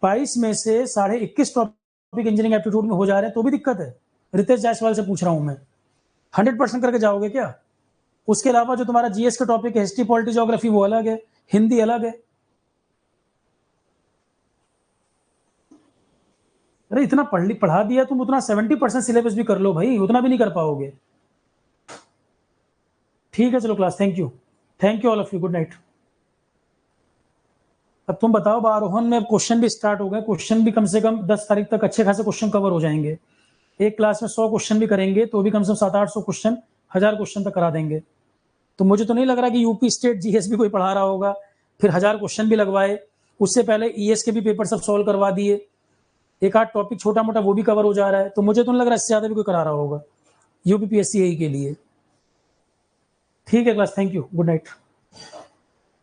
22 में से 21.5 टॉपिक इंजीनियरिंग एप्टीट्यूड में हो जा रहे हैं, तो भी दिक्कत है। रितेश जायसवाल से पूछ रहा हूं मैं, 100% करके जाओगे क्या? उसके अलावा जो तुम्हारा जीएस का टॉपिक है, हिस्ट्री पॉलिटी ज्योग्राफी, वो अलग है, हिंदी अलग है। अरे इतना पढ़ा दिया तुम, उतना 70% सिलेबस भी कर लो भाई, उतना भी नहीं कर पाओगे। ठीक है, चलो class. Thank you all of you. Good night. अब तुम बताओ, आरोहण में अब क्वेश्चन भी स्टार्ट हो गए। क्वेश्चन भी कम से कम 10 तारीख तक अच्छे खासे क्वेश्चन कवर हो जाएंगे। एक क्लास में 100 क्वेश्चन भी करेंगे तो भी कम से कम 700-800 क्वेश्चन, 1000 क्वेश्चन तक करा देंगे। तो मुझे तो नहीं लग रहा कि यूपी स्टेट जीएस भी कोई पढ़ा रहा होगा, फिर 1000 क्वेश्चन भी लगवाए। उससे पहले ईएस के भी पेपर सब सॉल्व करवा दिए, एक आध टॉपिक छोटा मोटा वो भी कवर हो जा रहा है। तो मुझे तो नहीं लग रहा इससे ज्यादा भी कोई करा रहा होगा यूपीपीएससी के लिए। ठीक है class. Thank you. Good night.